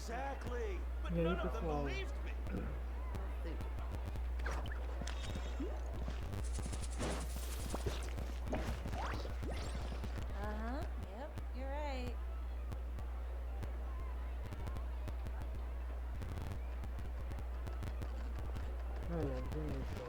Exactly. But E aí, none of them pessoal? believed me. Yep, you're right. Bonito.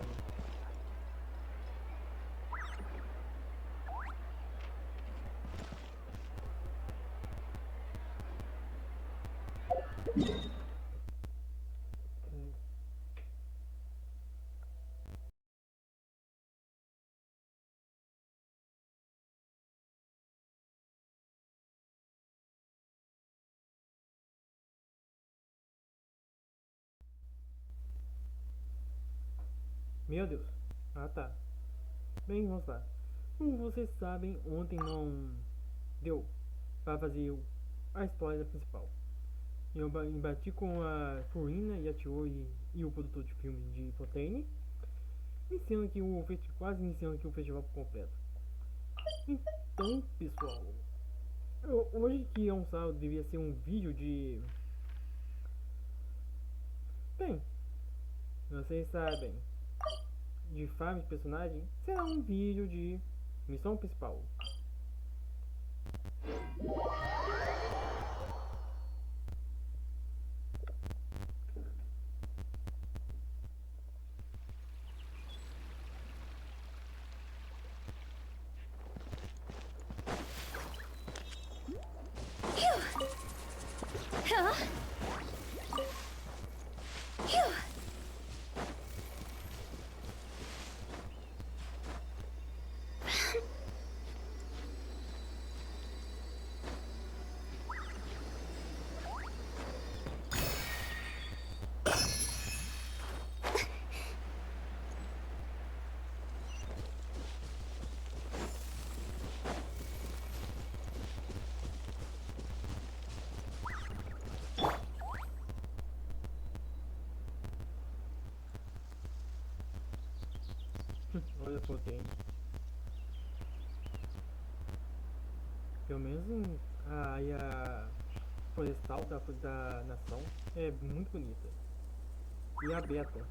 Meu Deus. Ah, tá. Bem, vamos lá. Como vocês sabem, ontem não deu para fazer a história principal. Eu embati com a Fluina e a teoria e o produtor de filme de Fontaine, iniciando aqui quase iniciando aqui o festival por completo. Então, pessoal, hoje que é um sábado, devia ser um vídeo de... Bem, vocês sabem, de farm de personagem, será um vídeo de missão principal. Olha só, tem. Pelo menos a área florestal da nação é muito bonita. E aberta.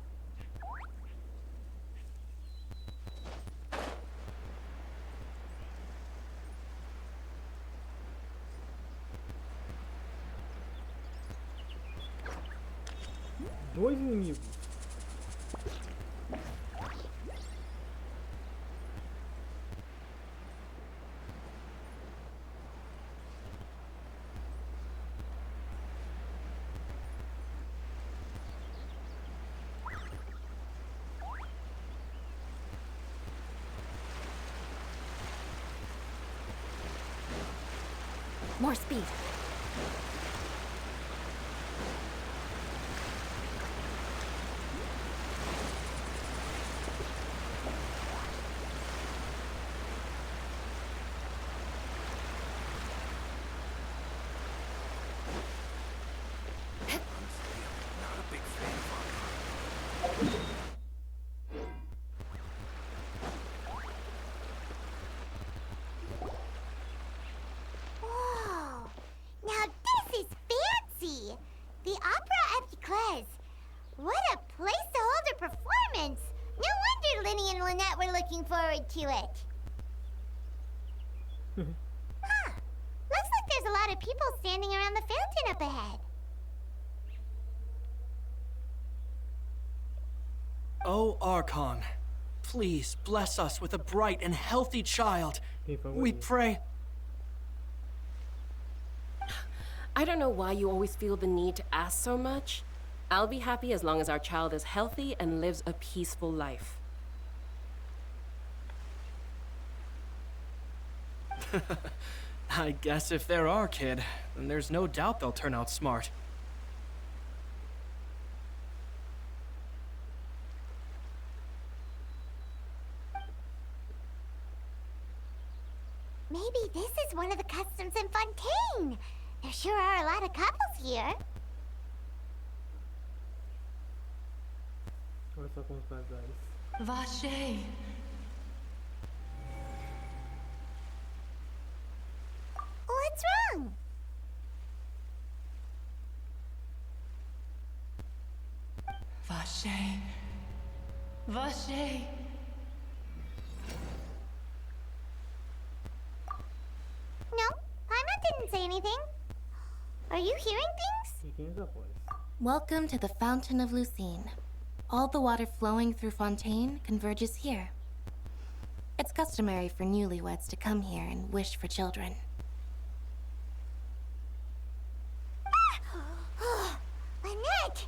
Dois inimigos. More speed. Not a big fan of Whoa! Now this is fancy! The Opera at Eclairs. What a place to hold a performance! No wonder Lyney and Lynette were looking forward to it. Huh. Looks like there's a lot of people standing around the fountain up ahead. O Archon, please bless us with a bright and healthy child. We pray. I don't know why you always feel the need to ask so much. I'll be happy as long as our child is healthy and lives a peaceful life. I guess if they're our kid, then there's no doubt they'll turn out smart. Maybe this is one of the customs in Fontaine. There sure are a lot of couples here. Olha só como os casais. Vache. What's wrong? Vache. Vache. No, Paimon didn't say anything. Are you hearing things? E quem é essa voz? Welcome to the Fountain of Lucine. All the water flowing through Fontaine converges here. It's customary for newlyweds to come here and wish for children. Lynette!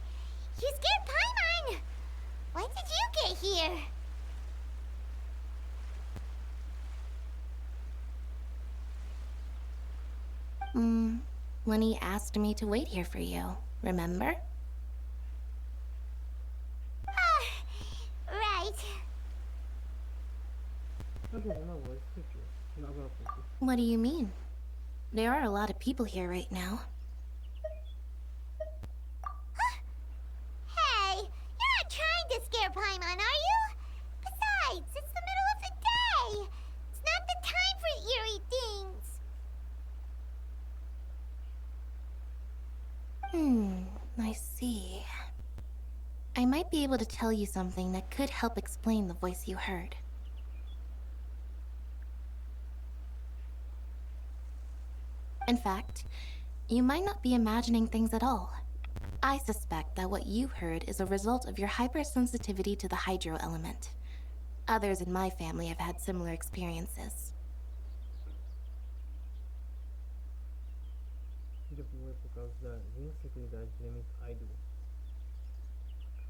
You scared Paimon! When did you get here? Lyney asked me to wait here for you, remember? Right. Ok, uma voz, escutou. Não, agora há pouco. What do you mean? There are a lot of people here right now. Hey, you're not trying to scare Paimon, are you? Besides, it's the middle of the day. It's not the time for eerie things. I see. I might be able to tell you something that could help explain the voice you heard. In fact, you might not be imagining things at all. I suspect that what you heard is a result of your hypersensitivity to the hydro element. Others in my family have had similar experiences. Depois, por causa da insensibilidade do elemento hydro.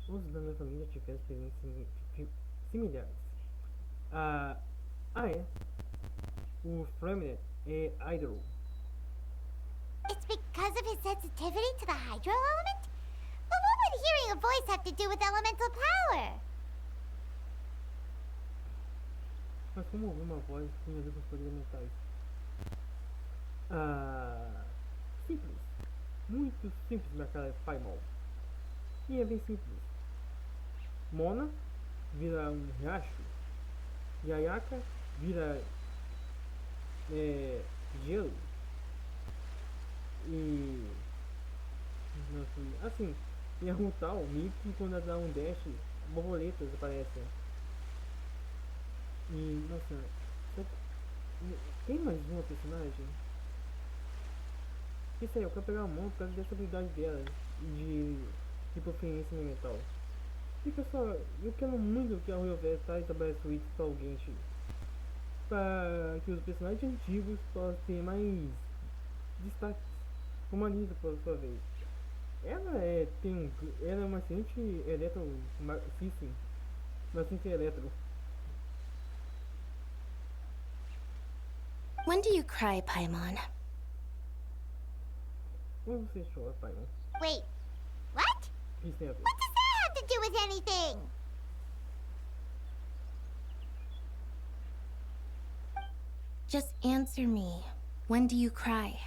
Os da minha família tiveram experiências similares. O fluem é hydro. It's because of his sensitivity to the hydro element? But what would hearing a voice have to do with elemental power? Mas como ouvir uma voz tem a ver com os poderes mentais? Simples. Muito simples, minha cara Paimon. E é bem simples. Mona vira um riacho. Yayaka vira gelo. E assim, e a Rutal, Mickey, quando ela dá um dash, borboletas aparecem. E nossa, tem mais uma personagem? Isso aí, eu quero pegar a mão por causa dessa habilidade dela de hipoferência elemental. E pessoal, eu quero muito que a Royal Vest estabeleça o Switch para o Genshin, para que os personagens antigos possam ter mais destaque, como a Lisa, por sua vez. Ela ela é uma excelente system, uma excelente eletro. When do you cry, Paimon? Quando você chora, Paimon? Wait, what? O que isso tem a ver? What does that have to do with anything? Just answer me. When do you cry?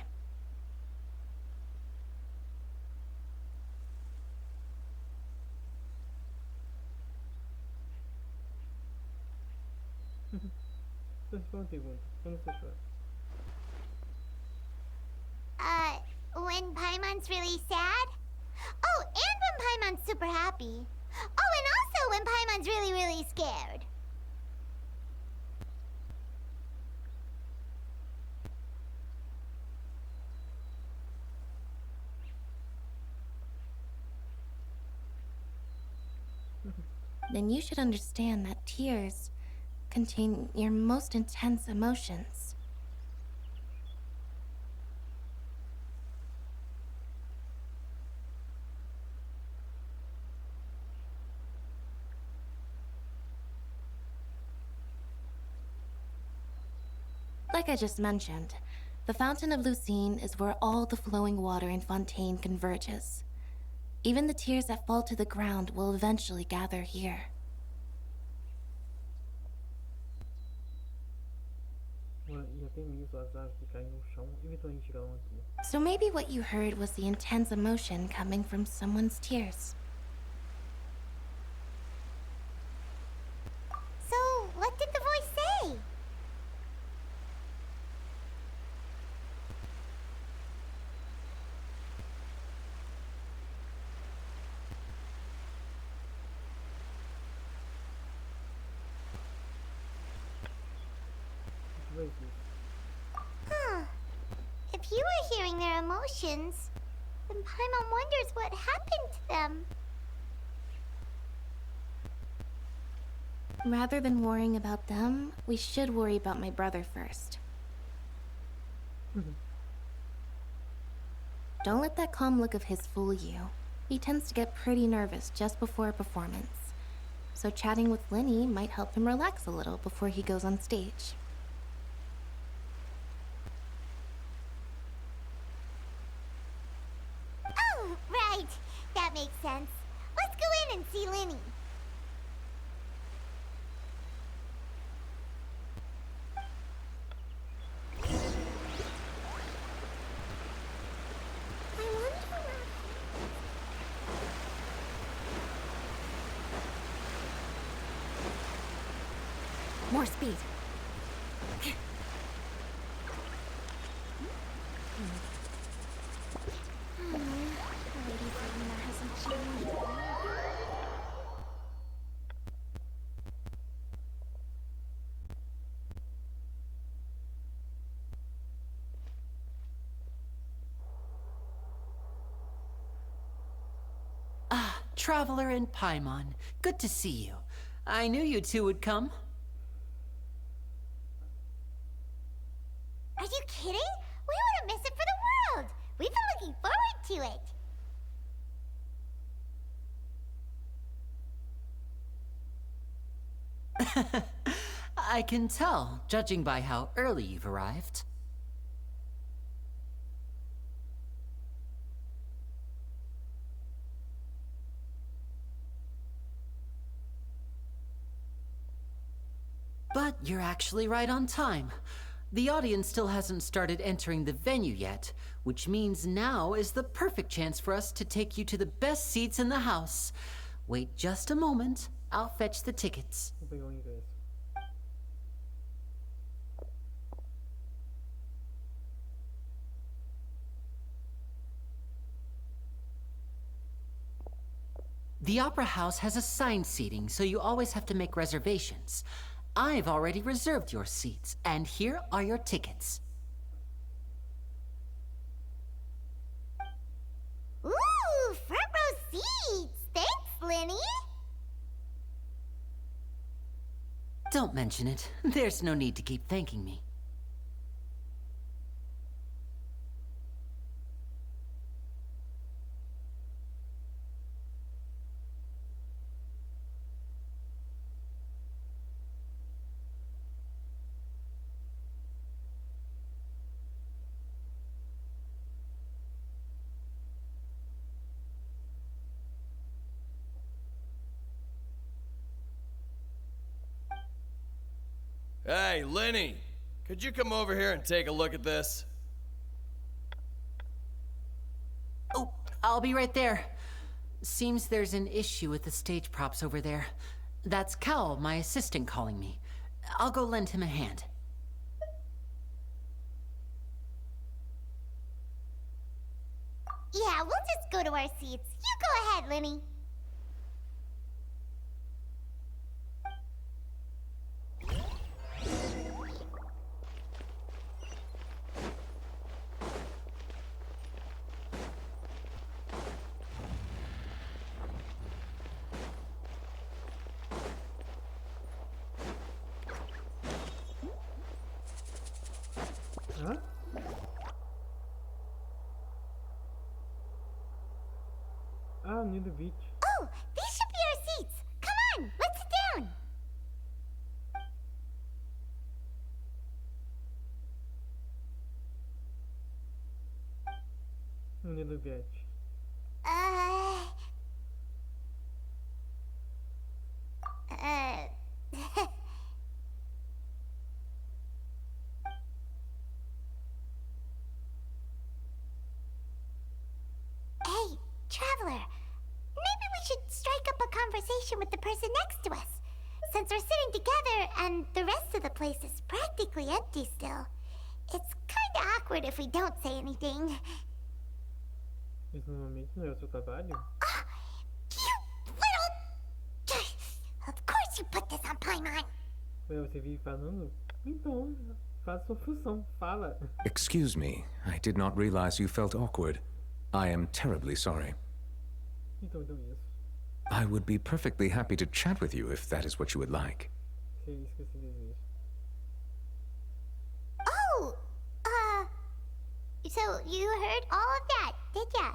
Então, uma pergunta. Quando você chora? When Paimon's really sad? Oh, and when Paimon's super happy. Oh, and also when Paimon's really, really scared. Then you should understand that tears contain your most intense emotions. Like I just mentioned, the Fountain of Lucine is where all the flowing water in Fontaine converges. Even the tears that fall to the ground will eventually gather here. E até mesmo as árvores que caem no chão eventualmente chegarão aqui. So maybe what you heard was the intense emotion coming from someone's tears. So, what did the voice say? if you were hearing their emotions, then Paimon wonders what happened to them. Rather than worrying about them, we should worry about my brother first. Don't let that calm look of his fool you. He tends to get pretty nervous just before a performance. So chatting with Lyney might help him relax a little before he goes on stage. Oh, right. That makes sense. Let's go in and see Lyney. More speed. Ah, Traveler and Paimon. Good to see you. I knew you two would come. Are you kidding? We wouldn't miss it for the world. We've been looking forward to it. I can tell, judging by how early you've arrived. But you're actually right on time. The audience still hasn't started entering the venue yet, which means now is the perfect chance for us to take you to the best seats in the house. Wait just a moment. I'll fetch the tickets. Vou pegar o ingresso. The Opera House has assigned seating, so you always have to make reservations. I've already reserved your seats, and here are your tickets. Ooh, front row seats. Thanks, Lyney. Don't mention it. There's no need to keep thanking me. Hey, Lyney! Could you come over here and take a look at this? Oh, I'll be right there. Seems there's an issue with the stage props over there. That's Cal, my assistant, calling me. I'll go lend him a hand. Yeah, we'll just go to our seats. You go ahead, Lyney. Hã? Ah, near the beach. Oh, these should be our seats. Come on, let's sit down. Near the beach. Hey, traveler. Maybe we should strike up a conversation with the person next to us. Since we're sitting together and the rest of the place is practically empty still. It's kinda awkward if we don't say anything. Isso normalmente não é o seu trabalho? You little... Of course you put this on Paimon. Ué, você vive falando? Então, faz sua função. Fala. Excuse me, I did not realize you felt awkward. I am terribly sorry. Então isso. I would be perfectly happy to chat with you if that is what you would like. Se é isso que você deseja. Oh, so you heard all of that, did ya?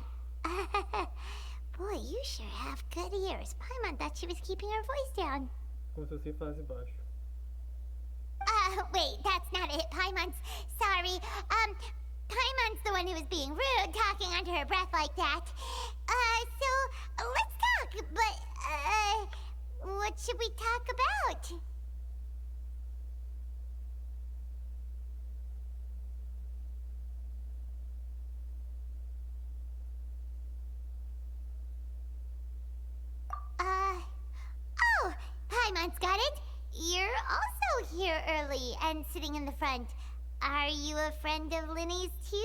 Boy, you sure have good ears. Paimon thought she was keeping her voice down. Como se você falasse baixo. Wait, that's not it. Paimon's sorry. Paimon's the one who was being rude, talking under her breath like that. So let's talk. But, what should we talk about? Oh, Paimon's got it. You're also here early and sitting in the front. Are you a friend of Lyney's too?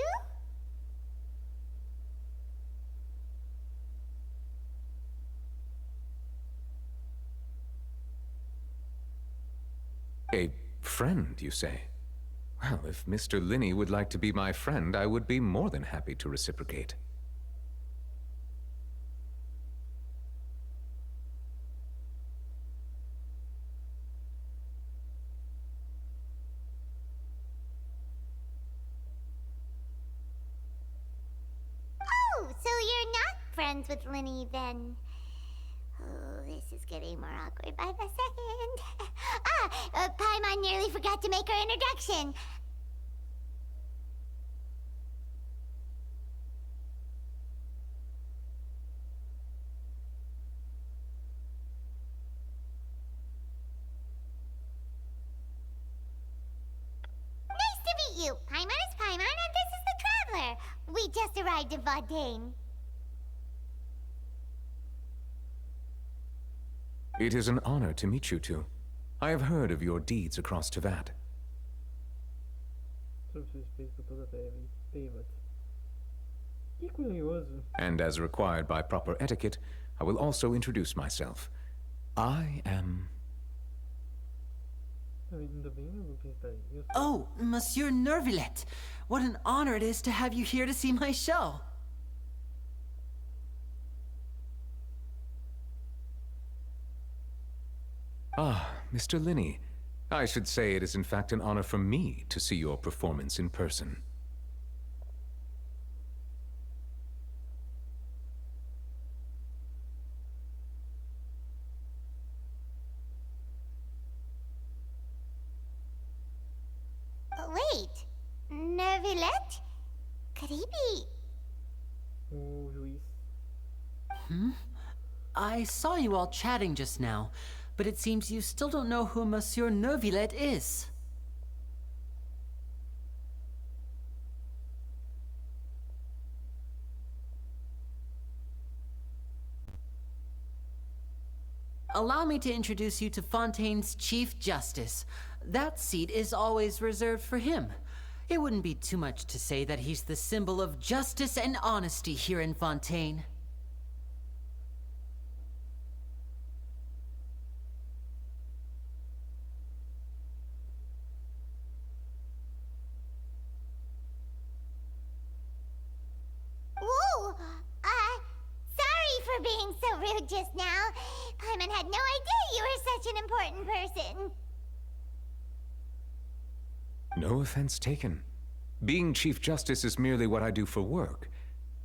A friend, you say? Well, if Mr. Lyney would like to be my friend, I would be more than happy to reciprocate. Oh, so you're not friends with Lyney then? Oh, this is getting more awkward by the second. Paimon nearly forgot to make her introduction. Nice to meet you. Paimon is Paimon, and this is the Traveler. We just arrived in Fontaine. It is an honor to meet you two. I have heard of your deeds across Tevat. Sob suspeito por toda a Tevat. Que curioso. And as required by proper etiquette, I will also introduce myself. I am... Ainda bem, eu vou pensar aí. Eu sou... Oh, Monsieur Nervillet. What an honor it is to have you here to see my show. Ah, Mr. Lyney. I should say it is in fact an honor for me to see your performance in person. Wait, Nervillet? Could he be... O juiz. I saw you all chatting just now, but it seems you still don't know who Monsieur Nervillet is. Allow me to introduce you to Fontaine's Chief Justice. That seat is always reserved for him. It wouldn't be too much to say that he's the symbol of justice and honesty here in Fontaine. Whoa! Sorry for being so rude just now. Paimon had no idea you were such an important person. No offense taken. Being Chief Justice is merely what I do for work.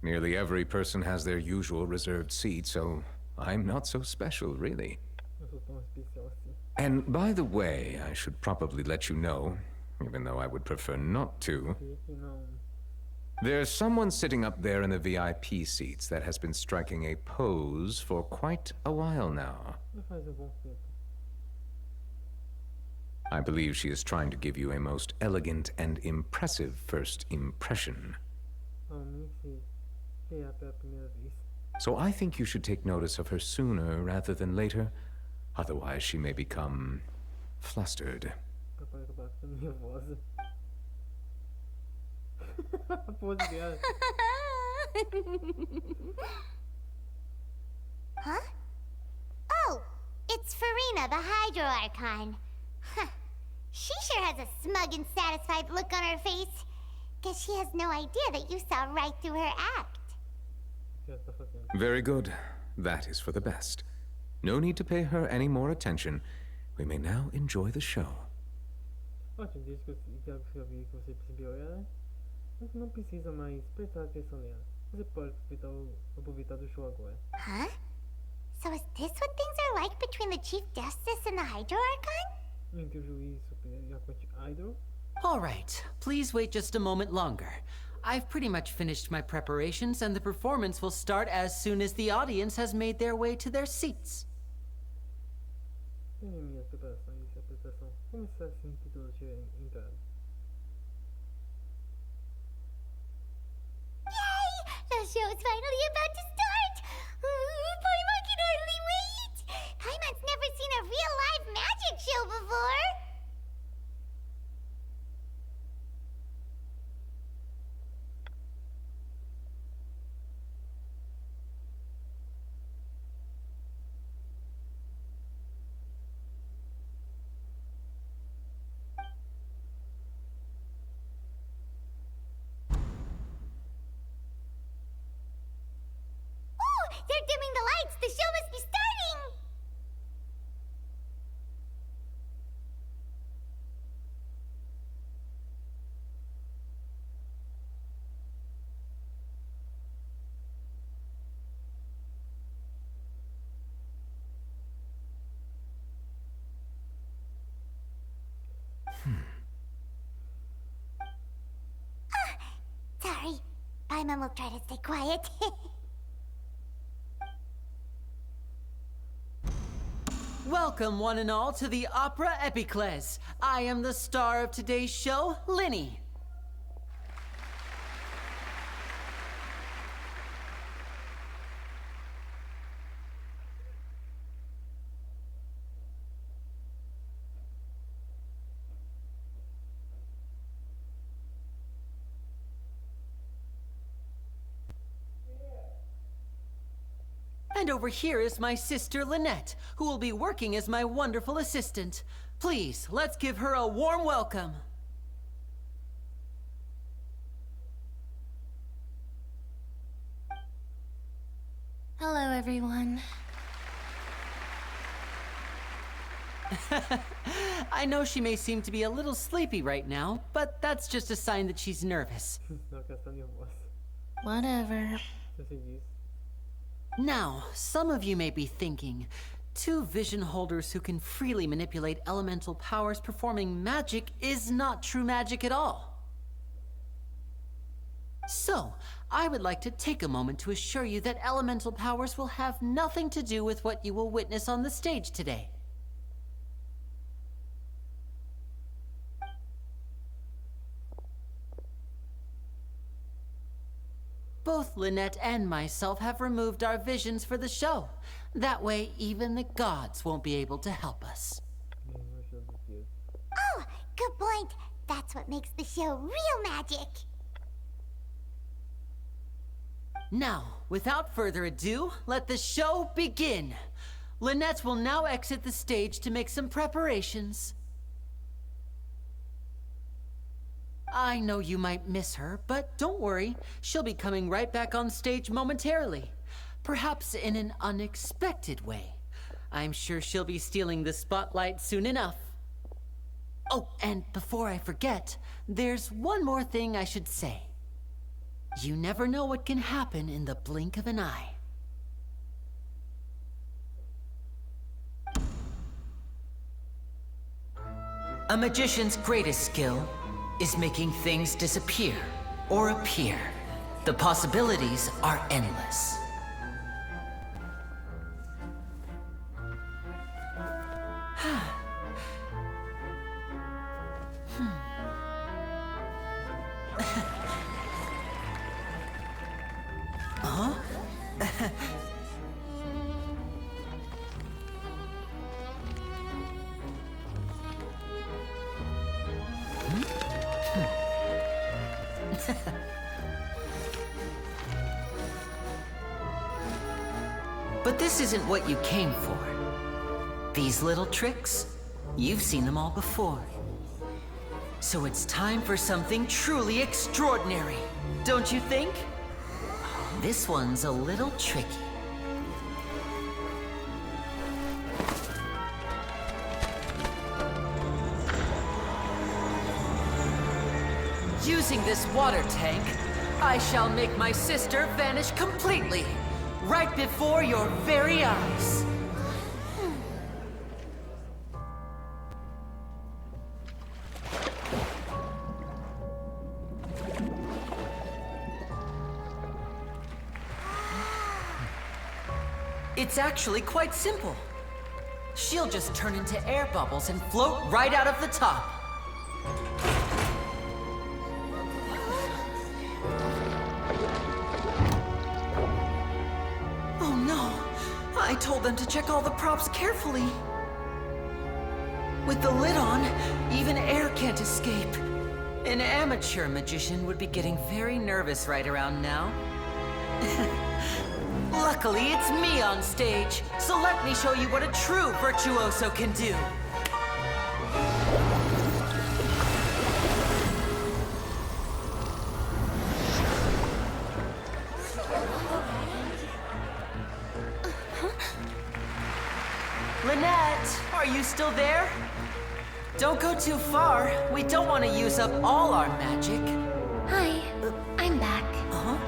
Nearly every person has their usual reserved seat, so I'm not so special, really. Eu sou tão especial assim. And by the way, I should probably let you know, even though I would prefer not to, Sei que não. there's someone sitting up there in the VIP seats that has been striking a pose for quite a while now. Já faz bom tempo. I believe she is trying to give you a most elegant and impressive first impression. Nem sei. Que é pela primeira vez. So I think you should take notice of her sooner rather than later. Otherwise she may become flustered. Capaz de acabar ficando nervosa. A pose dela. Huh? Oh, it's Farina, the Hydro Archon. Huh. She sure has a smug and satisfied look on her face. Guess she has no idea that you saw right through her act. Very good. That is for the best. No need to pay her any more attention. We may now enjoy the show. Ótimo, desde que eu vi que você percebeu ela, você não precisa mais prestar atenção nela. Você pode aproveitar do show agora. Huh? So is this what things are like between the Chief Justice and the Hydro Archon? Entre o juiz superior e a corte Hydro? All right, please wait just a moment longer. I've pretty much finished my preparations, and the performance will start as soon as the audience has made their way to their seats. Minhas preparações e a apresentação começar assim que todos tiverem entrado. Yay! The show is finally about to start! Paimon can hardly wait! Paimon's never seen a real live magic show before! They're dimming the lights! The show must be starting! Sorry. Paimon will try to stay quiet. Welcome, one and all, to the Opera Epiclese. I am the star of today's show, Lyney. And over here is my sister Lynette, who will be working as my wonderful assistant. Please, let's give her a warm welcome. Hello, everyone. I know she may seem to be a little sleepy right now, but that's just a sign that she's nervous. Não, que ela está nervosa. Whatever. Você diz. Now, some of you may be thinking, two vision holders who can freely manipulate elemental powers performing magic is not true magic at all. So, I would like to take a moment to assure you that elemental powers will have nothing to do with what you will witness on the stage today. Both Lynette and myself have removed our visions for the show. That way, even the gods won't be able to help us. Oh, good point. That's what makes the show real magic. Now, without further ado, let the show begin. Lynette will now exit the stage to make some preparations. I know you might miss her, but don't worry. She'll be coming right back on stage momentarily. Perhaps in an unexpected way. I'm sure she'll be stealing the spotlight soon enough. Oh, and before I forget, there's one more thing I should say. You never know what can happen in the blink of an eye. A magician's greatest skill is making things disappear or appear. The possibilities are endless. Huh? But this isn't what you came for. These little tricks, you've seen them all before. So it's time for something truly extraordinary, don't you think? This one's a little tricky. Using this water tank, I shall make my sister vanish completely, right before your very eyes. It's actually quite simple. She'll just turn into air bubbles and float right out of the top. Oh no! I told them to check all the props carefully. With the lid on, even air can't escape. An amateur magician would be getting very nervous right around now. Luckily, it's me on stage, so let me show you what a true virtuoso can do. Lynette, are you still there? Don't go too far. We don't want to use up all our magic. Hi, I'm back. Uh-huh.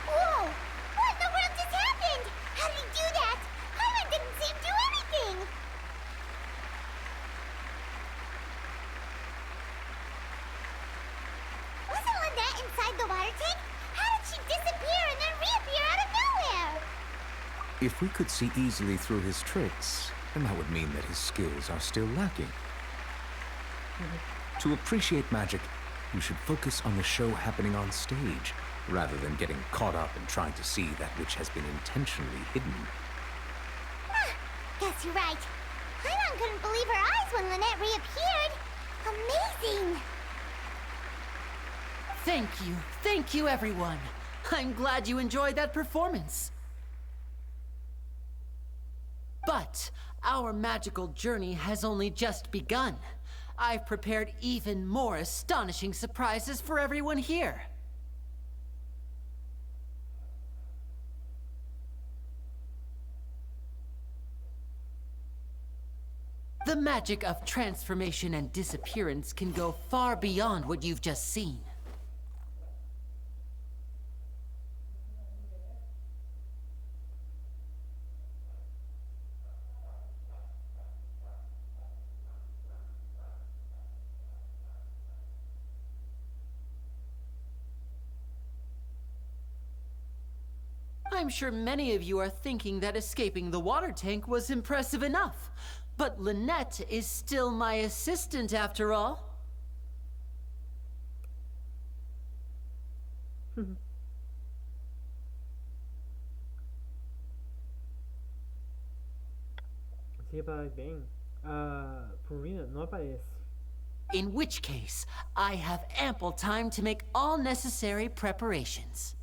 Whoa! What in the world just happened? How did he do that? Hyman didn't see him do anything. Wasn't Lynette inside the water tank? How did she disappear and then reappear out of nowhere? If we could see easily through his tricks, then that would mean that his skills are still lacking. To appreciate magic, you should focus on the show happening on stage, rather than getting caught up in trying to see that which has been intentionally hidden. Guess you're right. Hyman couldn't believe her eyes when Lynette reappeared. Amazing! Thank you everyone. I'm glad you enjoyed that performance. But our magical journey has only just begun. I've prepared even more astonishing surprises for everyone here. The magic of transformation and disappearance can go far beyond what you've just seen. I'm sure many of you are thinking that escaping the water tank was impressive enough. But Lynette is still my assistant after all. Se reparar bem, a Purina não aparece. In which case, I have ample time to make all necessary preparations.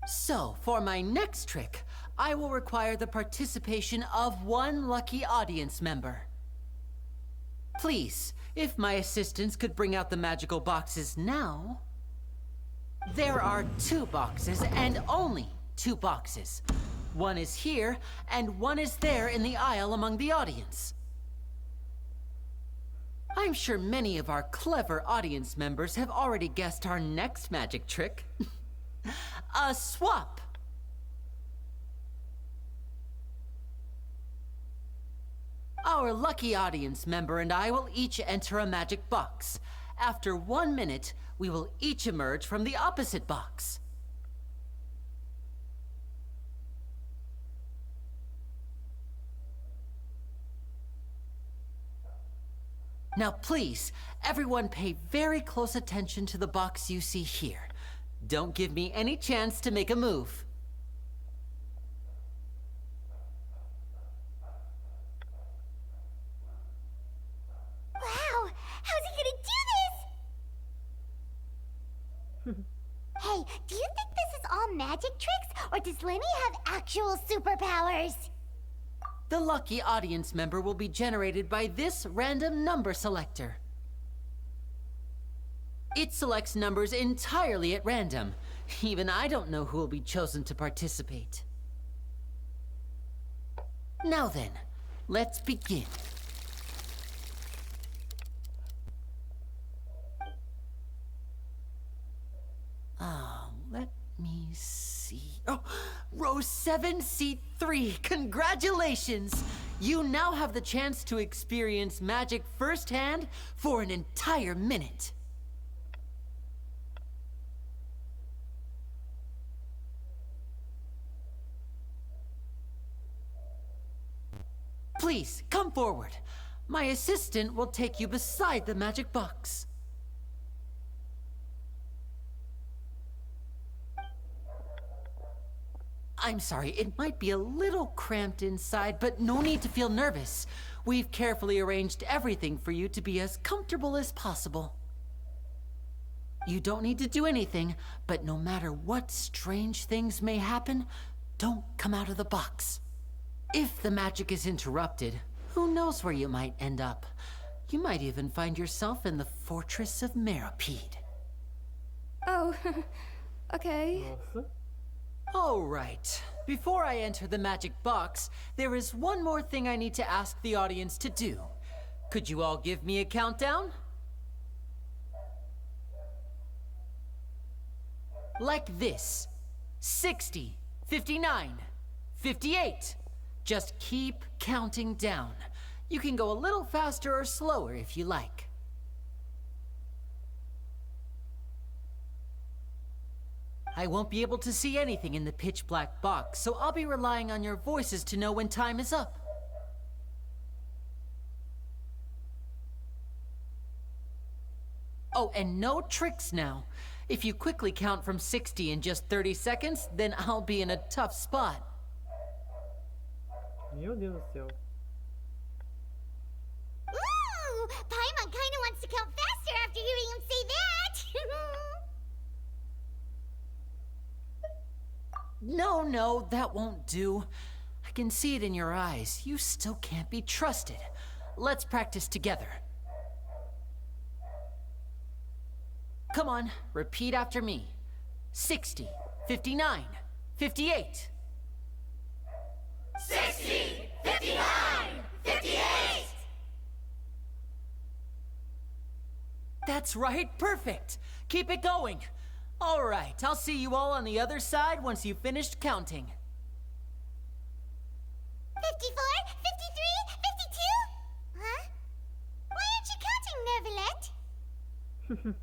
So, for my next trick, I will require the participation of one lucky audience member. Please, if my assistants could bring out the magical boxes now. There are 2 boxes, and only 2 boxes. One is here, and one is there in the aisle among the audience. I'm sure many of our clever audience members have already guessed our next magic trick. A swap! Our lucky audience member and I will each enter a magic box. After 1 minute, we will each emerge from the opposite box. Now please, everyone pay very close attention to the box you see here. Don't give me any chance to make a move. Wow, how's he gonna do this? Hey, do you think this is all magic tricks, or does Lyney have actual superpowers? The lucky audience member will be generated by this random number selector. It selects numbers entirely at random. Even I don't know who will be chosen to participate. Now then, let's begin. Let me see. Oh, row 7, seat 3. Congratulations! You now have the chance to experience magic firsthand for an entire minute. Please, come forward. My assistant will take you beside the magic box. I'm sorry, it might be a little cramped inside, but no need to feel nervous. We've carefully arranged everything for you to be as comfortable as possible. You don't need to do anything, but no matter what strange things may happen, don't come out of the box. If the magic is interrupted, who knows where you might end up? You might even find yourself in the Fortress of Meripede. Oh, okay. All right. Before I enter the magic box, there is one more thing I need to ask the audience to do. Could you all give me a countdown? Like this. 60, 59, 58. Just keep counting down. You can go a little faster or slower if you like. I won't be able to see anything in the pitch black box, so I'll be relying on your voices to know when time is up. Oh, and no tricks now. If you quickly count from 60 in just 30 seconds, then I'll be in a tough spot. Meu Deus do céu. Ooh, Paimon kinda wants to count faster after hearing him say that. No, that won't do. I can see it in your eyes. You still can't be trusted. Let's practice together. Come on, repeat after me. 60, 59, 58. 60, 59, 58. That's right, perfect. Keep it going. All right, I'll see you all on the other side once you've finished counting. 54, 53, 52? Huh? Why aren't you counting, Neverlet?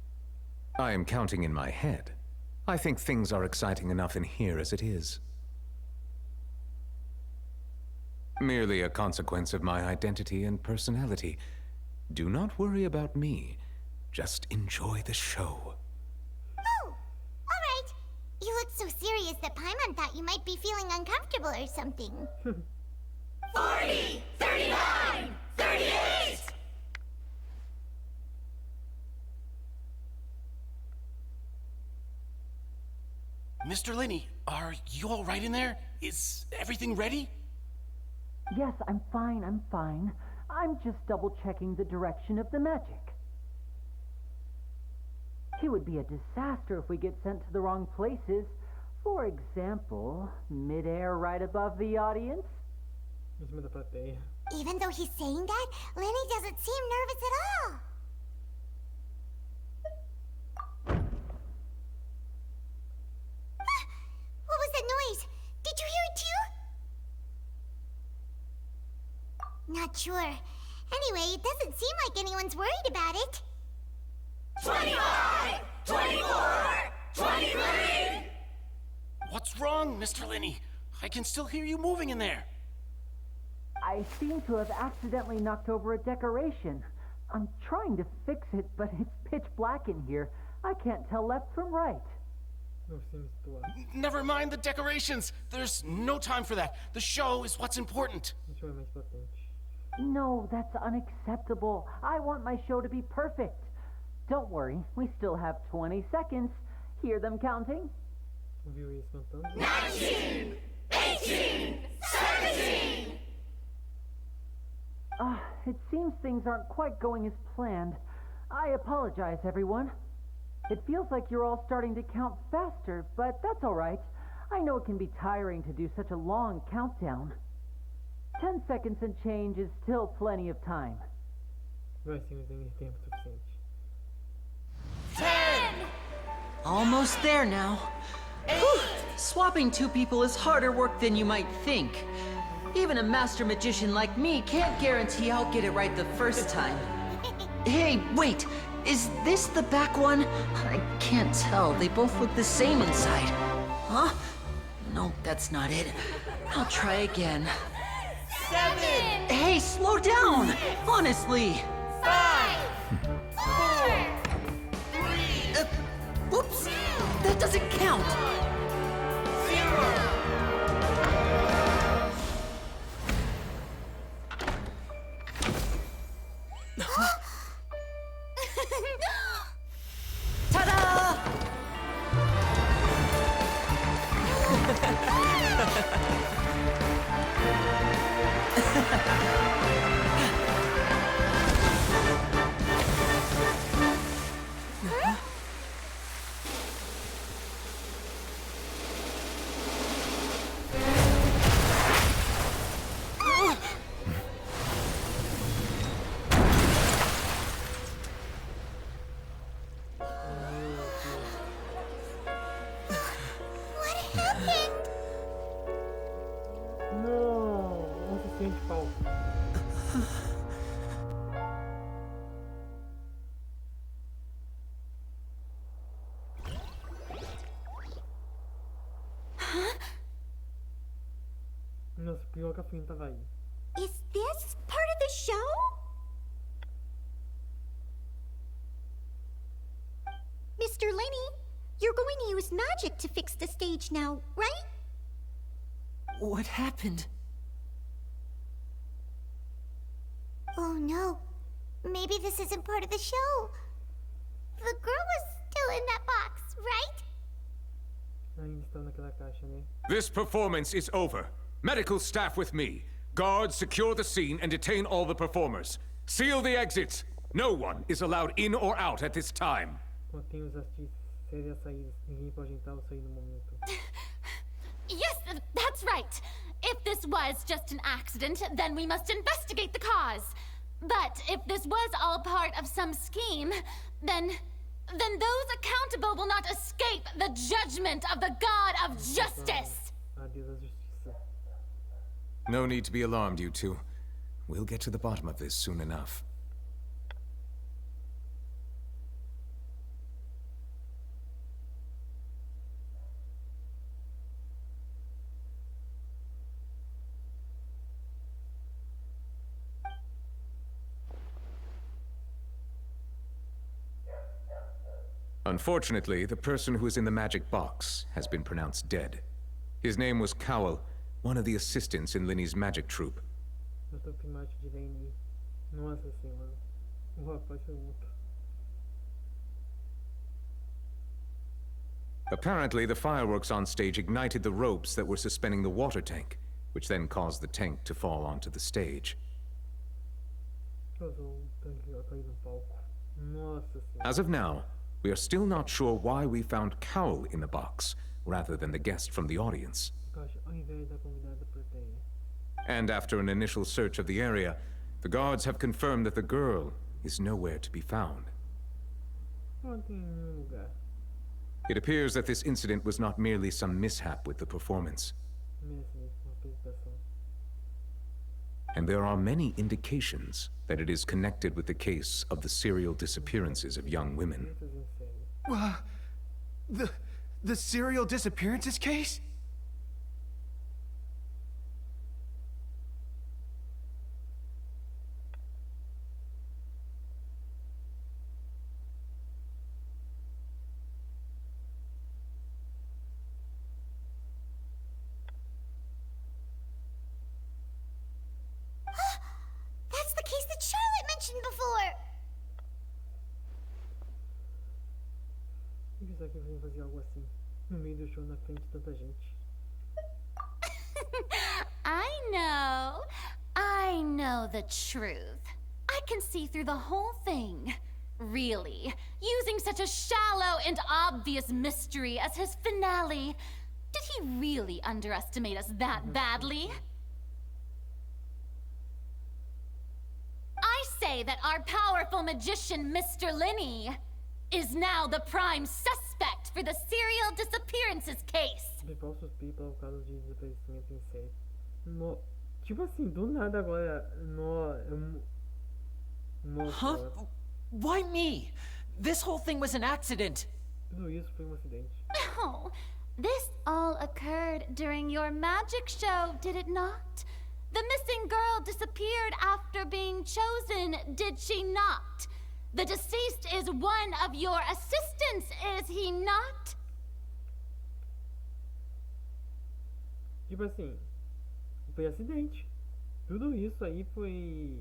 I am counting in my head. I think things are exciting enough in here as it is. Merely a consequence of my identity and personality. Do not worry about me. Just enjoy the show. Oh, all right. You look so serious that Paimon thought you might be feeling uncomfortable or something. 40, 39, 38! Mr. Lyney, are you all right in there? Is everything ready? Yes, I'm fine. I'm just double-checking the direction of the magic. It would be a disaster if we get sent to the wrong places. For example, mid-air right above the audience. Even though he's saying that, Lyney doesn't seem nervous at all. What was that noise? Did you hear it too? Not sure. Anyway, it doesn't seem like anyone's worried about it. 25! 24! 23! What's wrong, Mr. Lyney? I can still hear you moving in there. I seem to have accidentally knocked over a decoration. I'm trying to fix it, but it's pitch black in here. I can't tell left from right. Não sei misturar. Never mind the decorations. There's no time for that. The show is what's important. Isso é mais importante. No, that's unacceptable. I want my show to be perfect. Don't worry, we still have 20 seconds. Hear them counting? Viu eles cantando? 19, 18, 17. It seems things aren't quite going as planned. I apologize, everyone. It feels like you're all starting to count faster, but that's all right. I know it can be tiring to do such a long countdown. 10 seconds and change is still plenty of time. Vai sim, mas tem tempo suficiente. 10, Almost there now. Whew. Swapping two people is harder work than you might think. Even a master magician like me can't guarantee I'll get it right the first time. Hey, wait! Is this the back one? I can't tell. They both look the same inside. Huh? No, that's not it. I'll try again. 7, Hey, slow down! Honestly! 5, 4, 3, Whoops! That doesn't count! 0. Ta-da! What happened? Não, não se sente falta. Nossa, pior que a Finn tava aí. Is this part of the show? Mr. Lyney, you're going to use magic to fix the stage now, right? What happened? Oh no. Maybe this isn't part of the show. The girl was still in that box, right? Ainda está naquela caixa, né? This performance is over. Medical staff with me. Guards, secure the scene and detain all the performers. Seal the exits. No one is allowed in or out at this time. Contém os artistas sérias saídas. Ninguém pode entrar ou sair no momento. Yes, that's right. If this was just an accident, then we must investigate the cause. But if this was all part of some scheme, then those accountable will not escape the judgment of the God of justice. Adeus à justiça. No need to be alarmed, you two. We'll get to the bottom of this soon enough. Unfortunately, the person who is in the magic box has been pronounced dead. His name was Cowell, one of the assistants in Lyney's magic troupe. Eu tô com imagem de Lyney. Nossa senhora. O rapaz foi muito. Apparently, the fireworks on stage ignited the ropes that were suspending the water tank, which then caused the tank to fall onto the stage. Causou tanque a cair no palco. Nossa senhora. As of now, we are still not sure why we found Cowell in the box, rather than the guest from the audience. Caixa ao invés da convidada plateia. And after an initial search of the area, the guards have confirmed that the girl is nowhere to be found. Não tem nenhum lugar. It appears that this incident was not merely some mishap with the performance. Mesmo uma apresentação. And there are many indications that it is connected with the case of the serial disappearances of young women. Crianças em série. The serial disappearances case? que você fazia algo assim no meio do show na frente de tanta gente. I know the truth. I can see through the whole thing. Really, using such a shallow and obvious mystery as his finale. Did he really underestimate us that badly? I say that our powerful magician, Mr. Lyney, is now the prime suspect for the serial disappearances case. Principal suspeito ao caso de desaparecimento em série. No, tipo assim, do nada agora. Huh? Why me? This whole thing was an accident. Tudo isso foi acidente. No, this all occurred during your magic show, did it not? The missing girl disappeared after being chosen, did she not? The deceased is one of your assistants, is he not? Tipo assim, foi acidente. Tudo isso aí foi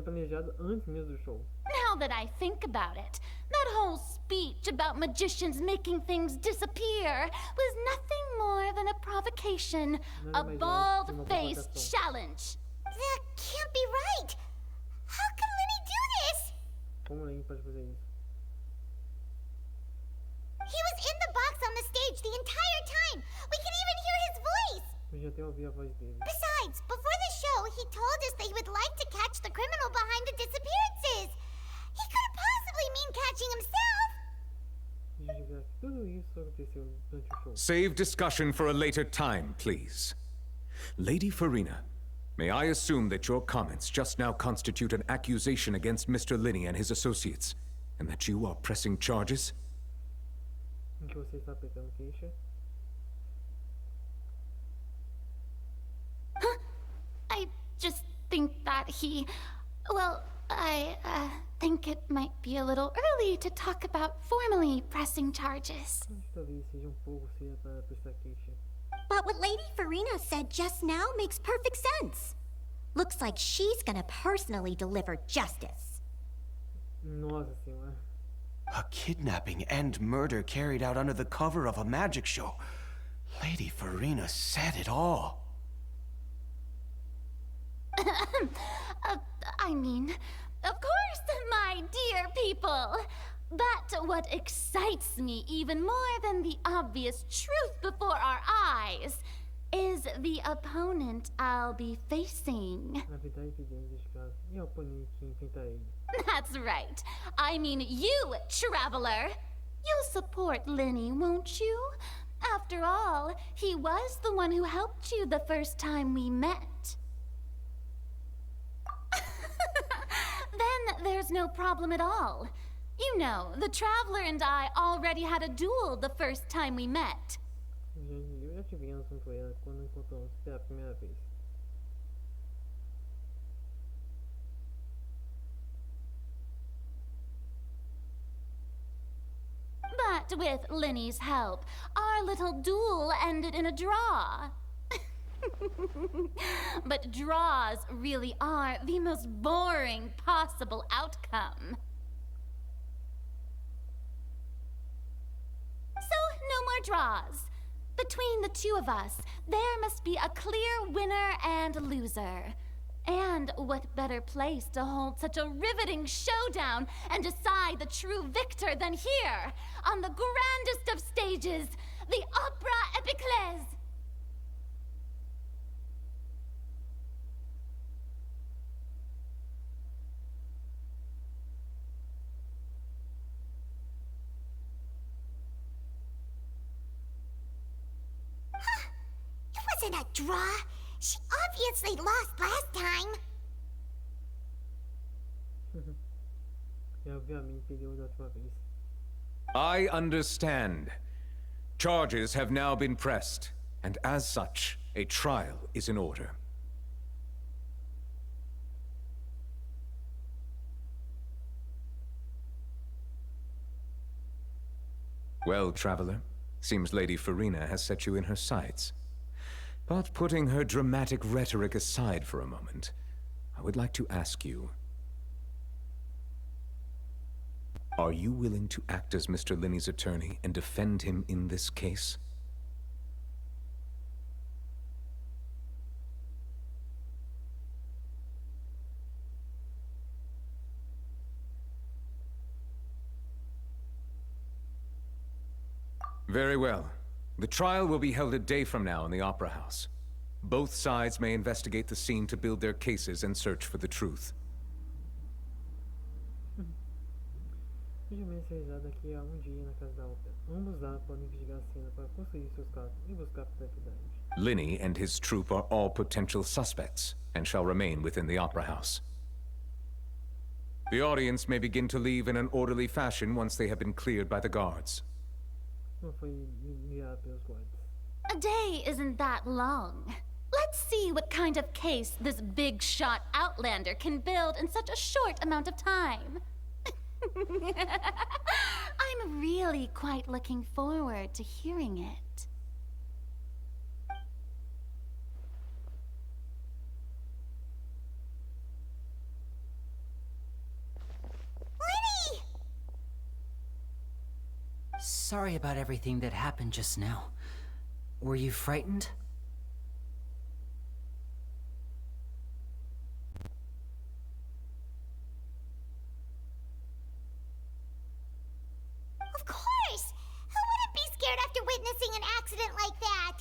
planejado antes mesmo do show. Now that I think about it, that whole speech about magicians making things disappear was nothing more than a provocation, a bald-faced challenge. That can't be right. How can Lyney do this? Como Lyney pode fazer isso? He was in the box on the stage the entire time. We can even hear his voice. Eu já até ouvi a voz dele. Besides, before the show, he told us that he would like to catch the criminal behind the disappearances. He couldn't possibly mean catching himself. Tudo isso aconteceu durante o show. Save discussion for a later time, please. Lady Farina, may I assume that your comments just now constitute an accusation against Mr. Lyney and his associates, and that you are pressing charges? Em que você está aplicando queixa? I just think that I think it might be a little early to talk about formally pressing charges. Talvez seja pouco cedo para prestar queixa. But what Lady Farina said just now makes perfect sense. Looks like she's gonna personally deliver justice. Nossa senhora. A kidnapping and murder carried out under the cover of a magic show. Lady Farina said it all. I mean, of course, my dear people. But what excites me even more than the obvious truth before our eyes is the opponent I'll be facing. That's right. I mean you, traveler. You'll support Lyney, won't you? After all, he was the one who helped you the first time we met. Then there's no problem at all. You know, the Traveler and I already had a duel the first time we met. Eu já tive um assunto com ela quando encontramos pela primeira vez. But with Lyney's help, our little duel ended in a draw. But draws really are the most boring possible outcome. So, no more draws. Between the two of us, there must be a clear winner and loser. And what better place to hold such a riveting showdown and decide the true victor than here, on the grandest of stages, the Opera Epiclese. It wasn't a draw. She obviously lost last time. I understand. Charges have now been pressed, and as such, a trial is in order. Well, Traveler, seems Lady Farina has set you in her sights. But putting her dramatic rhetoric aside for a moment, I would like to ask you... Are you willing to act as Mr. Lyney's attorney and defend him in this case? Very well. The trial will be held a day from now in the Opera House. Both sides may investigate the scene to build their cases and search for the truth. Julgamento será daqui a dia na casa da ópera. Ambos lados podem investigar a cena para construir seus casos e buscar a verdade. Lyney and his troupe are all potential suspects and shall remain within the Opera House. The audience may begin to leave in an orderly fashion once they have been cleared by the guards. Não foi enviado pelos guardas. A day isn't that long. Let's see what kind of case this big shot outlander can build in such a short amount of time. I'm really quite looking forward to hearing it. Lyney! Sorry about everything that happened just now. Were you frightened? Of course! Who wouldn't be scared after witnessing an accident like that?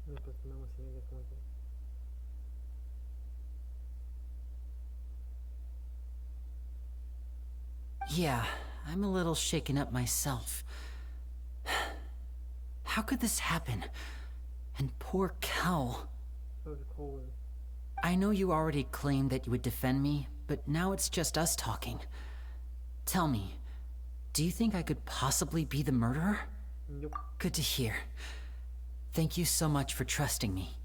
Me aproximar uma cena da fonte. Yeah, I'm a little shaken up myself. How could this happen? And poor Cal. I know you already claimed that you would defend me, but now it's just us talking. Tell me, do you think I could possibly be the murderer? Nope. Good to hear. Thank you so much for trusting me.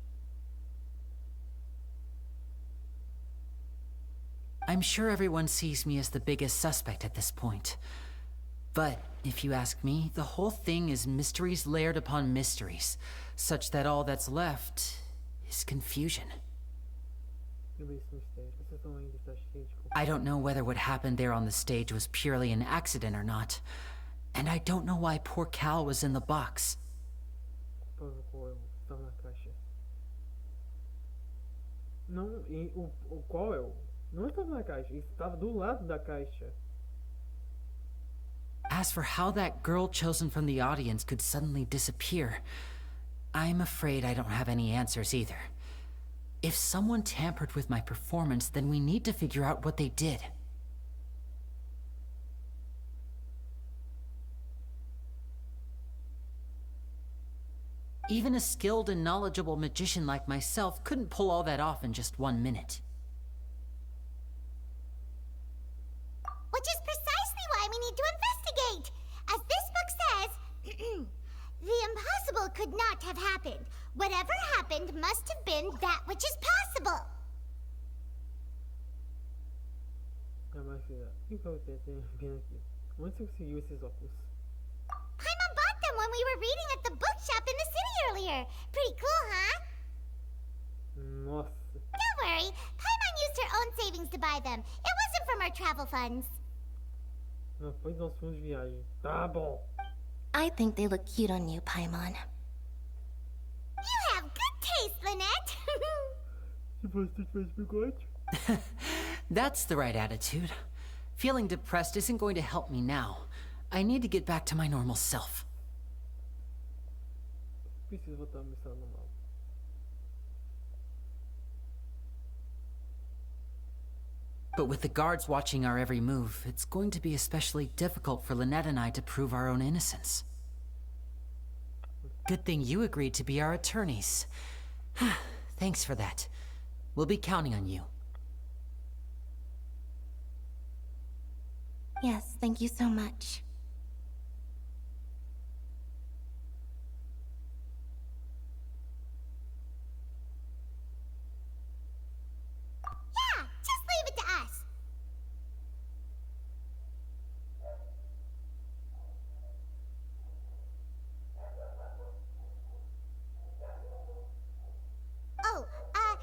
I'm sure everyone sees me as the biggest suspect at this point. But, if you ask me, the whole thing is mysteries layered upon mysteries, such that all that's left is confusion. I don't know whether what happened there on the stage was purely an accident or not. And I don't know why poor Cal was in the box. Não, e o Coel não estava na caixa, ele estava do lado da caixa. As for how that girl chosen from the audience could suddenly disappear, I'm afraid I don't have any answers either. If someone tampered with my performance, then we need to figure out what they did. Even a skilled and knowledgeable magician like myself couldn't pull all that off in just 1 minute. Which is precisely why we need to investigate. As this book says, the impossible could not have happened. Whatever happened must have been that which is possible. Onde você conseguiu esses óculos? Paimon bought them when we were reading at the bookshop in the city earlier. Pretty cool, huh? Nossa. Don't worry. Paimon used her own savings to buy them. It wasn't from our travel funds. Não foi dos nossos fundos de viagem. Tá bom. I think they look cute on you, Paimon. You have good taste, Lynette. Se você tivesse bigode. That's the right attitude. Feeling depressed isn't going to help me now. I need to get back to my normal self. Preciso voltar ao meu estado normal. But with the guards watching our every move, it's going to be especially difficult for Lynette and I to prove our own innocence. Good thing you agreed to be our attorneys. Thanks for that. We'll be counting on you. Yes, thank you so much. Yeah, just leave it to us. Oh,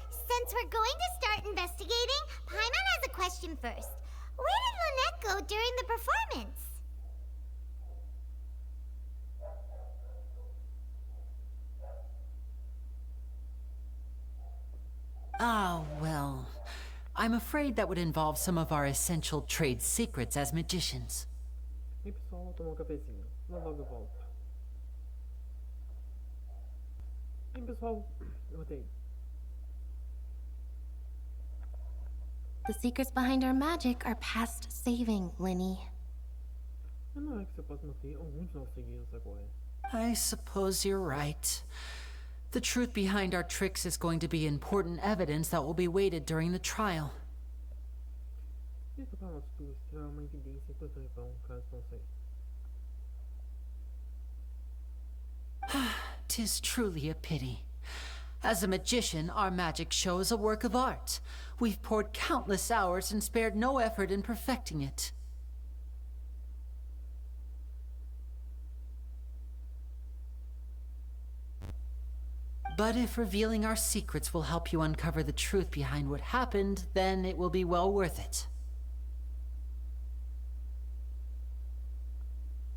since we're going to start investigating, Paimon has a question first. Where did Lynette go during the performance? Ah, well, I'm afraid that would involve some of our essential trade secrets as magicians. E pessoal, vou tomar um cafezinho. Logo eu volto. E pessoal, eu voltei. The secrets behind our magic are past saving, Lyney. Não é que você pode manter alguns nossos segredos agora. I suppose you're right. The truth behind our tricks is going to be important evidence that will be weighted during the trial. Isso para nós dois será uma evidência importante para caso não sei. 'Tis truly a pity. As a magician, our magic show is a work of art. We've poured countless hours and spared no effort in perfecting it. But if revealing our secrets will help you uncover the truth behind what happened, then it will be well worth it.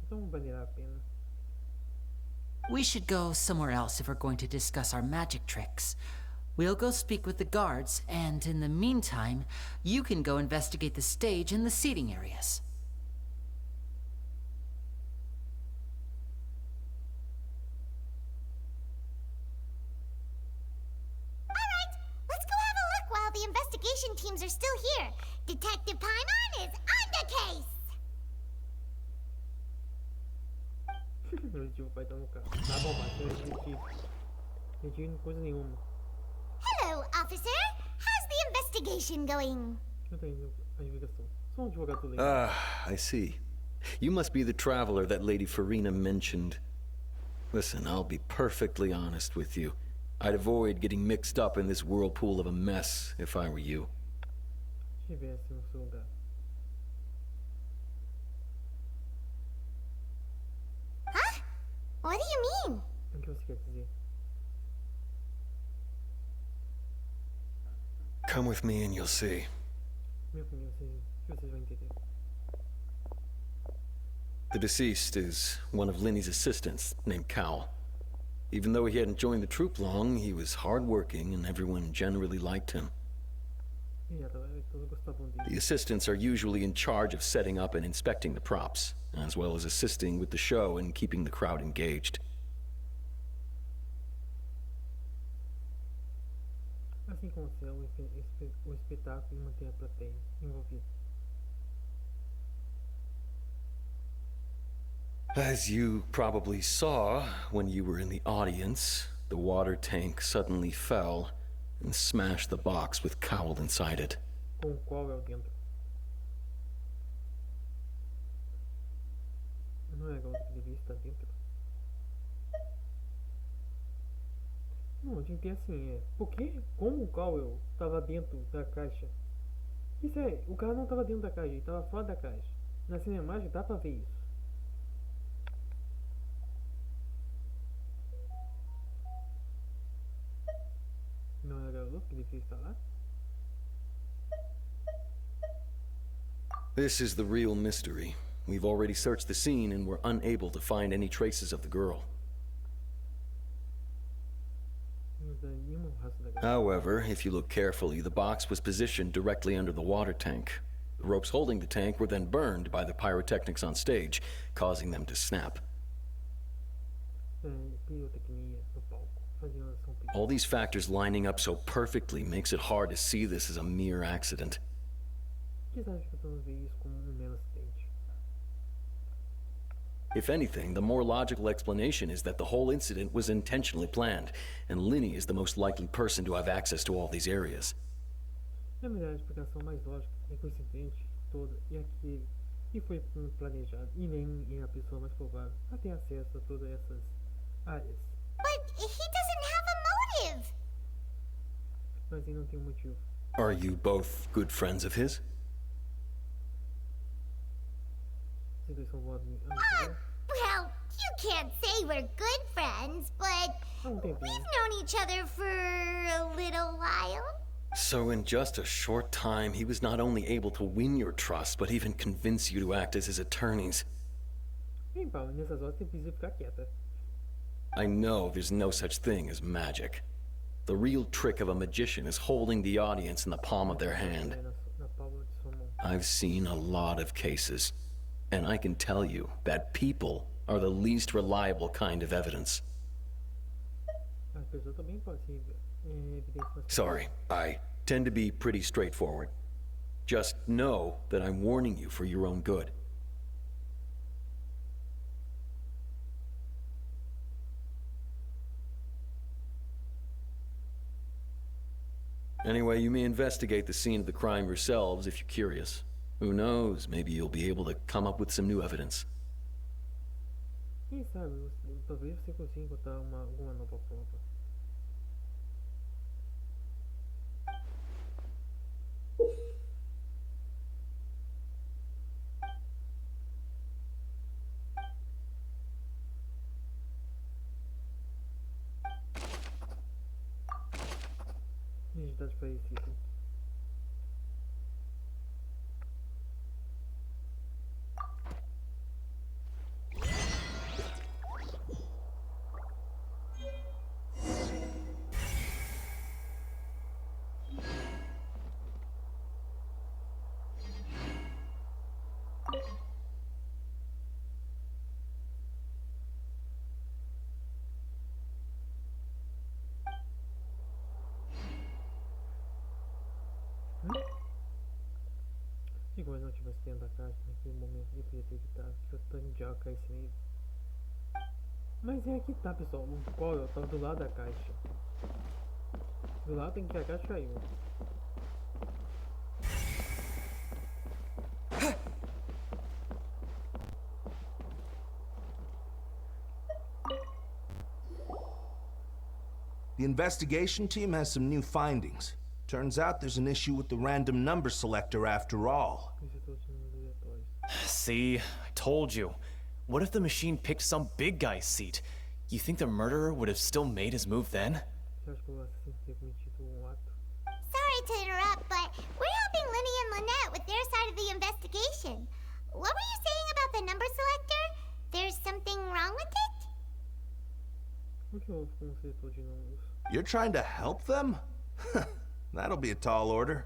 Então valerá a pena. We should go somewhere else if we're going to discuss our magic tricks. We'll go speak with the guards, and in the meantime, you can go investigate the stage and the seating areas. Alright, let's go have a look while the investigation teams are still here. Detective Paimon is on the case! O detetive vai estar no carro. Tá bom, mas é detetive. Detetive coisa nenhuma. Hello, officer. How's the investigation going? Eu tenho a investigação. Sou advogado legal. Ah, I see. You must be the traveler that Lady Farina mentioned. Listen, I'll be perfectly honest with you. I'd avoid getting mixed up in this whirlpool of a mess if I were you. Se estivesse no seu lugar. Huh? What do you mean? O que você quer dizer? Come with me and you'll see. Meu filho, vocês vão entender. The deceased is one of Lyney's assistants named Cal. Even though he hadn't joined the troupe long, he was hardworking and everyone generally liked him. The assistants are usually in charge of setting up and inspecting the props, as well as assisting with the show and keeping the crowd engaged. Assim como o espetáculo e manter a plateia envolvida. As you probably saw when you were in the audience, the water tank suddenly fell and smashed the box with Cowl inside it. Com qual é o dentro? Não é legal que devia estar dentro. Não, tinha que ter assim, por que? Como o Cowell estava dentro da caixa? Isso é, o cara não estava dentro da caixa, ele estava fora da caixa. Na cinemagem dá pra ver isso. Não era garoto que devia estar lá? This is the real mystery. We've already searched the scene and were unable to find any traces of the girl. However, if you look carefully, the box was positioned directly under the water tank. The ropes holding the tank were then burned by the pyrotechnics on stage, causing them to snap. All these factors lining up so perfectly makes it hard to see this as a mere accident. If anything, the more logical explanation is that the whole incident was intentionally planned, and Lyney is the most likely person to have access to all these areas. A melhor explicação mais lógica é que o incidente todo e foi planejado, e Lyney é a pessoa mais provável a ter acesso a todas essas áreas. But he doesn't have a motive. Mas ele não tem um motivo. Are you both good friends of his? Well, you can't say we're good friends, but we've known each other for a little while. So in just a short time, he was not only able to win your trust, but even convince you to act as his attorneys. Bem, Paulo, nessas horas você precisa ficar quieta. I know there's no such thing as magic. The real trick of a magician is holding the audience in the palm of their hand. Na palma de sua mão. I've seen a lot of cases, and I can tell you that people are the least reliable kind of evidence. A pessoa também pode ser evidência, mas... Sorry, I tend to be pretty straightforward. Just know that I'm warning you for your own good. Anyway, you may investigate the scene of the crime yourselves if you're curious. Who knows, maybe you'll be able to come up with some new evidence. Quem sabe, talvez você consiga encontrar alguma nova prova. Identidade parecida. Se eu não tivesse dentro da caixa naquele momento, eu podia ter evitado que o tanque de água caísse nele. Mas é aqui tá, pessoal. O coil tava do lado da caixa. Do lado em que a caixa caiu. The investigation team has some new findings. Turns out there's an issue with the random number selector after all. See, I told you. What if the machine picked some big guy's seat? You think the murderer would have still made his move then? Sorry to interrupt, but we're helping Lyney and Lynette with their side of the investigation. What were you saying about the number selector? There's something wrong with it? You're trying to help them? That'll be a tall order.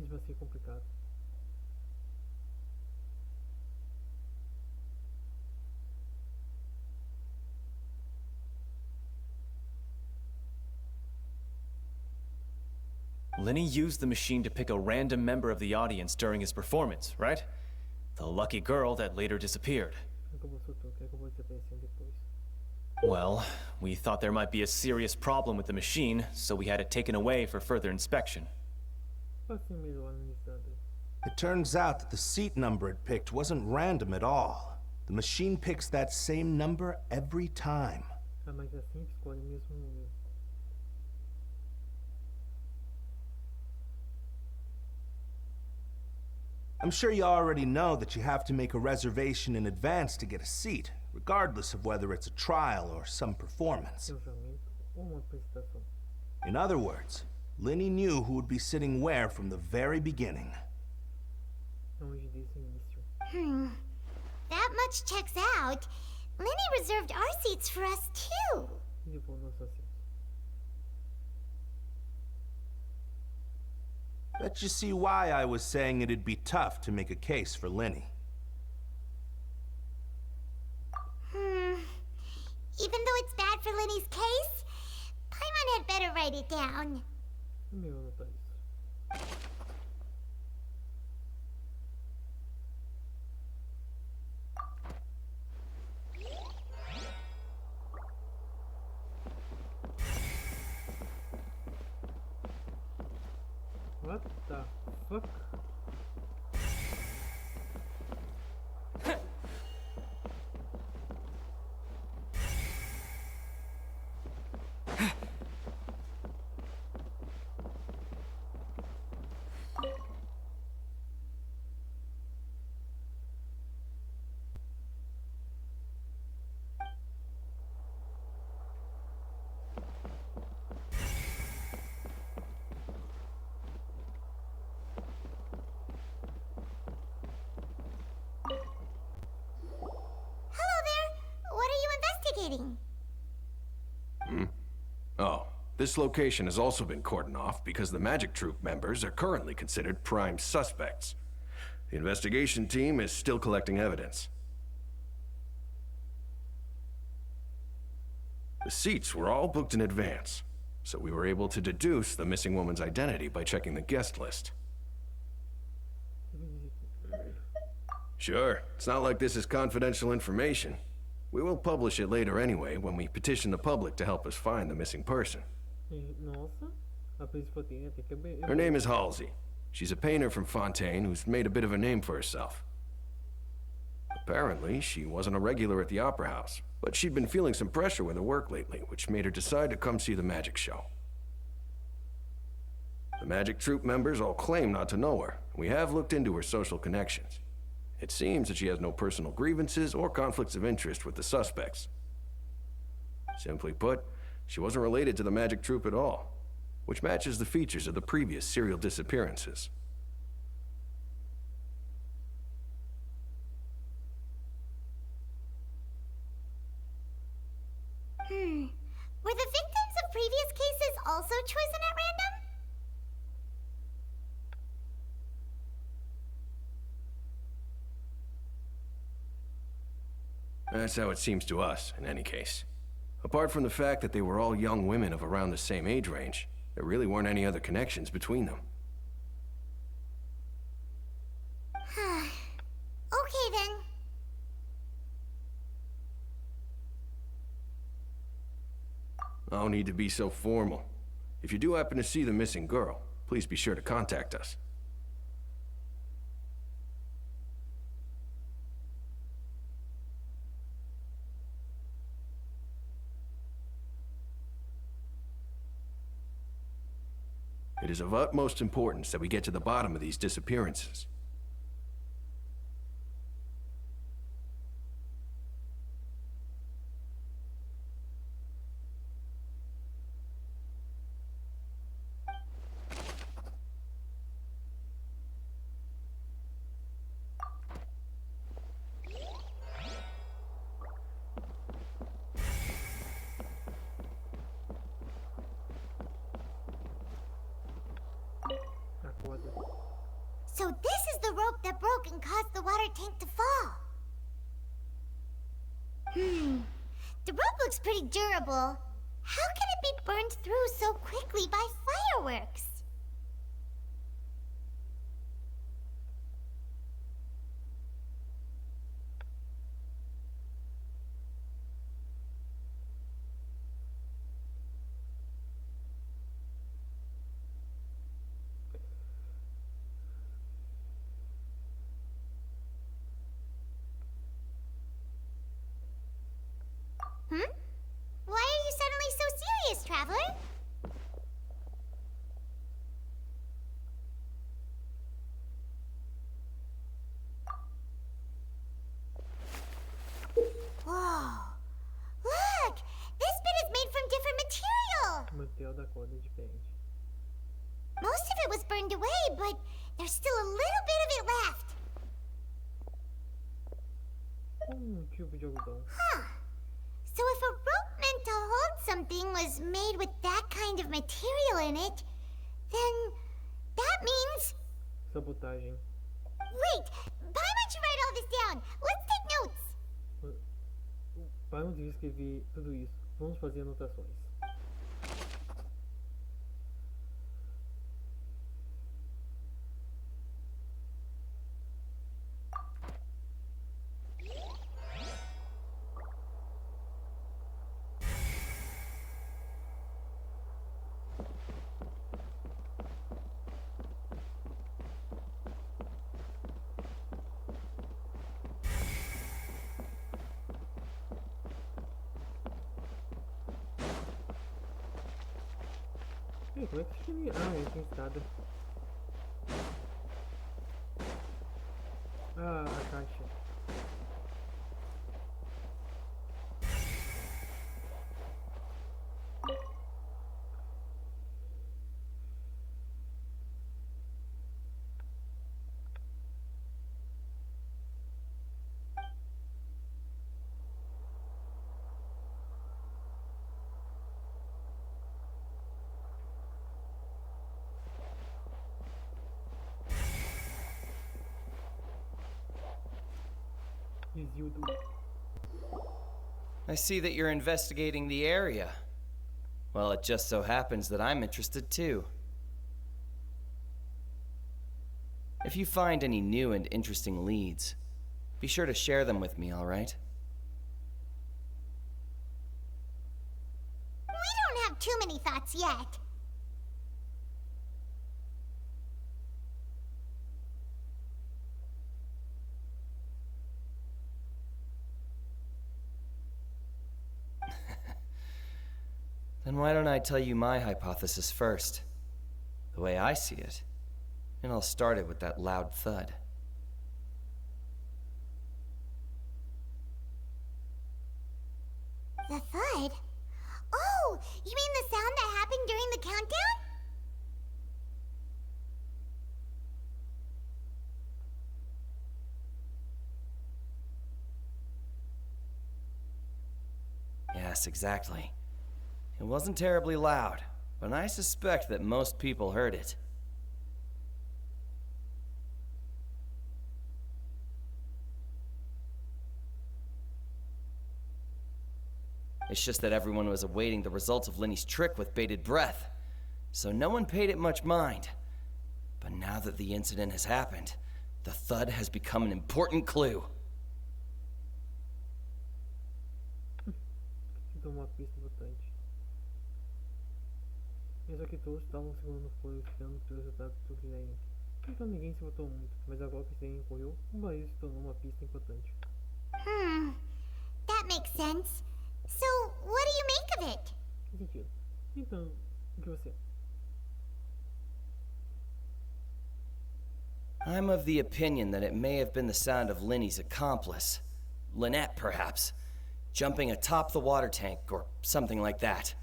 Isso vai ser complicado. Lyney used the machine to pick a random member of the audience during his performance, right? The lucky girl that later disappeared. Well, we thought there might be a serious problem with the machine, so we had it taken away for further inspection. It turns out that the seat number it picked wasn't random at all. The machine picks that same number every time. I'm sure you already know that you have to make a reservation in advance to get a seat, regardless of whether it's a trial or some performance. In other words, Lyney knew who would be sitting where from the very beginning. That much checks out. Lyney reserved our seats for us too. Bet you see why I was saying it'd be tough to make a case for Lyney. Even though it's bad for Lyney's case, Paimon had better write it down. What the fuck? This location has also been cordoned off because the Magic Troupe members are currently considered prime suspects. The investigation team is still collecting evidence. The seats were all booked in advance, so we were able to deduce the missing woman's identity by checking the guest list. Sure, it's not like this is confidential information. We will publish it later anyway when we petition the public to help us find the missing person. Nossa, a principalzinha tem que abrir. Her name is Halsey. She's a painter from Fontaine who's made a bit of a name for herself. Apparently, she wasn't a regular at the Opera House, but she'd been feeling some pressure with her work lately, which made her decide to come see the magic show. The Magic Troupe members all claim not to know her. We have looked into her social connections. It seems that she has no personal grievances or conflicts of interest with the suspects. Simply put, she wasn't related to the Magic Troupe at all, which matches the features of the previous serial disappearances. Were the victims of previous cases also chosen at random? That's how it seems to us, in any case. Apart from the fact that they were all young women of around the same age range, there really weren't any other connections between them. Okay then. No need to be so formal. If you do happen to see the missing girl, please be sure to contact us. It is of utmost importance that we get to the bottom of these disappearances. So this is the rope that broke and caused the water tank to fall. The rope looks pretty durable. How can it be burned through so quickly by fireworks? Why are you suddenly so serious, traveler? Whoa! Look! This bit is made from different material! O material da corda é diferente. Most of it was burned away, but there's still a little bit of it left. Tipo de algodão. So if a rope meant to hold something was made with that kind of material in it, then that means... Sabotagem. Wait! Why don't you write all this down? Let's take notes! Pai não devia escrever tudo isso. Vamos fazer anotações. Como é que se chama? Ah, tem escada. Ah, a caixa. desvio do... I see that you're investigating the area. Well, it just so happens that I'm interested too. If you find any new and interesting leads, be sure to share them with me, all right? We don't have too many thoughts yet. Then why don't I tell you my hypothesis first? The way I see it. And I'll start it with that loud thud. The thud? Oh, you mean the sound that happened during the countdown? Yes, exactly. It wasn't terribly loud, but I suspect that most people heard it. It's just that everyone was awaiting the results of Lyney's trick with bated breath, so no one paid it much mind. But now that the incident has happened, the thud has become an important clue. Então uma pista importante. Mesmo que todos estavam segurando fogo esperando pelo resultado do desenho. Então ninguém se votou muito, mas agora que o desenho ocorreu, o barulho se tornou uma pista importante. That makes sense. So, what do you make of it? Que sentido? Então, o que você... I'm of the opinion that it may have been the sound of Lyney's accomplice. Lynette, perhaps. Jumping atop the water tank, or something like that.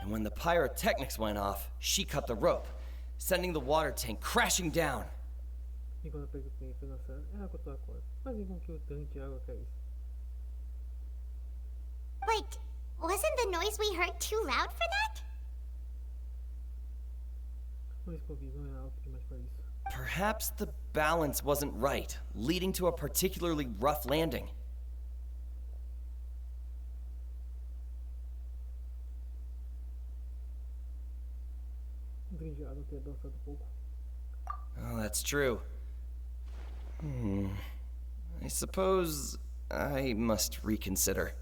And when the pyrotechnics went off, she cut the rope, sending the water tank crashing down. E quando a pergunta foi lançada, ela cortou a corda, fazendo com que o tanque de água caísse. But wasn't the noise we heard too loud for that? Mas que ouvi não era alto demais para isso. Perhaps the balance wasn't right, leading to a particularly rough landing. O tanque de água ter dançado pouco. Oh, that's true. I suppose I must reconsider.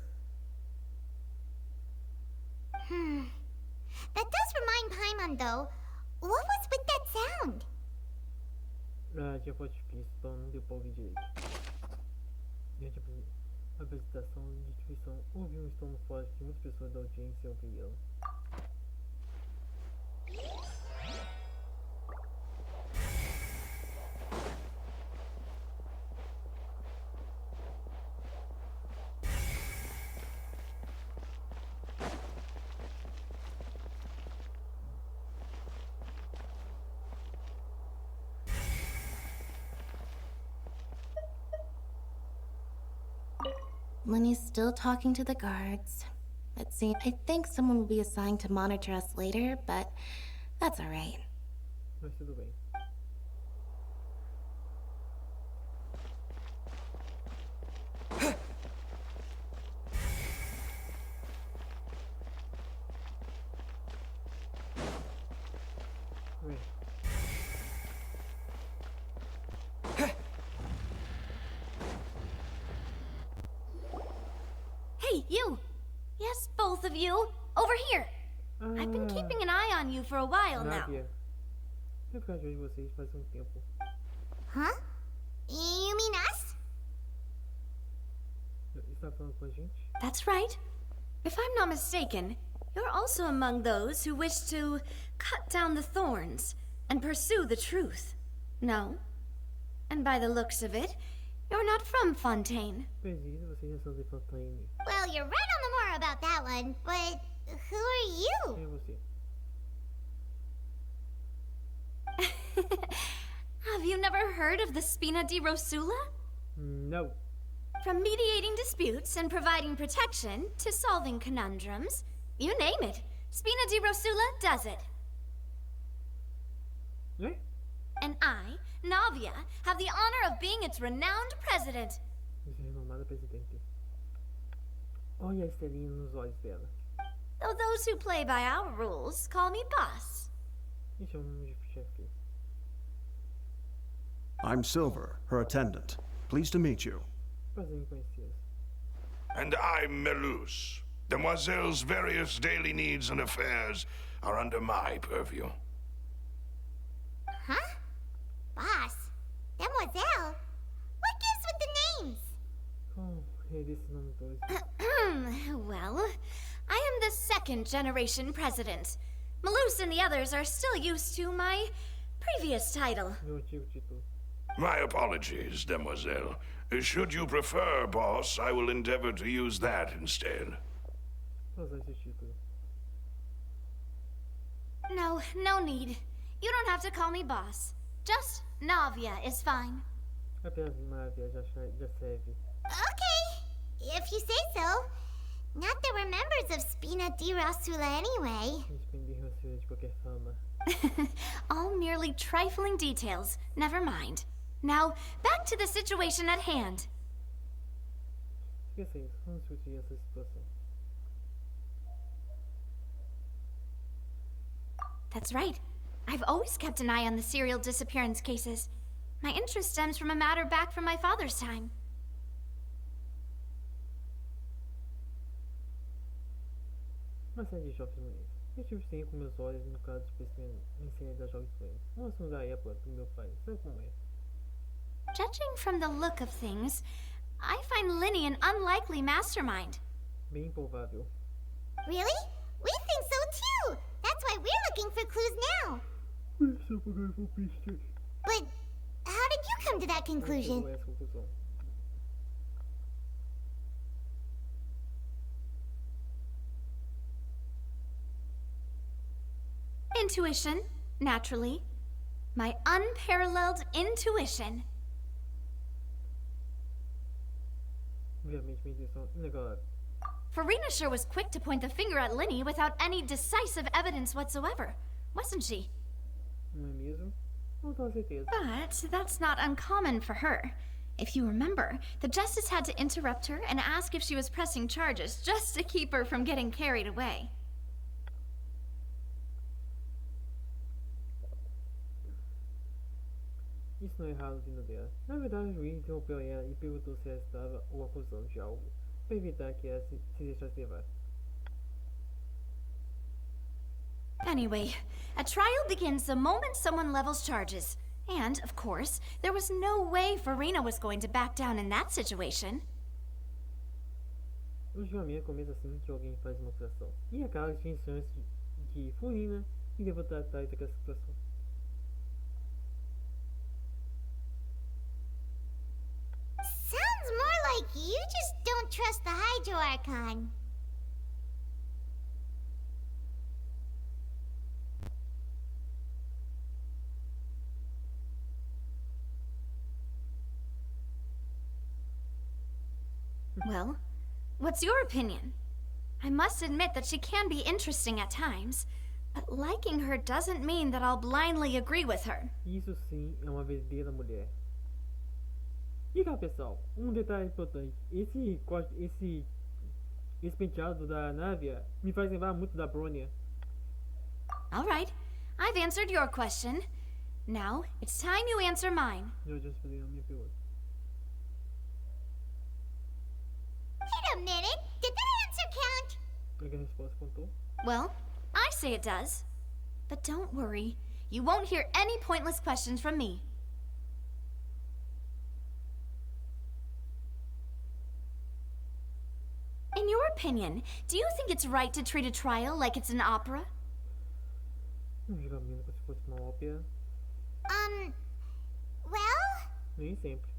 That does remind Paimon, though. What was with that sound? Ah, tinha voz difícil, então não deu pra ouvir direito. Durante a apresentação de instituição, houve um estorno forte que muitas pessoas da audiência ouviram. Lyney's still talking to the guards. Let's see, I think someone will be assigned to monitor us later, but that's alright. Mas tudo bem. Hey, you! Yes, both of you! Over here! I've been keeping an eye on you for a while now. Eu ficar de olho em vocês faz tempo. Huh? You mean us? Está falando com a gente? That's right. If I'm not mistaken, you're also among those who wish to cut down the thorns and pursue the truth. No? And by the looks of it, you're not from Fontaine. Vocês já são de Fontaine. Well, you're right on the more about that one, but who are you? Quem é você? Have you never heard of the Spina di Rosula? No. From mediating disputes and providing protection to solving conundrums, you name it, Spina di Rosula does it. Eh? And I, Navia, have the honor of being its renowned president. Renomada presidente. Olha a estrelinha nos olhos dela. Though those who play by our rules call me boss. E chamam de chefe. I'm Silver, her attendant. Pleased to meet you. Prazer em conhecê-los. And I'm Melus. Demoiselle's various daily needs and affairs are under my purview. Huh? Boss? Demoiselle? What gives with the names? Oh, é desse nome todos. Well, I am the second generation president. Melus and the others are still used to my previous title. Meu antigo título. My apologies, Demoiselle. Should you prefer, boss, I will endeavor to use that instead. Vou usar esse título. No need. You don't have to call me boss. Just Navia is fine. Apenas Navia já serve. Okay, if you say so. Not that we're members of Spina di Rosula anyway. De qualquer forma. All merely trifling details. Never mind. Now, back to the situation at hand. Esqueça isso. Vamos discutir essa situação. That's right. I've always kept an eye on the serial disappearance cases. My interest stems from a matter back from my father's time. Uma série de jogos fluentes. Eu tive sim com meus olhos no caso de ensinar das jogos fluentes. Um assunto da época do meu pai. Sabe como é? Judging from the look of things, I find Lyney an unlikely mastermind. Bem improvável. Really? We think so too! That's why we're looking for clues now! But how did you come to that conclusion? Intuition, naturally. My unparalleled intuition. Obviamente, minha intuição inegável. Farina sure was quick to point the finger at Lyney without any decisive evidence whatsoever, wasn't she? Não é mesmo? Não tenho certeza. But that's not uncommon for her. If you remember, the justice had to interrupt her and ask if she was pressing charges just to keep her from getting carried away. Isso não é errado vindo dela. Na verdade, o juiz interrompeu ela e perguntou se ela estava ou acusando de algo, para evitar que ela se deixasse levar. Anyway, a trial begins the moment someone levels charges. And, of course, there was no way Farina was going to back down in that situation. O julgamento começa assim que alguém faz uma acusação. E a casa tinha chance de Farina e devo tratar daquela situação. Sounds more like you just don't trust the Hydro Archon. Well, what's your opinion? I must admit that she can be interesting at times, but liking her doesn't mean that I'll blindly agree with her. Isso sim é uma verdadeira mulher. E cá, pessoal, detalhe importante. Esse penteado da Navia me faz lembrar muito da Bronya. All right, I've answered your question. Now, it's time you answer mine. Eu já respondi a minha pergunta. Wait a minute, did that answer count? A resposta contou? Well, I say it does. But don't worry, you won't hear any pointless questions from me. In your opinion, do you think it's right to treat a trial like it's an opera? Julgamento como se fosse uma ópera. Well? Nem sempre.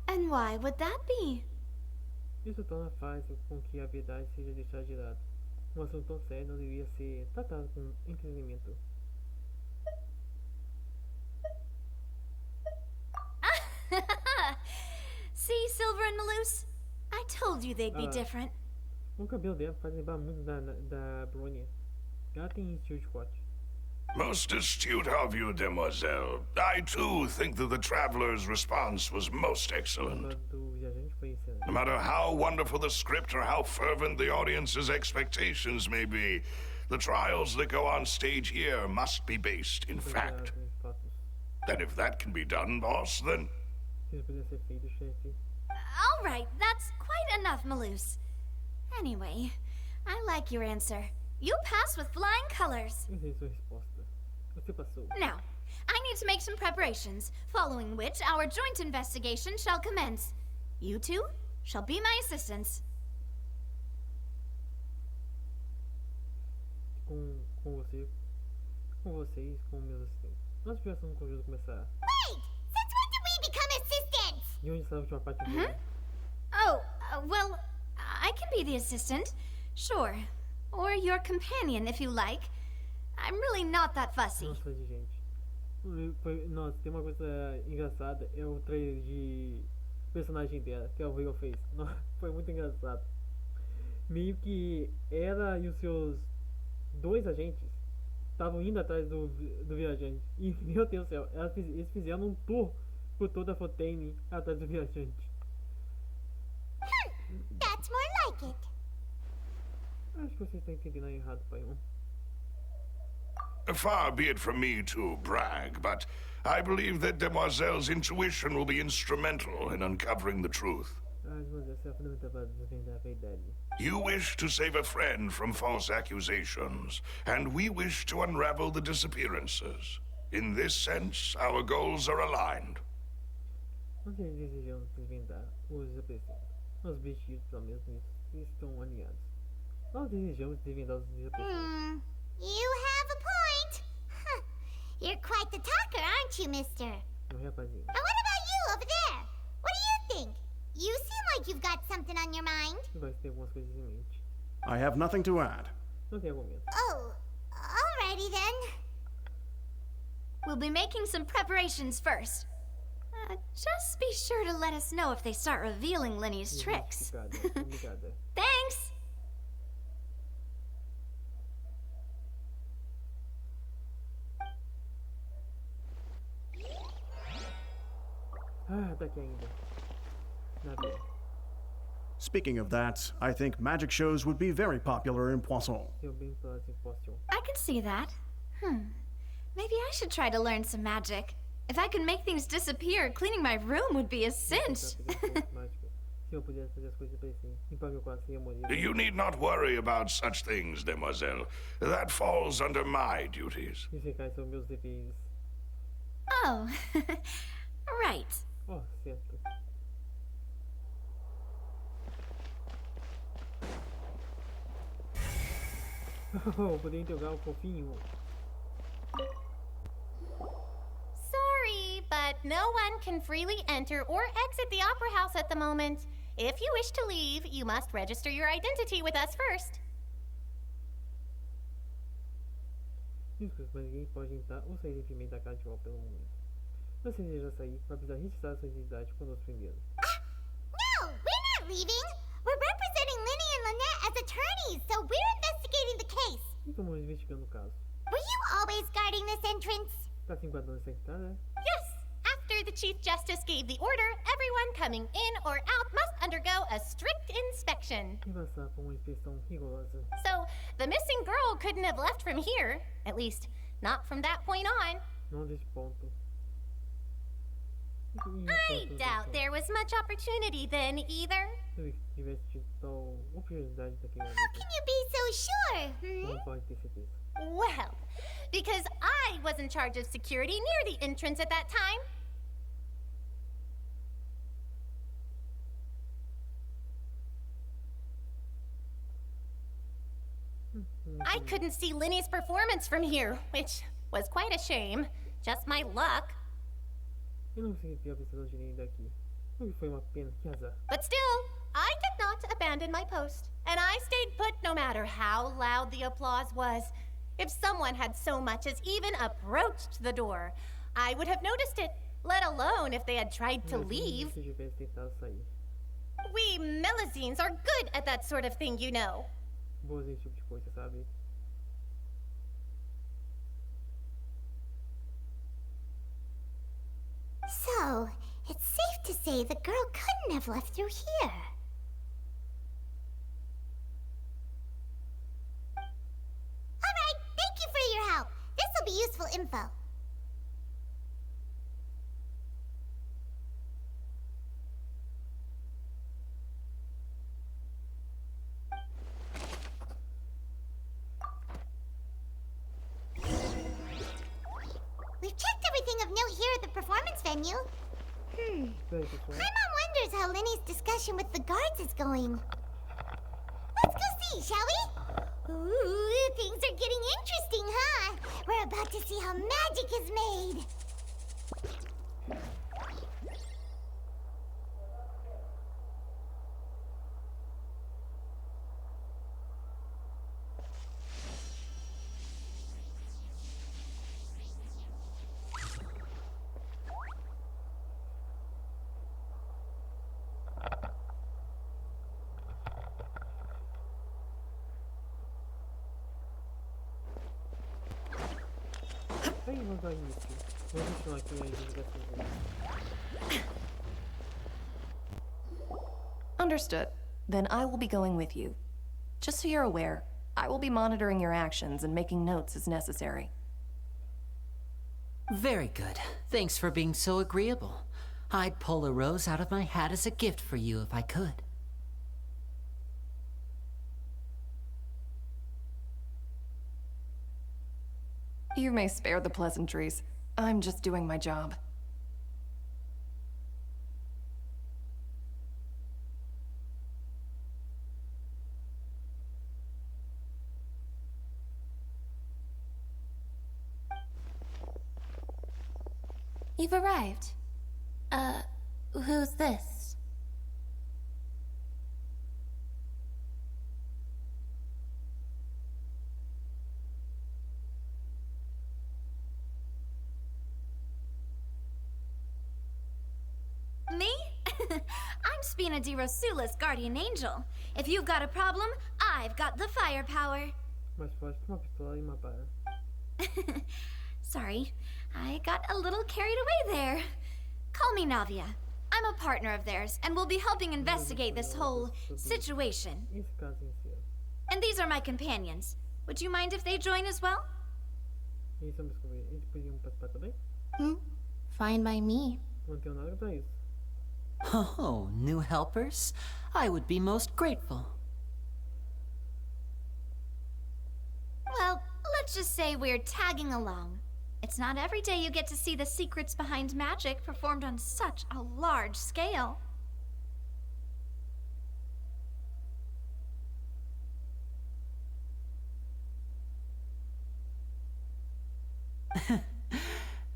And why would that be? Isso torna fácil com que a verdade seja deixada de lado. Um assunto tão sério não deveria ser tratado com entretenimento. See, Silver and Maloose? I told you they'd be different. O cabelo dela faz lembrar muito da Bronya. Ela tem estilo de corte. Most astute of you, demoiselle. I too think that the traveler's response was most excellent. No matter how wonderful the script or how fervent the audience's expectations may be, the trials that go on stage here must be based in fact. And if that can be done, boss, then... All right, that's quite enough, Maloose. Anyway, I like your answer. You pass with flying colors. Now, I need to make some preparations, following which our joint investigation shall commence. You two shall be my assistants. Com vocês, com meus assistentes. Nossa diversão no conjunto começar. Wait! Since when did we become assistants? E onde está a última parte do Oh, well, I can be the assistant. Sure. Or your companion, if you like. I'm really not that fussy. Nossa, gente. Nossa, tem uma coisa engraçada. É o trailer de personagem dela, que a Will fez. Nossa, foi muito engraçado. Meio que ela e os seus 2 agentes estavam indo atrás do viajante. E, meu Deus do céu, eles fizeram um tour por toda a Fontaine atrás do viajante. That's more like it. Acho que vocês estão entendendo errado, pai. Far be it from me to brag, but I believe that Demoiselle's intuition will be instrumental in uncovering the truth. You wish to save a friend from false accusations, and we wish to unravel the disappearances. In this sense, our goals are aligned. Nós desejamos desvendar os desaparecidos. Nossos objetivos, pelo menos nisso, estão alinhados. Nós desejamos desvendar os desaparecidos. You have a point. Huh. You're quite the talker, aren't you, mister? Não, rapazinho. And what about you over there? What do you think? You seem like you've got something on your mind. Vai ter algumas coisas em mente. I have nothing to add. Não tem argumento. Oh, alrighty then. We'll be making some preparations first. Just be sure to let us know if they start revealing Lyney's tricks. Thanks! Ah, tá aqui ainda. Nada. Speaking of that, I think magic shows would be very popular in Poisson. I can see that. Maybe I should try to learn some magic. If I could make things disappear, cleaning my room would be a cinch. You need not worry about such things, demoiselle. That falls under my duties. Oh, right. Oh, certo. Oh, poder interrogar o fofinho. Sorry, but no one can freely enter or exit the Opera House at the moment. If you wish to leave, you must register your identity with us first. Desculpa, mas ninguém pode entrar ou sair livremente da casa de ópera pelo momento. Se você deseja sair, vai precisar registrar sua identidade conosco primeiro. No, we're not leaving. We're representing Lyney and Lynette as attorneys, so we're investigating the case. Estamos investigando o caso. Were you always guarding this entrance? Tá se enquadrando essa entrada? Yes. After the Chief Justice gave the order, everyone coming in or out must undergo a strict inspection. E passar por uma inspeção rigorosa. So, the missing girl couldn't have left from here. At least, not from that point on. Não desse ponto. I doubt there was much opportunity then, either. Se eu tivesse tido tal oportunidade daquele momento. How can you be so sure? Não pode ter certeza. Well, because I was in charge of security near the entrance at that time. I couldn't see Lyney's performance from here, which was quite a shame. Just my luck. Eu não consegui ver a apresentação de Lyney daqui. O que foi uma pena, que azar. But still, I did not abandon my post. And I stayed put no matter how loud the applause was. If someone had so much as even approached the door, I would have noticed it let alone if they had tried to leave. Se tivesse tentado sair. We Melusines are good at that sort of thing, you know. Boas esse tipo de coisa, sabe? So, it's safe to say the girl couldn't have left through here. Alright, thank you for your help. This'll be useful info. We've checked everything of note here at the performance venue. My mom wonders how Lyney's discussion with the guards is going. Let's go see, shall we? Ooh, things are getting interesting, huh? We're about to see how magic is made. Vamos dar início. Vamos continuar aqui a investigação. Understood. Then I will be going with you. Just so you're aware, I will be monitoring your actions and making notes as necessary. Very good. Thanks for being so agreeable. I'd pull a rose out of my hat as a gift for you if I could. You may spare the pleasantries. I'm just doing my job. You've arrived. Who's this? Me? I'm Spina di Rosula's guardian angel. If you've got a problem, I've got the firepower. Mais forte que uma pistola e uma bala. Sorry, I got a little carried away there. Call me Navia. I'm a partner of theirs, and we'll be helping investigate this whole situation. And these are my companions. Would you mind if they join as well? Eles podiam participar também? Fine by me. Não tenho nada pra isso. Oh, new helpers? I would be most grateful. Well, let's just say we're tagging along. It's not every day you get to see the secrets behind magic performed on such a large scale.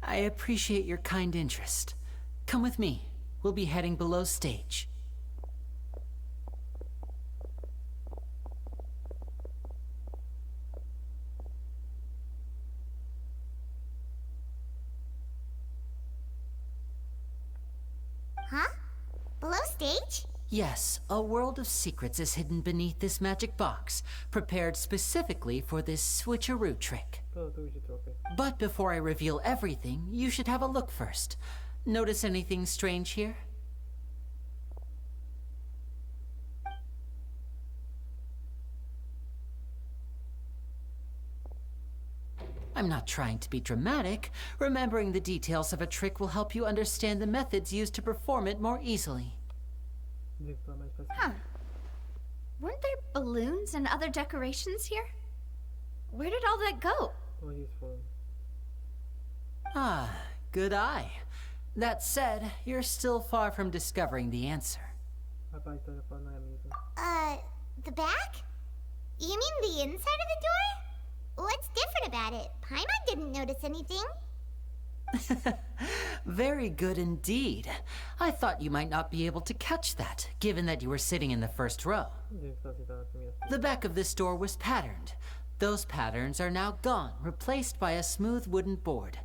I appreciate your kind interest. Come with me. We'll be heading below stage. Huh? Below stage? Yes, a world of secrets is hidden beneath this magic box, prepared specifically for this switcheroo trick. But before I reveal everything, you should have a look first. Notice anything strange here? I'm not trying to be dramatic. Remembering the details of a trick will help you understand the methods used to perform it more easily. Huh. Weren't there balloons and other decorations here? Where did all that go? Ah, good eye. That said, you're still far from discovering the answer. The back? You mean the inside of the door? What's different about it? Paimon didn't notice anything. Very good indeed. I thought you might not be able to catch that, given that you were sitting in the first row. The back of this door was patterned. Those patterns are now gone, replaced by a smooth wooden board.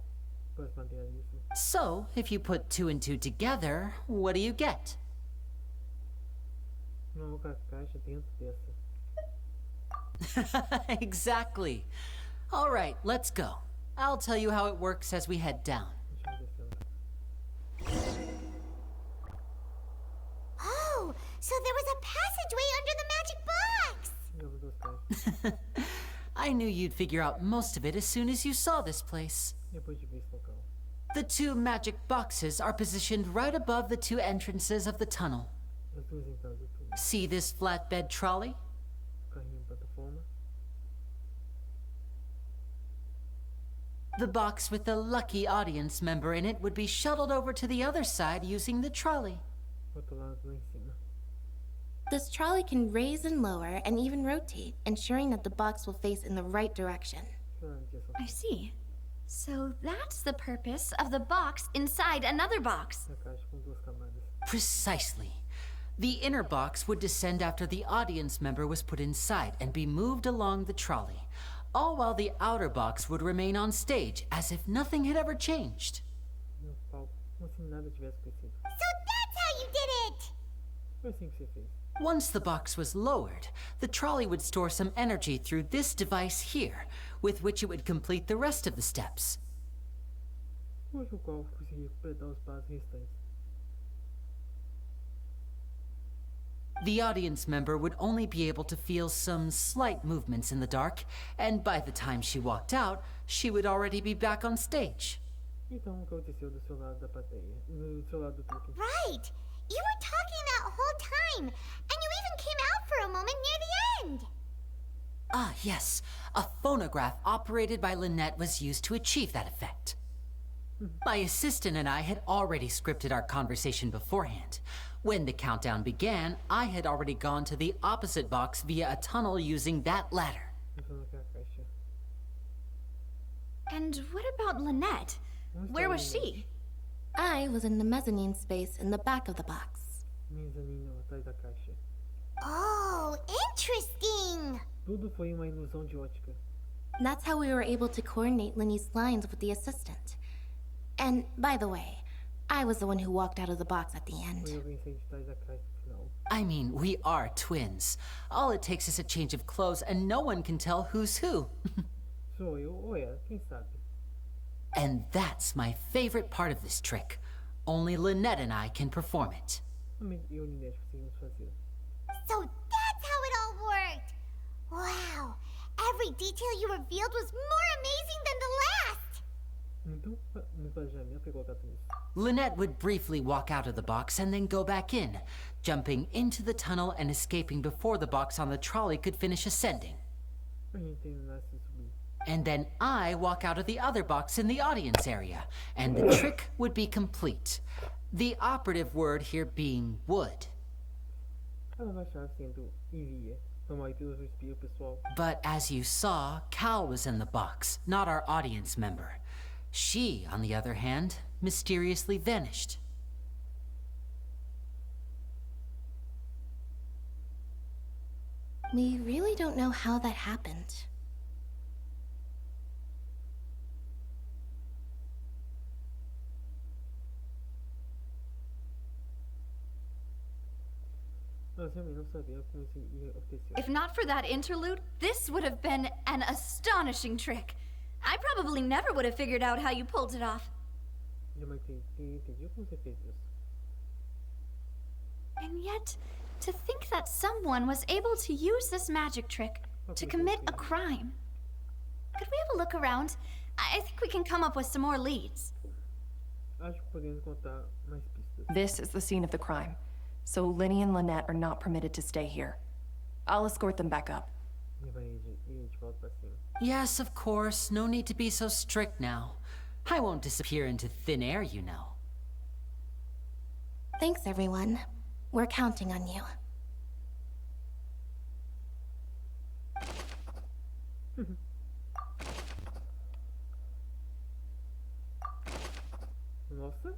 So, if you put 2 and 2 together, what do you get? Uma caixa dentro dessa. Exactly. All right, let's go. I'll tell you how it works as we head down. Oh, so there was a passageway under the magic box! I knew you'd figure out most of it as soon as you saw this place. Depois de ver esse local. The 2 magic boxes are positioned right above the 2 entrances of the tunnel. As duas entradas do túnel. See this flatbed trolley? Carrinho plataforma. The box with the lucky audience member in it would be shuttled over to the other side using the trolley. Outro lado lá em cima. This trolley can raise and lower and even rotate, ensuring that the box will face in the right direction. I see. So that's the purpose of the box inside another box. A caixa com duas camadas. Precisely. The inner box would descend after the audience member was put inside and be moved along the trolley, all while the outer box would remain on stage as if nothing had ever changed. No palco, como se nada tivesse acontecido. So that's how you did it! Foi assim que você fez. Once the box was lowered, the trolley would store some energy through this device here, with which it would complete the rest of the steps. Hoje o qual conseguia completar os passos restantes. The audience member would only be able to feel some slight movements in the dark, and by the time she walked out, she would already be back on stage. Então, o que aconteceu do seu lado da plateia? Do seu lado do truque? Right! You were talking that whole time, and you even came out for a moment near the end! Ah, yes. A phonograph operated by Lynette was used to achieve that effect. My assistant and I had already scripted our conversation beforehand. When the countdown began, I had already gone to the opposite box via a tunnel using that ladder. Então, naquela caixa. And what about Lynette? Where was she? I was in the mezzanine space in the back of the box. Mezanino atrás da caixa. Oh, interesting! Tudo foi uma ilusão de ótica. That's how we were able to coordinate Lyney's lines with the assistant. And, by the way, I was the one who walked out of the box at the end. Foi eu quem saí de trás da caixa no final. I mean, we are twins. All it takes is a change of clothes and no one can tell who's who. Sou eu ou ela, quem sabe? And that's my favorite part of this trick. Only Lynette and I can perform it. Somente eu e Lynette conseguimos fazer. So that's how it all worked! Wow! Every detail you revealed was more amazing than the last! Muito planejamento foi colocado nisso. Lynette would briefly walk out of the box and then go back in, jumping into the tunnel and escaping before the box on the trolley could finish ascending. A gente terminasse de subir. And then I walk out of the other box in the audience area, and the trick would be complete. The operative word here being would. Ela baixava sendo iria. Vamos aí pelo respiro, pessoal. But as you saw, Cal was in the box, not our audience member. She, on the other hand, mysteriously vanished. We really don't know how that happened. Nós realmente não sabíamos como isso ia acontecer. If not for that interlude, this would have been an astonishing trick. I probably never would have figured out how you pulled it off. Eu não entendi como você fez isso. And yet, to think that someone was able to use this magic trick to commit a crime. Could we have a look around? I think we can come up with some more leads. Acho que podemos contar mais pistas. This is the scene of the crime, so Lyney and Lynette are not permitted to stay here. I'll escort them back up. E vai ir de volta pra cima. Yes, of course. No need to be so strict now. I won't disappear into thin air, you know. Thanks, everyone. We're counting on you. Nossa.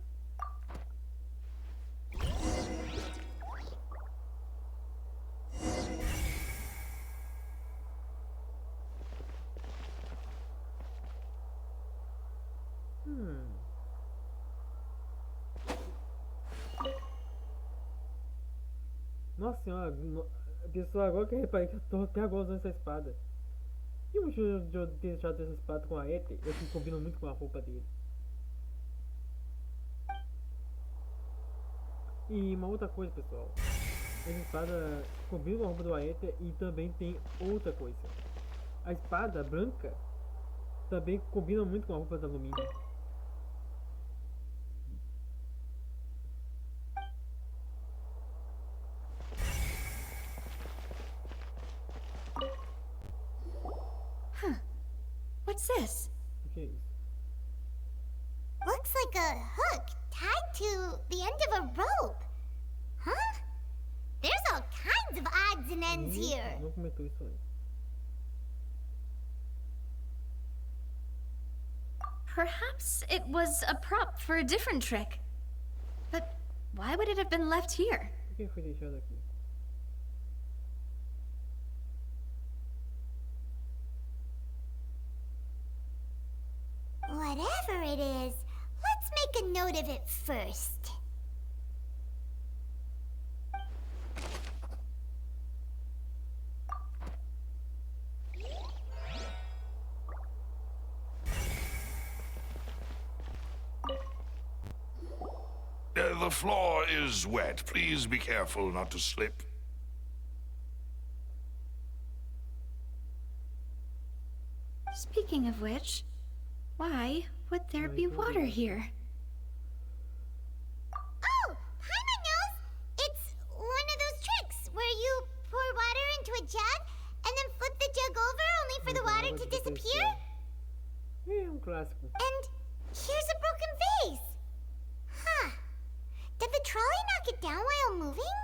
Nossa senhora, pessoal, agora que eu reparei que eu tô até agora usando essa espada. E o motivo de eu ter deixado essa espada com a Ete? Eu que combina muito com a roupa dele. E uma outra coisa, pessoal. Essa espada combina com a roupa do Aether e também tem outra coisa. A espada branca também combina muito com a roupa da Lumine. What's this? O que é isso? Looks like a hook tied to the end of a rope. Huh? There's all kinds of odds and ends here. Não comentou isso antes. Perhaps it was a prop for a different trick. But why would it have been left here? Por que foi deixado aqui? Whatever it is, let's make a note of it first. The floor is wet. Please be careful not to slip. Speaking of which, why would there be water here? Oh, Paimon knows! It's one of those tricks where you pour water into a jug and then flip the jug over only for the water to disappear. Clássico. And here's a broken vase. Huh. Did the trolley knock it down while moving?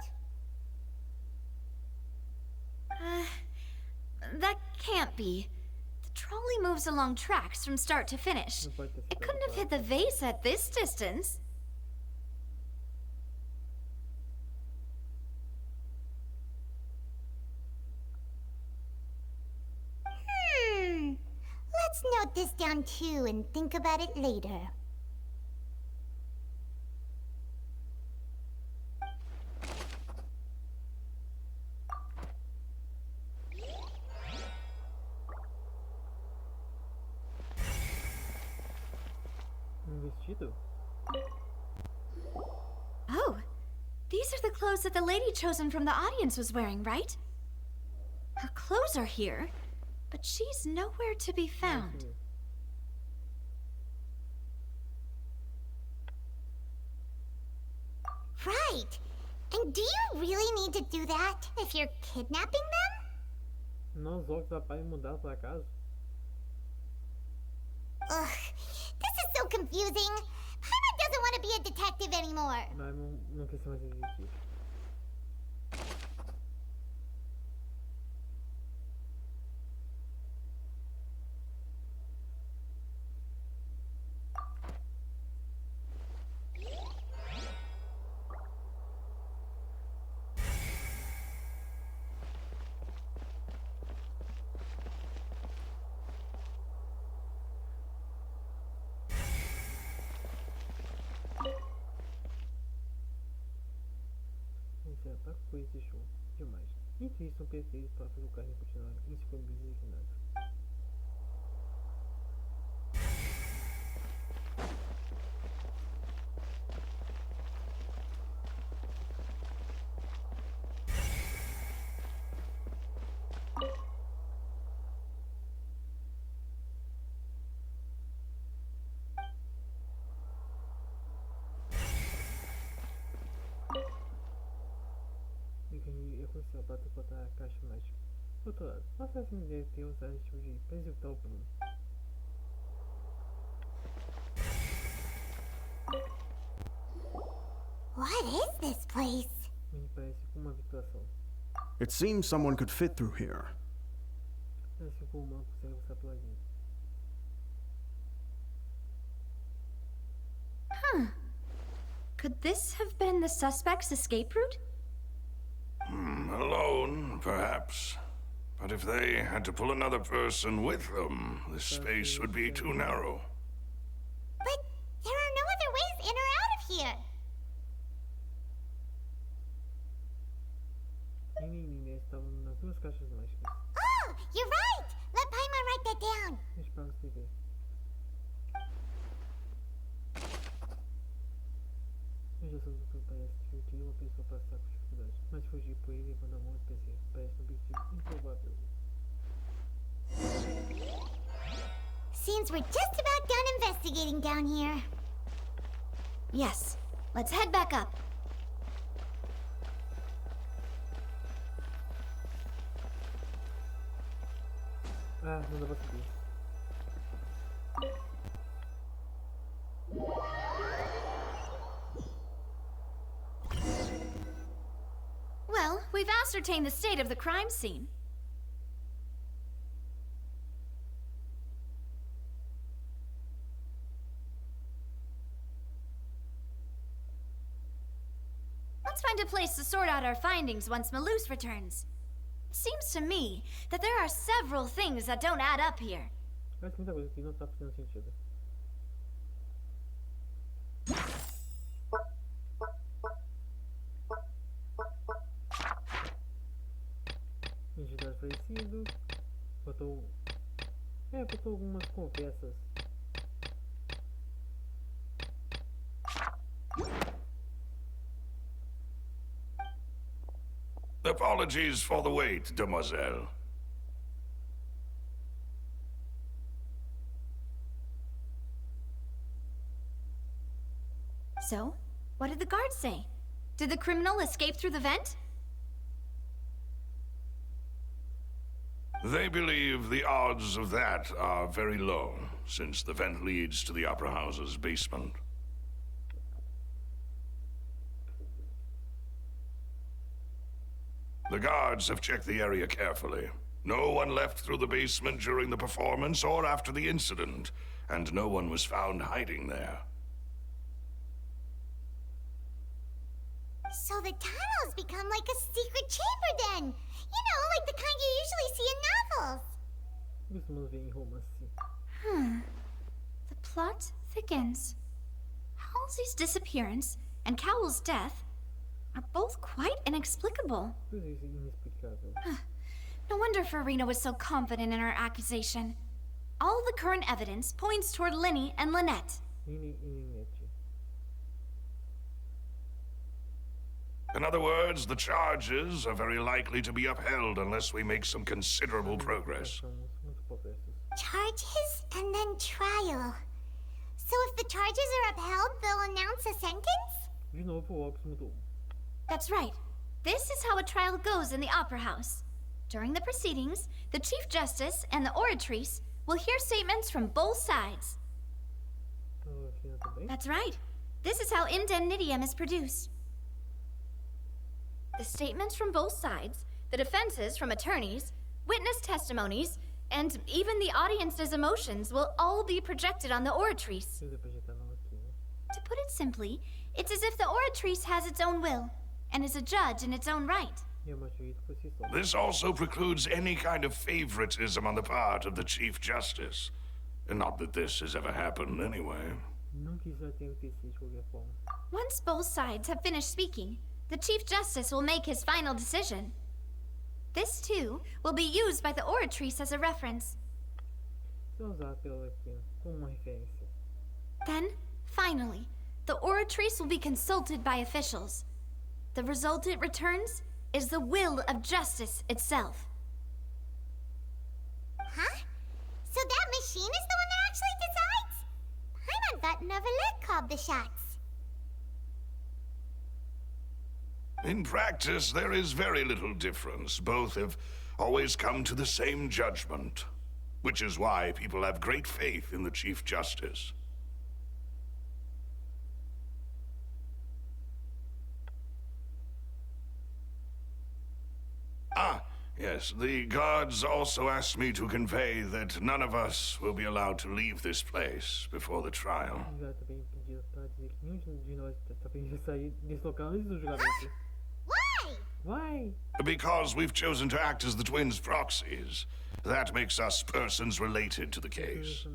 That can't be. The trolley moves along tracks from start to finish. It couldn't have hit the vase at this distance. Let's note this down too and think about it later. Vestido? Oh, these are the clothes that the lady chosen from the audience was wearing, right? Her clothes are here, but she's nowhere to be found. Right. And do you really need to do that if you're kidnapping them? Não os orcs aparem mudar para casa. Ugh, this is so confusing. Paimon doesn't want to be a detective anymore. Não quer ser mais detetive. Tá com esse show demais. Entre isso, são perfeitos para fazer o carrinho continuar indignado. E aconteceu para botar a caixa mágica. Do outro lado, nossa essa ideia ter usar esse tipo de para executar o plano. What is this place? Me parece com uma habitação. It seems someone could fit through here. Assim como o humano consegue passar pela gente. Huh. Could this have been the suspect's escape route? Alone, perhaps. But if they had to pull another person with them, this space would be too narrow. But there are no other ways in or out of here. duas caixas mágicas. Oh, you're right! Let Paimon write that down. Deixa pra você ver. Eu já sou o doutor, parece divertir uma pessoa passar por dificuldade, mas fugir por ele levando a mão especial parece um objetivo improvável. Seems we're just about done investigating down here. Yes, let's head back up. Ah, não dá pra subir. Well, we've ascertained the state of the crime scene. Let's find a place to sort out our findings once Malus returns. It seems to me that there are several things that don't add up here. Parece muita coisa que não tá fazendo sentido. Identidade falecido. Botou algumas conversas. Apologies for the wait, demoiselle. So, what did the guards say? Did the criminal escape through the vent? They believe the odds of that are very low, since the vent leads to the Opera House's basement. The guards have checked the area carefully. No one left through the basement during the performance or after the incident, and no one was found hiding there. So the tunnels become like a secret chamber then. You know, like the kind you usually see in novels. Costumamos ver em romance. The plot thickens. Halsey's disappearance and Cowell's death are both quite inexplicable. Tudo isso é inexplicável. No wonder Farina was so confident in her accusation. All the current evidence points toward Lyney and Lynette. Lyney e Lynette. In other words, the charges are very likely to be upheld unless we make some considerable progress. Charges and then trial. So if the charges are upheld, they'll announce a sentence? De novo, o óculos mudou. That's right. This is how a trial goes in the Opera House. During the proceedings, the Chief Justice and the oratrice will hear statements from both sides. That's right. This is how indemnitium is produced. The statements from both sides, the defenses from attorneys, witness testimonies, and even the audience's emotions will all be projected on the oratrice. To put it simply, it's as if the oratrice has its own will and is a judge in its own right. This also precludes any kind of favoritism on the part of the Chief Justice. And not that this has ever happened anyway. Once both sides have finished speaking, the Chief Justice will make his final decision. This, too, will be used by the oratrice as a reference. Then, finally, the oratrice will be consulted by officials. The result it returns is the will of justice itself. Huh? So that machine is the one that actually decides? Paimon thought Neverlet called the shots. In practice, there is very little difference. Both have always come to the same judgment, which is why people have great faith in the Chief Justice. Ah, yes, the guards also asked me to convey that none of us will be allowed to leave this place before the trial. Why? Because we've chosen to act as the twins' proxies. That makes us persons related to the case.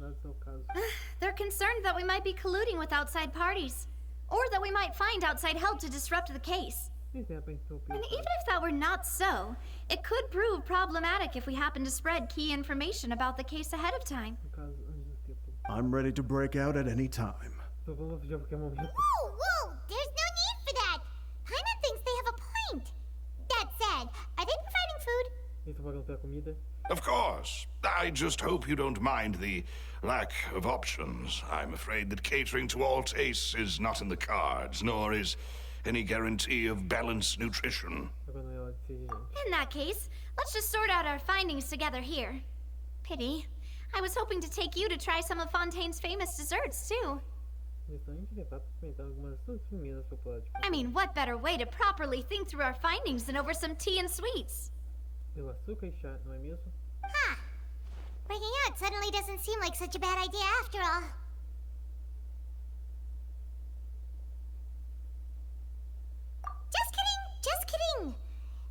They're concerned that we might be colluding with outside parties, or that we might find outside help to disrupt the case. Nem sempre entupir. And even if that were not so, it could prove problematic if we happen to spread key information about the case ahead of time. No caso, antes do tempo. I'm ready to break out at any time. Só vamos fugir a qualquer momento. Whoa, whoa! There's no need for that! Paimon thinks they have a point. That said, are they providing food? Eles estão pagando pela comida. Of course. I just hope you don't mind the lack of options. I'm afraid that catering to all tastes is not in the cards, nor is any guarantee of balanced nutrition. Agora não é hora de ser gente. In that case, let's just sort out our findings together here. Pity. I was hoping to take you to try some of Fontaine's famous desserts, too. Então a gente levar pra experimentar algumas das comidas populares. I mean, what better way to properly think through our findings than over some tea and sweets? Pelo açúcar e chá, não é mesmo? Huh. Breaking out suddenly doesn't seem like such a bad idea after all. Just kidding, just kidding.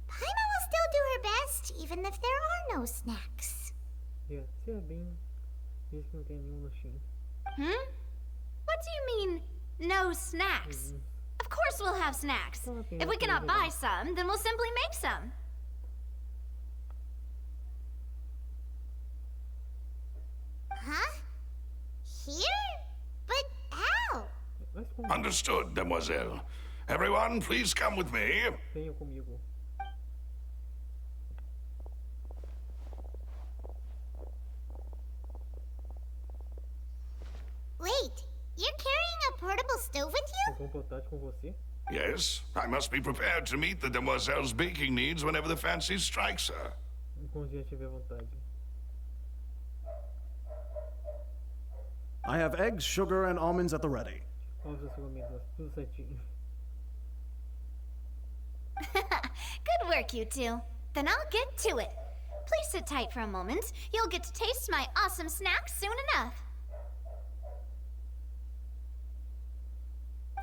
Paimon will still do her best, even if there are no snacks. É, se é bem, mesmo que não tenha nenhum lanchinho. What do you mean, no snacks? Of course we'll have snacks. If we cannot buy some, then we'll simply make some. Huh? Here? But how? Understood, demoiselle. Everyone, please come with me. Venham comigo. Wait, you're carrying a portable stove with you? Pegou portátil com você? Yes, I must be prepared to meet the demoiselle's baking needs whenever the fancy strikes her. Quando a gente tiver vontade. I have eggs, sugar, and almonds at the ready. Ovos e amendoas, tudo certinho. Good work, you two. Then I'll get to it. Please sit tight for a moment. You'll get to taste my awesome snacks soon enough.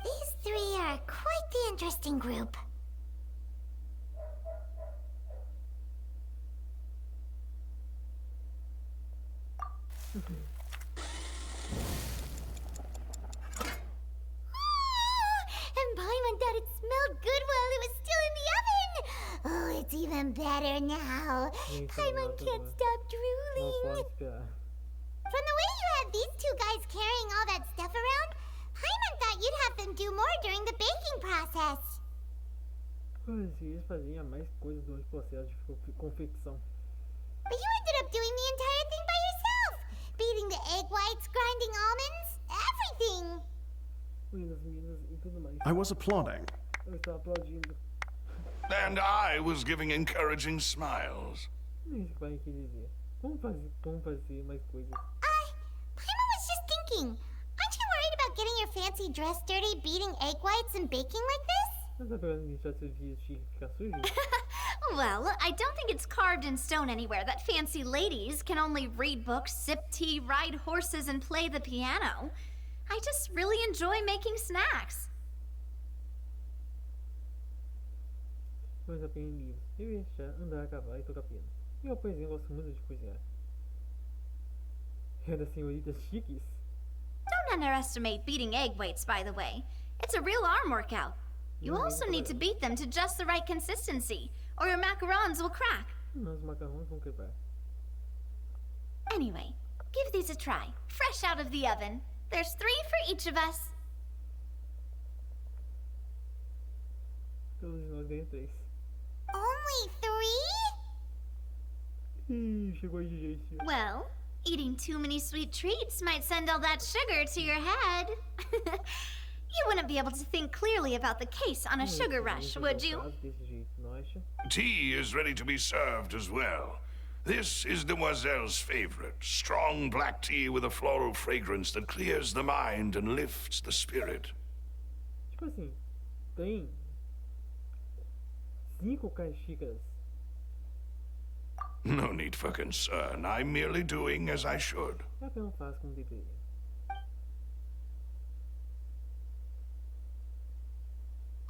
These three are quite the interesting group. And Paimon thought it smelled good while it was still in the oven. Oh, it's even better now. Paimon can't stop drooling. From the way you have these two guys carrying all that stuff around, Paimon thought you'd have them do more during the baking process. Pois, eles faziam mais coisas durante o processo de confecção. But you ended up doing the entire thing by yourself. Beating the egg whites, grinding almonds, everything. Meninas e tudo mais. I was applauding. Eu estava aplaudindo. And I was giving encouraging smiles. Não é isso que vai aqui dizer. Vamos fazer mais coisas. Paimon was just thinking. Aren't you worried about getting your fancy dress dirty, beating egg whites and baking like this? Não tá pegando deixar seu vestido ficar sujo? Well, I don't think it's carved in stone anywhere that fancy ladies can only read books, sip tea, ride horses, and play the piano. I just really enjoy making snacks. Mas apenas livros. Eu ia achar, andar a cavalo e tocar piano. Eu, por exemplo, gosto muito de cozinhar. É das senhoritas chiques. Don't underestimate beating egg weights, by the way. It's a real arm workout. You also need to beat them to just the right consistency, or your macarons will crack. Os macarrões vão quebrar. Anyway, give these a try. Fresh out of the oven. There's 3 for each of us. Todos nós ganhamos 3. Only 3? Chegou a exigência. Well, eating too many sweet treats might send all that sugar to your head. You wouldn't be able to think clearly about the case on a sugar rush, would you? Tea is ready to be served as well. This is Demoiselle's favorite. Strong black tea with a floral fragrance that clears the mind and lifts the spirit. Tipo assim, tem 5 xícaras. No need for concern. I'm merely doing as I should. É que eu não faço como deveria.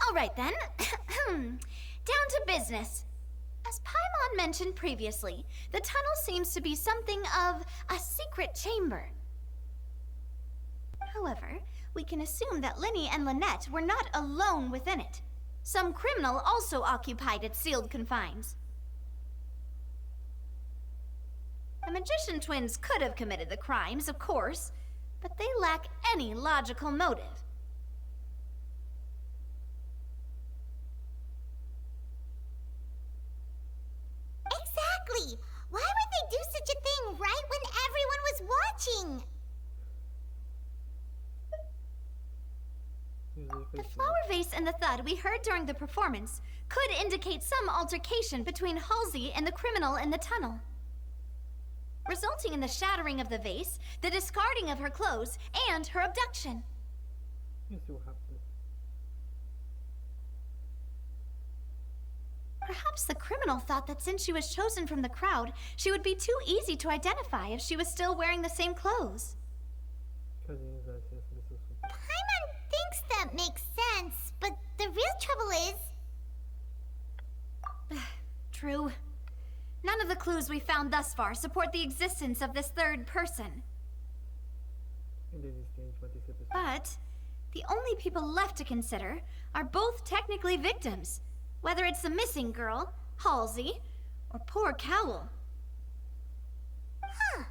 All right then. Down to business. As Paimon mentioned previously, the tunnel seems to be something of a secret chamber. However, we can assume that Lyney and Lynette were not alone within it. Some criminal also occupied its sealed confines. The magician twins could have committed the crimes, of course, but they lack any logical motive. Exactly! Why would they do such a thing right when everyone was watching? The flower vase and the thud we heard during the performance could indicate some altercation between Halsey and the criminal in the tunnel, resulting in the shattering of the vase, the discarding of her clothes, and her abduction. Perhaps the criminal thought that since she was chosen from the crowd, she would be too easy to identify if she was still wearing the same clothes. Paimon thinks that makes sense, but the real trouble is... True. None of the clues we found thus far support the existence of this third person. But the only people left to consider are both technically victims, whether it's the missing girl, Halsey, or poor Cowell. Huh.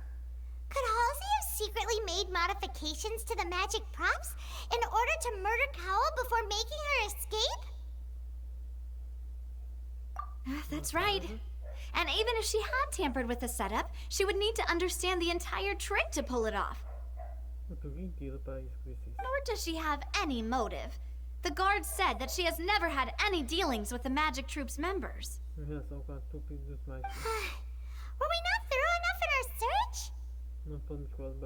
Could Halsey have secretly made modifications to the magic props in order to murder Cowell before making her escape? That's right. And even if she had tampered with the setup, she would need to understand the entire trick to pull it off. Nor does she have any motive. The guard said that she has never had any dealings with the magic troop's members. Were we not thorough enough in our search? From the sound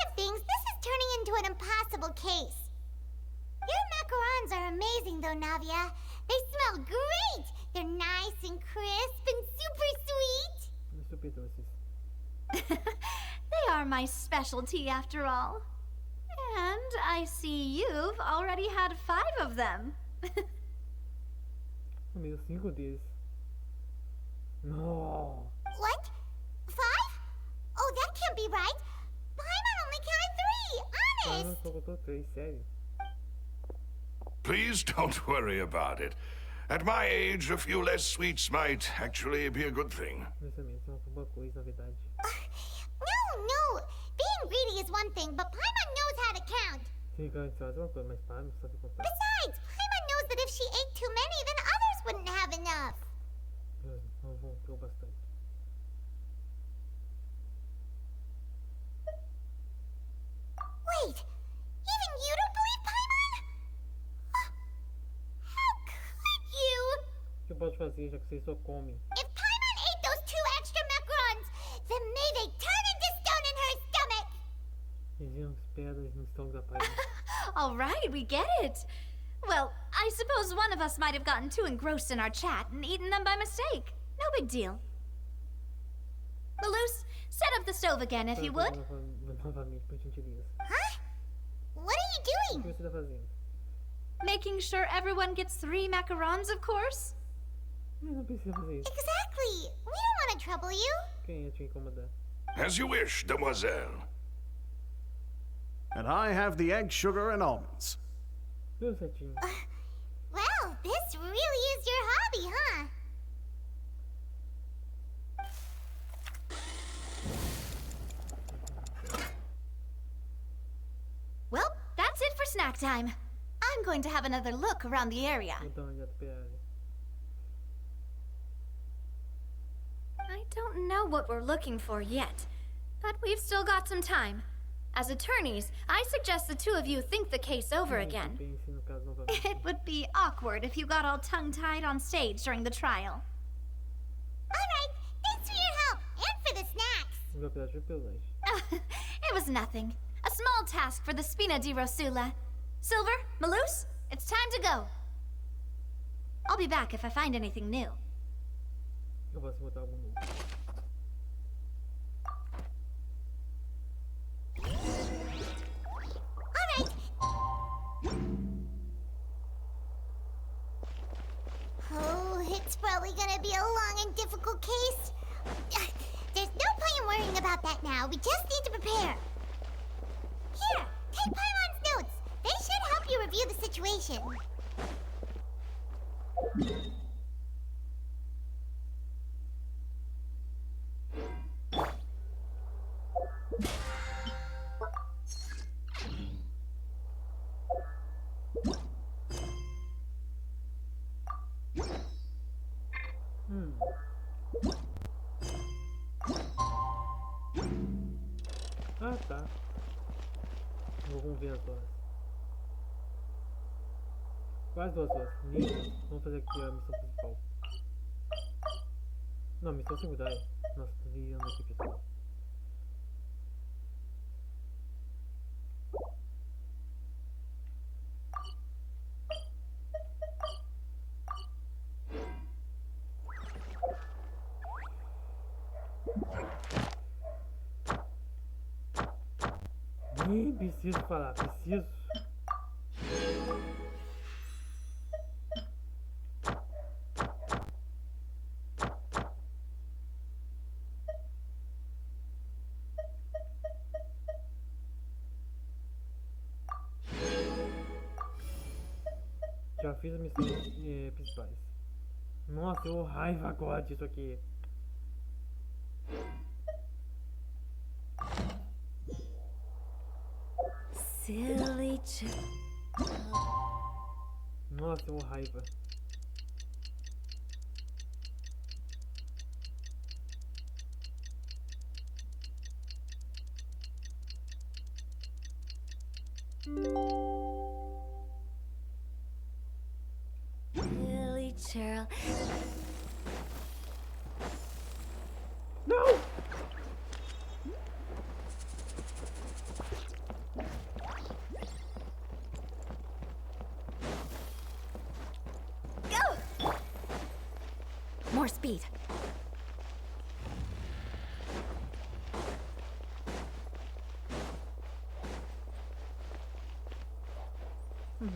of things, this is turning into an impossible case. Your macarons are amazing, though, Navia. They smell great. They're nice and crisp and super sweet. They are my specialty, after all. And I see you've already had 5 of them. No. What? 5? Oh, that can't be right. Paimon only counted 3, honest. Please don't worry about it. At my age, a few less sweets might actually be a good thing. No. Being greedy is one thing, but Paimon knows how to count. Besides, Paimon knows that if she ate too many, then others wouldn't have enough. Wait, even you don't believe Paimon? How could you? O que eu posso fazer, já que vocês só comem? If Paimon ate those 2 extra macarons, then may they turn into stone in her stomach! Regiam as pedras no estômago da Paimon. All right, we get it. Well, I suppose one of us might have gotten too engrossed in our chat and eaten them by mistake. No big deal. Malus, set up the stove again, if you would. Huh? What are you doing? O que você tá fazendo? Making sure everyone gets 3 macarons, of course. Não precisa fazer isso. Exactly. We don't want to trouble you. Quem ia te incomodar? As you wish, demoiselle. And I have the egg, sugar, and almonds. Deu certinho. Well, this really is your hobby, huh? Well, that's it for snack time. I'm going to have another look around the area. Vou dar uma olhada pra área. I don't know what we're looking for yet, but we've still got some time. As attorneys, I suggest the 2 of you think the case over again. Pense no caso novamente. It would be awkward if you got all tongue-tied on stage during the trial. All right. Thanks for your help and for the snacks. Na verdade, foi pelo lanche. It was nothing. A small task for the Spina di Rosula. Silver, Malus, it's time to go. I'll be back if I find anything new. Eu posso botar algum novo. All right. Oh, it's probably gonna be a long and difficult case. There's no point in worrying about that now. We just need to prepare. Here, take Paimon's notes. They should help you review the situation. Ah, tá. Vamos ver as horas. Quase 2 horas. Lindo. Vamos fazer aqui a missão principal. Não, missão secundária. Nossa, tô ligando aqui, pessoal. Nem preciso falar, preciso. Já fiz as missões principais. Nossa, eu raiva agora disso aqui. Silly Nossa, eu raiva. Silly Cheryl. Não! More speed.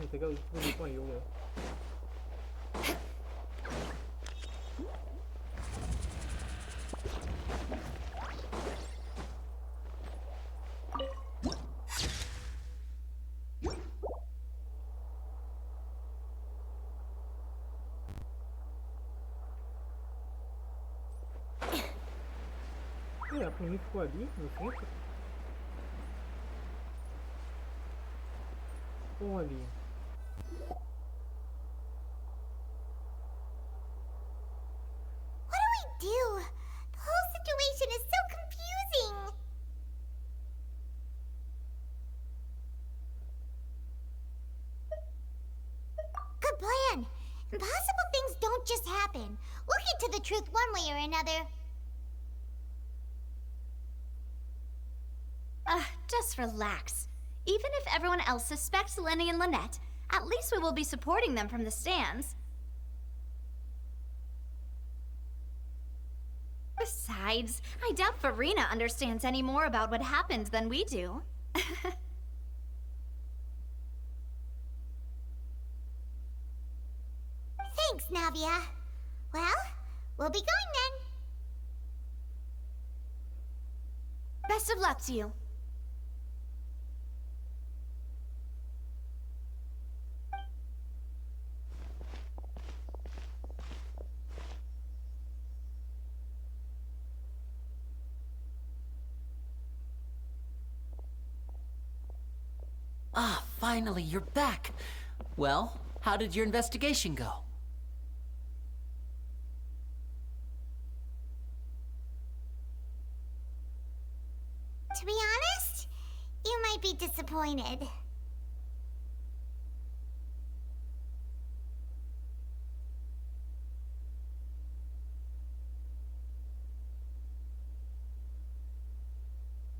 Pegar o escudo com a Yoga. A Fluem ficou ali no centro? Ou ali? What do we do? The whole situation is so confusing. Good plan. Impossible things don't just happen. We'll get to the truth one way or another. Just relax. Even if everyone else suspects Lyney and Lynette, at least we will be supporting them from the stands. Besides, I doubt Farina understands any more about what happened than we do. Thanks, Navia. Well, we'll be going then. Best of luck to you. Ah, finally, you're back. Well, how did your investigation go? To be honest, you might be disappointed.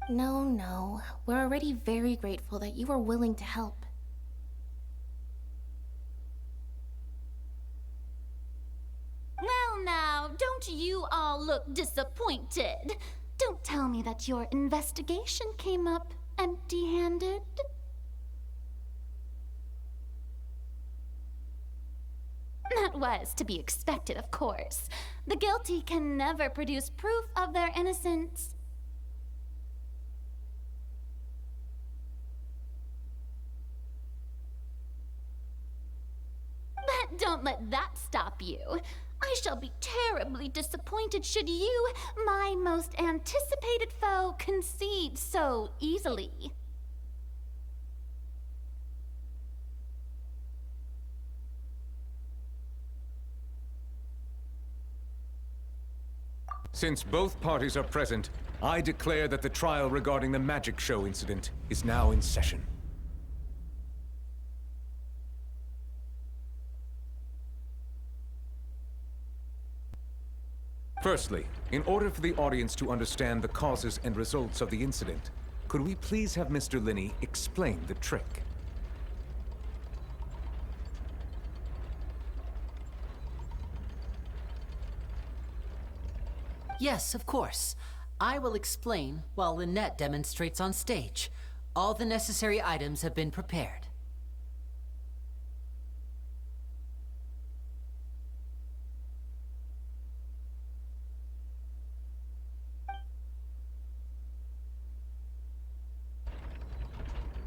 No. We're already very grateful that you were willing to help. Well, now, don't you all look disappointed. Don't tell me that your investigation came up empty-handed. That was to be expected, of course. The guilty can never produce proof of their innocence. But don't let that stop you. I shall be terribly disappointed should you, my most anticipated foe, concede so easily. Since both parties are present, I declare that the trial regarding the magic show incident is now in session. Firstly, in order for the audience to understand the causes and results of the incident, could we please have Mr. Lyney explain the trick? Yes, of course. I will explain while Lynette demonstrates on stage. All the necessary items have been prepared.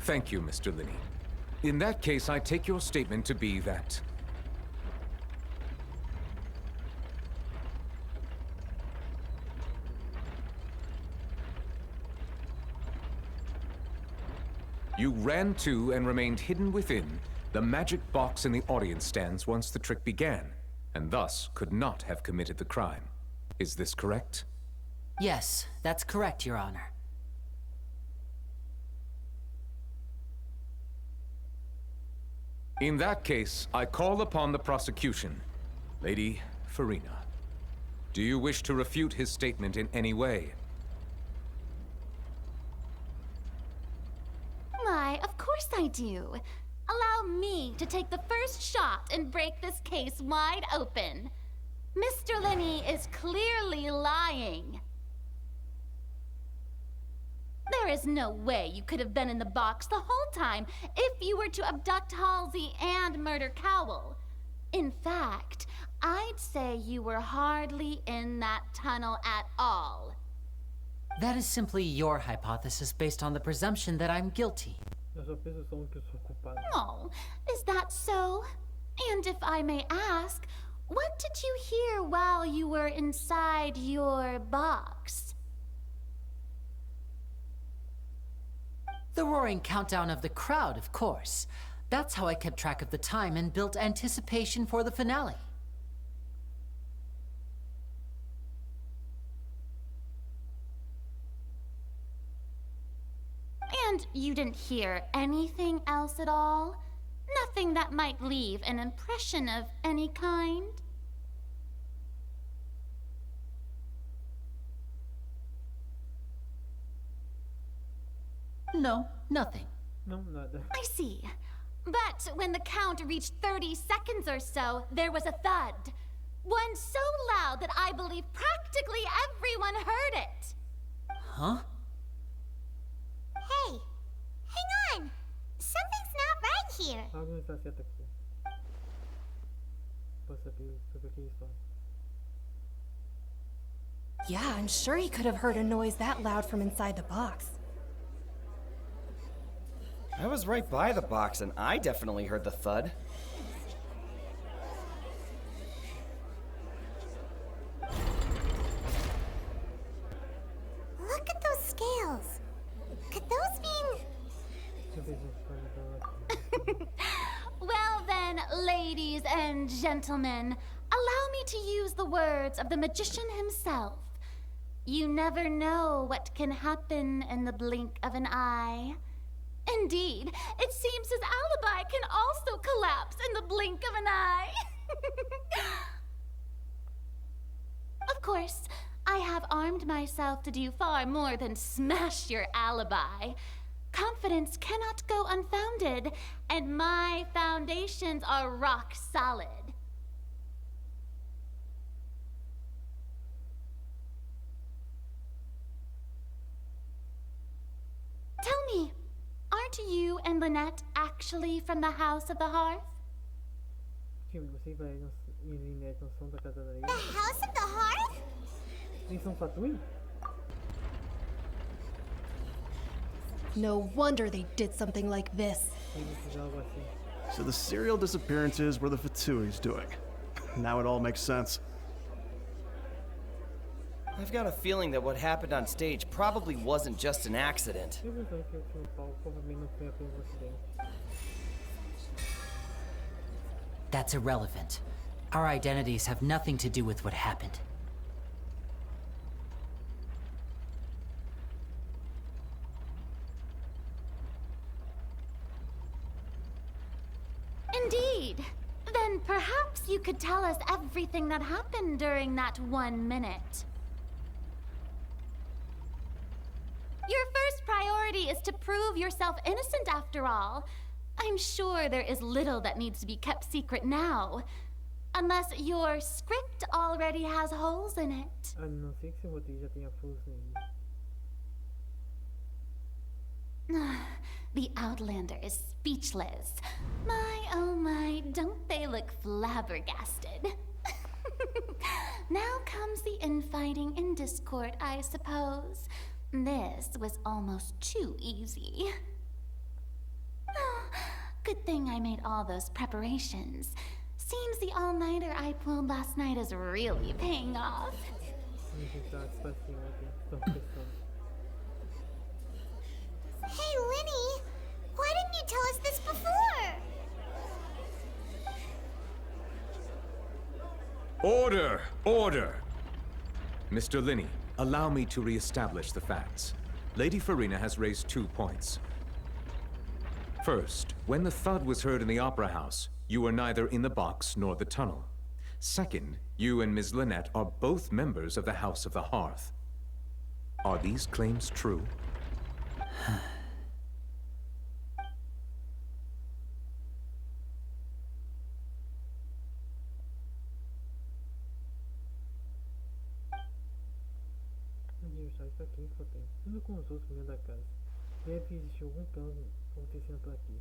Thank you, Mr. Lyney. In that case, I take your statement to be that you ran to and remained hidden within the magic box in the audience stands once the trick began, and thus could not have committed the crime. Is this correct? Yes, that's correct, Your Honor. In that case, I call upon the prosecution. Lady Farina, do you wish to refute his statement in any way? Why, of course I do. Allow me to take the first shot and break this case wide open. Mr. Lyney is clearly lying. There is no way you could have been in the box the whole time if you were to abduct Halsey and murder Cowell. In fact, I'd say you were hardly in that tunnel at all. That is simply your hypothesis based on the presumption that I'm guilty. Oh, is that so? And if I may ask, what did you hear while you were inside your box? The roaring countdown of the crowd, of course. That's how I kept track of the time and built anticipation for the finale. And you didn't hear anything else at all? Nothing that might leave an impression of any kind? No, nothing. No, nada. I see. But when the count reached 30 seconds or so, there was a thud. One so loud that I believe practically everyone heard it. Huh? Hey, hang on. Something's not right here. Algo está certo aqui. Posso saber sobre o que isso? Yeah, I'm sure he could have heard a noise that loud from inside the box. I was right by the box, and I definitely heard the thud. Look at those scales. Could those mean... Well then, ladies and gentlemen, allow me to use the words of the magician himself. You never know what can happen in the blink of an eye. Indeed, it seems his alibi can also collapse in the blink of an eye. Of course, I have armed myself to do far more than smash your alibi. Confidence cannot go unfounded, and my foundations are rock solid. Tell me, aren't you and Lynette actually from the House of the Hearth? Sim, você e Lynette não são da casa da The House of the Hearth? Nem são fluem? No wonder they did something like this. Algo assim. So the serial disappearances were the Fatsui's doing. Now it all makes sense. I've got a feeling that what happened on stage probably wasn't just an accident. That's irrelevant. Our identities have nothing to do with what happened. Indeed. Then perhaps you could tell us everything that happened during that 1 minute. Your first priority is to prove yourself innocent after all. I'm sure there is little that needs to be kept secret now. Unless your script already has holes in it. A não ser que seu roteiro já tenha furos nele. The Outlander is speechless. My, oh my, don't they look flabbergasted? Now comes the infighting and discord, I suppose. This was almost too easy. Good thing I made all those preparations. Seems the all-nighter I pulled last night is really paying off. Hey, Lyney, why didn't you tell us this before? Order! Order! Mr. Lyney, allow me to re-establish the facts. Lady Farina has raised 2 points. First, when the thud was heard in the Opera House, you were neither in the box nor the tunnel. Second, you and Ms. Lynette are both members of the House of the Hearth. Are these claims true? Está aqui, Fonte. Indo com os outros membros da casa. Deve existir algum plano acontecendo por aqui.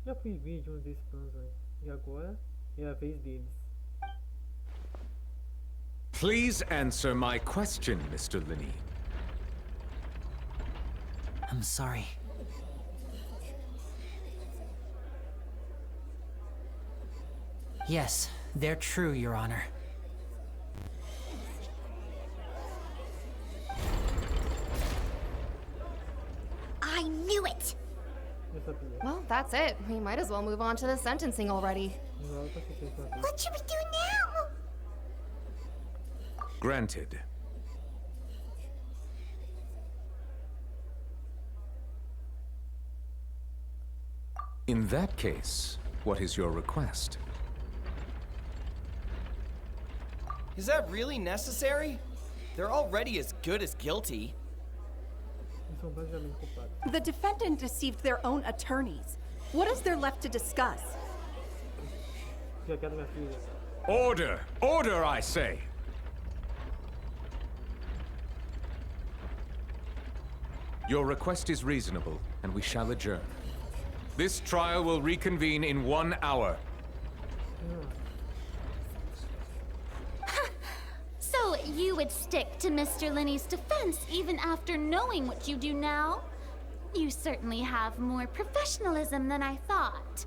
Já fui ver de um desses planos antes. E agora é a vez deles. Please answer my question, Mr. Lyney. I'm sorry. Yes, they're true, Your Honor. I knew it! Well, that's it. We might as well move on to the sentencing already. What should we do now? Granted. In that case, what is your request? Is that really necessary? They're already as good as guilty. The defendant deceived their own attorneys. What is there left to discuss? Order! Order, I say! Your request is reasonable, and we shall adjourn. This trial will reconvene in 1 hour. So you would stick to Mr. Lyney's defense even after knowing what you do now? You certainly have more professionalism than I thought.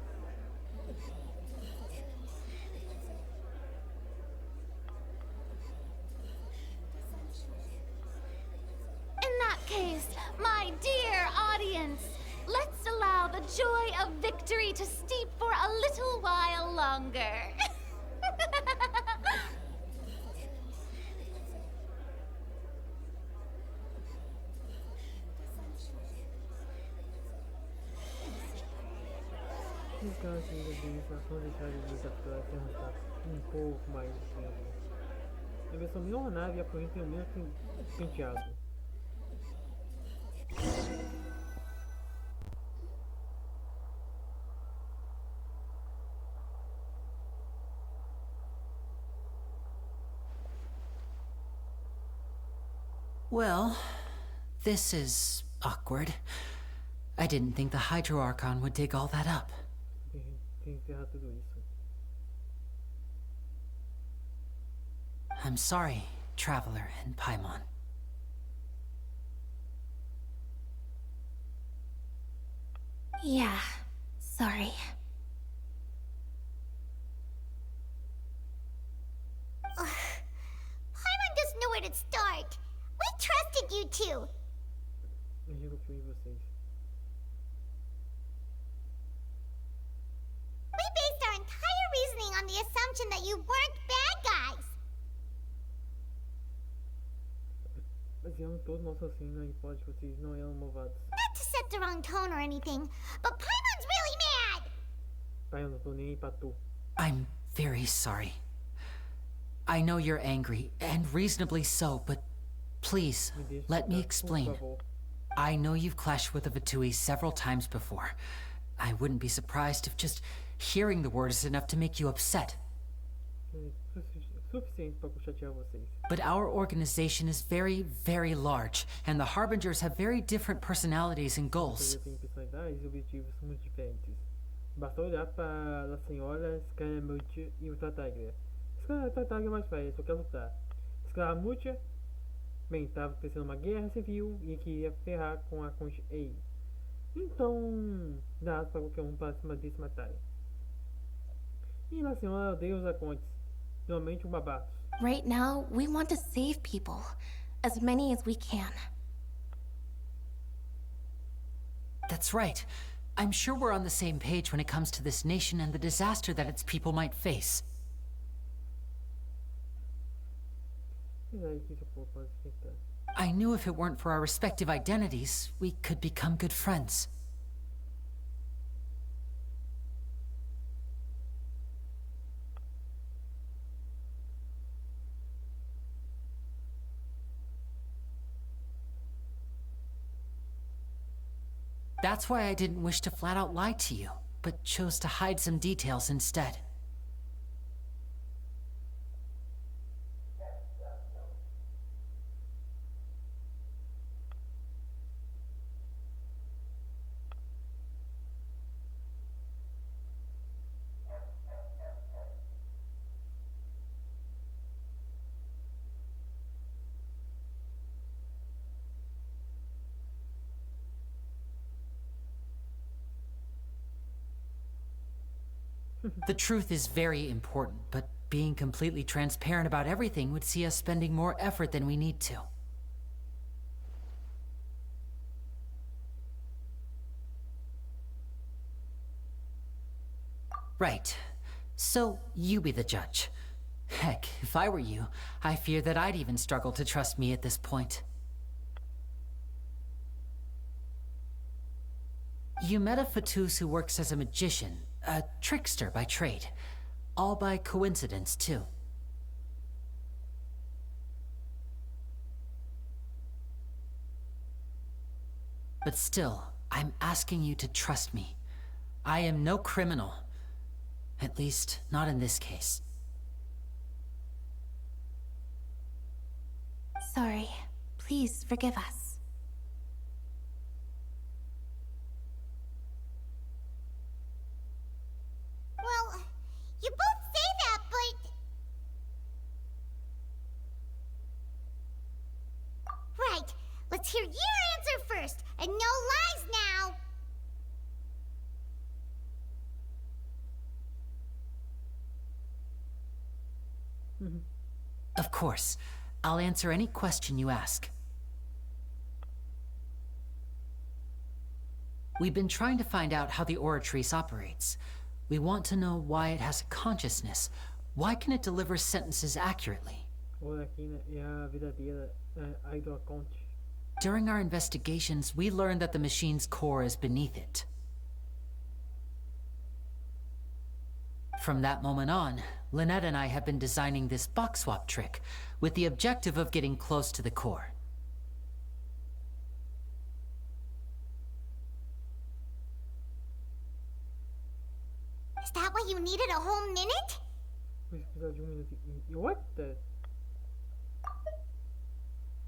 In that case, my dear audience, let's allow the joy of victory to steep for a little while longer. No caso deles, vão deixar eles atuar se arrastar pouco mais de tempo. A versão bem ornada e a corrente tem o mesmo penteado. Well, this is awkward. I didn't think the Hydro Archon would dig all that up. Tem que enterrar tudo isso. I'm sorry, Traveler and Paimon. Yeah, Sorry. Paimon doesn't know where to start. We trusted you two. Eu juro que eu e vocês. We based our entire reasoning on the assumption that you weren't bad guys. Baseamos todo o nosso raciocínio na hipótese que vocês não eram malvados. Not to set the wrong tone or anything, but Paimon's really mad. Pai, eu não tô nem aí pra tu. I'm very sorry. I know you're angry, and reasonably so, but please, let me explain. I know you've clashed with the Vitui several times before. I wouldn't be surprised if just hearing the word is enough to make you upset. Suficiente para chatear vocês. But our organization is very, very large, and the Harbingers have very different personalities and goals. Vocês têm personalidades e objetivos muito diferentes. Basta olhar para a senhora Scaramuccia e o Tartaglia. Tartaglia é mais velho, só quer lutar. Scaramuccia, bem, estava acontecendo uma guerra civil e queria ferrar com a Concha Ei. Então, dá para qualquer um para cima desse matar. E na senhora odeia os acontes, normalmente um babatos. Right now, we want to save people. As many as we can. That's right. I'm sure we're on the same page when it comes to this nation and the disaster that its people might face. I knew if it weren't for our respective identities, we could become good friends. That's why I didn't wish to flat out lie to you, but chose to hide some details instead. The truth is very important, but being completely transparent about everything would see us spending more effort than we need to. Right. So, you be the judge. Heck, if I were you, I fear that I'd even struggle to trust me at this point. You met a Fatus who works as a magician, a trickster by trade. All by coincidence, too. But still, I'm asking you to trust me. I am no criminal. At least, not in this case. Sorry. Please forgive us. Well, you both say that, but... Right. Let's hear your answer first, and no lies now. Of course. I'll answer any question you ask. We've been trying to find out how the Oratrice operates. We want to know why it has a consciousness. Why can it deliver sentences accurately? During our investigations, we learned that the machine's core is beneath it. From that moment on, Lynette and I have been designing this box swap trick with the objective of getting close to the core. Is that why you needed a whole minute? What the?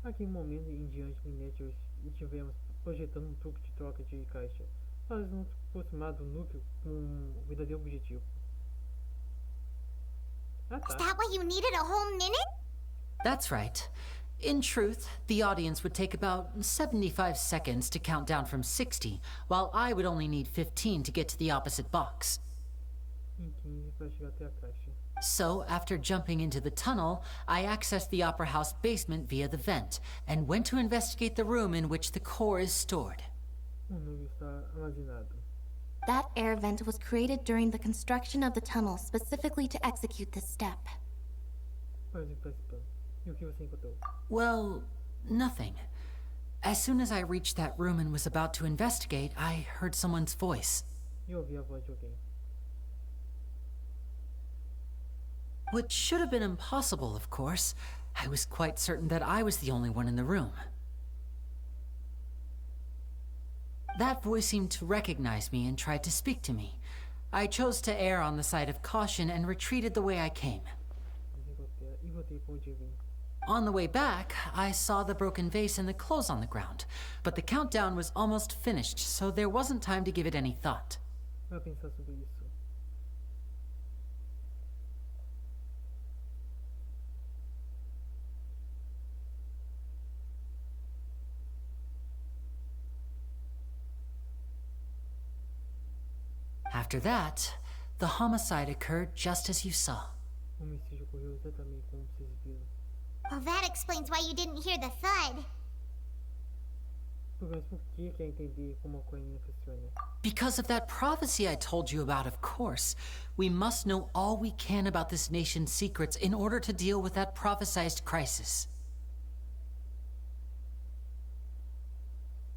Aquele momento em diante, Lynette e tivemos projetando truque de troca de caixa. Nós nos aproximar do núcleo com o verdadeiro objetivo. Is that why you needed a whole minute? That's right. In truth, the audience would take about 75 seconds to count down from 60, while I would only need 15 to get to the opposite box. So, after jumping into the tunnel, I accessed the Opera House basement via the vent, and went to investigate the room in which the core is stored. That air vent was created during the construction of the tunnel specifically to execute this step. Well, nothing. As soon as I reached that room and was about to investigate, I heard someone's voice. Which should have been impossible, of course. I was quite certain that I was the only one in the room. That voice seemed to recognize me and tried to speak to me. I chose to err on the side of caution and retreated the way I came. On the way back, I saw the broken vase and the clothes on the ground, but the countdown was almost finished, so there wasn't time to give it any thought. After that, the homicide occurred just as you saw. Well, that explains why you didn't hear the thud. Because of that prophecy I told you about, of course. We must know all we can about this nation's secrets in order to deal with that prophesized crisis.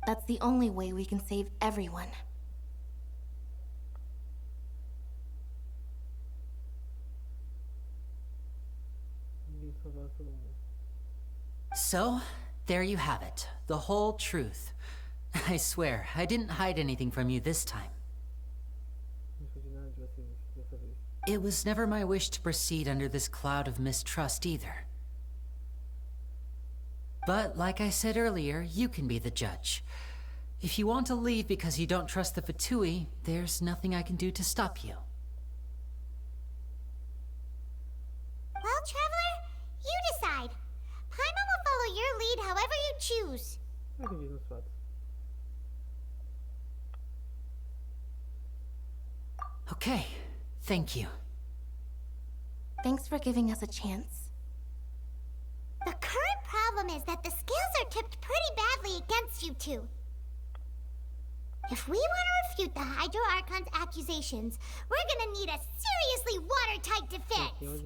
That's the only way we can save everyone. So, there you have it. The whole truth. I swear, I didn't hide anything from you this time. It was never my wish to proceed under this cloud of mistrust either. But, like I said earlier, you can be the judge. If you want to leave because you don't trust the Fatui, there's nothing I can do to stop you. Well, Traveler, you decide. Paimon will follow your lead however you choose. Okay, thank you. Thanks for giving us a chance. The current problem is that the scales are tipped pretty badly against you two. If we want to refute the Hydro Archon's accusations, we're gonna need a seriously watertight defense.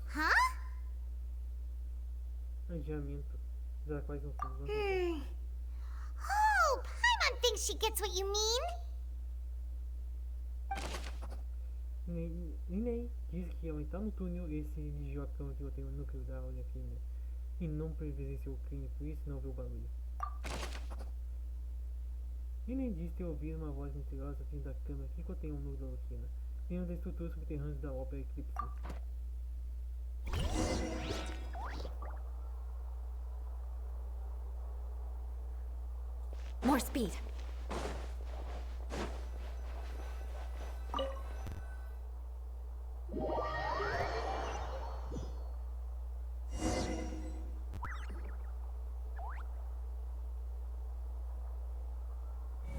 Huh? Oh, Paimon thinks she gets what you mean. Lyney diz que ao entrar no túnel ele se dirigiu à cama que eu tenho no núcleo da olha fina e não presenciou o crime, por isso não viu o barulho. Lyney diz ter ouvido uma voz misteriosa vindo da cama que contém um núcleo da Lucina, dentro da estrutura subterrânea da ópera Eclipse. More speed.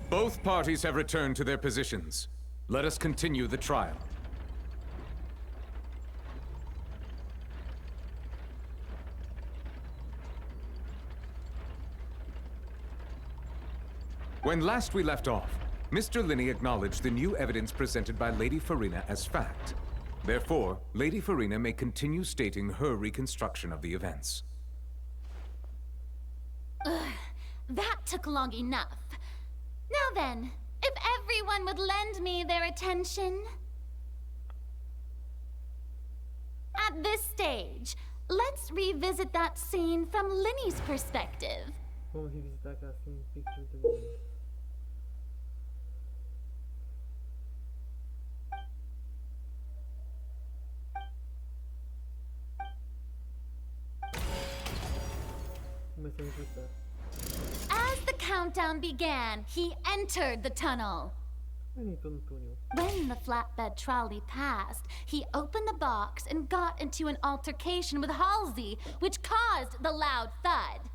Both parties have returned to their positions. Let us continue the trial. When last we left off, Mr. Lyney acknowledged the new evidence presented by Lady Farina as fact. Therefore, Lady Farina may continue stating her reconstruction of the events. That took long enough. Now then, if everyone would lend me their attention. At this stage, let's revisit that scene from Lyney's perspective. Vamos revisitar aquela cena fictícia do Lyney. Comecei a revisitar. As the countdown began, he entered the tunnel. Ele entrou no túnel. When the flatbed trolley passed, he opened the box and got into an altercation with Halsey, which caused the loud thud.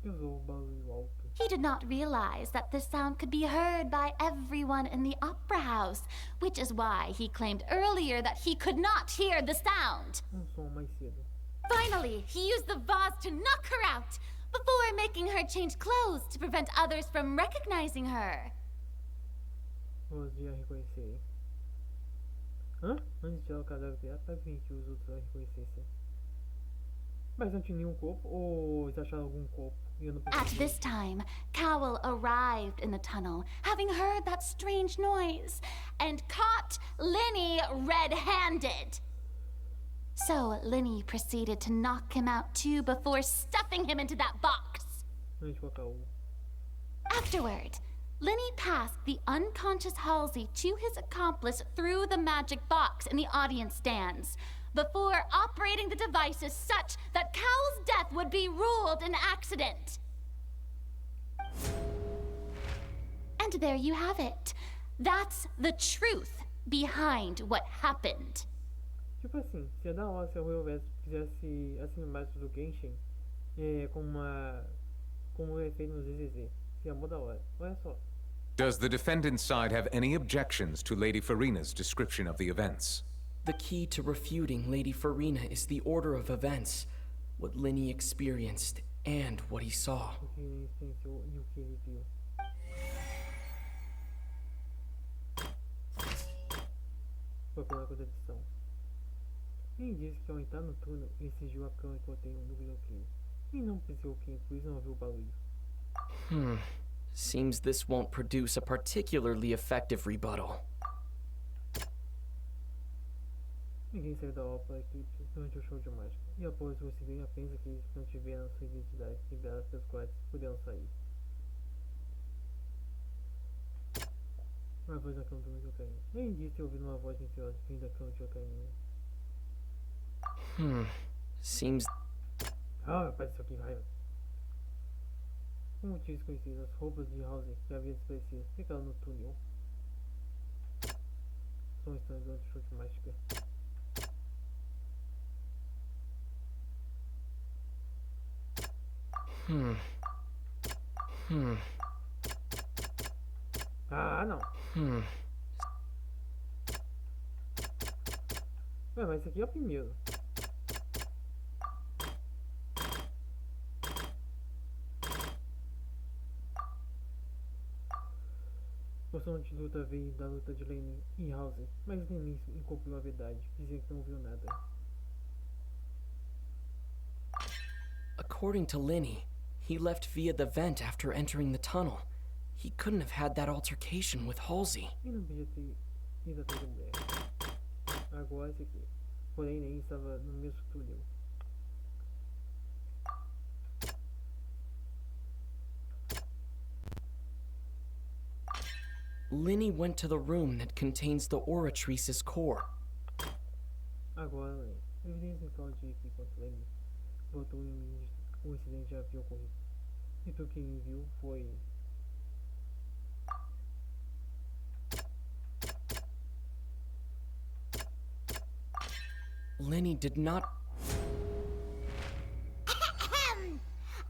Usou o barulho alto. He did not realize that this sound could be heard by everyone in the opera house, which is why he claimed earlier that he could not hear the sound. Som mais cedo. Finally, he used the vase to knock her out, before making her change clothes to prevent others from recognizing her. Os de a reconhecerem. Hã? Antes de tirar o cadáver dela para permitir os outros a reconhecessem. Mas não tinha nenhum corpo? Ou eles acharam algum corpo? E eu não At this time, Cowell arrived in the tunnel, having heard that strange noise, and caught Lyney red-handed. So Lyney proceeded to knock him out too before stuffing him into that box. Afterward, Lyney passed the unconscious Halsey to his accomplice through the magic box in the audience stands, before operating the devices such that Cowell's death would be ruled an accident. And there you have it. That's the truth behind what happened. Tipo assim, se da hora se a Rui fizesse as cinemáticas do Genshin como é feito no ZZZ. Seria mó da hora. Olha só. Does the defendant's side have any objections to Lady Farina's description of the events? The key to refuting Lady Farina is the order of events, what Lyney experienced and what he saw. Vou colocar a contradição. Quem disse que ao entrar no túnel exigiu a cama que eu tenho no videoclipe? E não precisou quem, por isso não ouviu o barulho. Seems this won't produce a particularly effective rebuttal. Ninguém saiu da ópera aqui durante o show de mágica. E após o incidente apenas aqueles que não tiveram sua identidade liberadas pelos quais puderam sair. A voz da cama do meu caminho. Nem disse ter ouvido uma voz misteriosa vindo da cama do meu caminho. Seems... Ah, apareceu aqui, raiva. Por motivos desconhecidos, as roupas de House que havia desaparecido ficaram no túnel. São estranhos durante o show de mágica. Ah, não. Ué, mas esse aqui é o primeiro. O som de luta veio da luta de Lyney e House, mas Lyney encobriu a verdade, dizendo que não viu nada. According to Lyney, he left via the vent after entering the tunnel. He couldn't have had that altercation with Halsey. E não podia ter ido até a mulher. Agora esse aqui. Porém, Lyney estava no mesmo túnel. Lyney went to the room that contains the Oratrice's core. Agora, evidência então de que enquanto Lyney voltou o incidente já havia ocorrido. E tudo que ele viu foi... Lyney did not...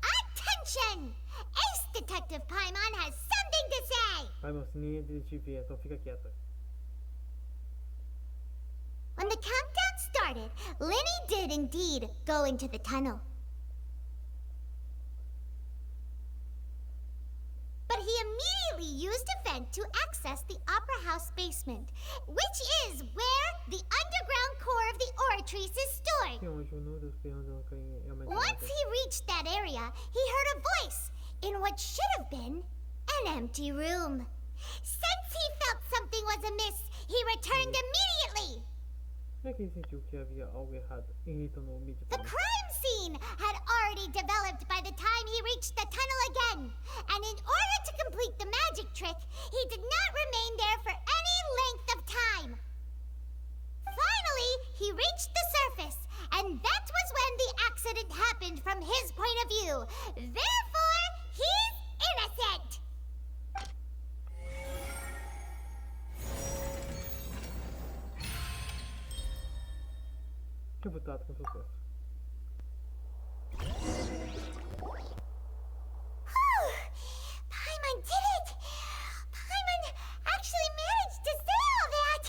Attention! Ace Detective Paimon has something to say! Paimon, se nem é detetive, então fica quieta. When the countdown started, Lyney did indeed go into the tunnel. But he immediately used a vent to access the Opera House basement, which is where the underground core of the Oratrice is stored. Once he reached that area, he heard a voice in what should have been an empty room. Since he felt something was amiss, he returned immediately. É que ele sentiu que havia algo errado e retornou The crime scene had already developed by the time he reached the tunnel again, and in order to complete the magic trick, he did not remain there for any length of time. Finally, he reached the surface, and that was when the accident happened from his point of view. Therefore, he's innocent! Tributado com sucesso. Paimon did it! Paimon actually managed to say all that!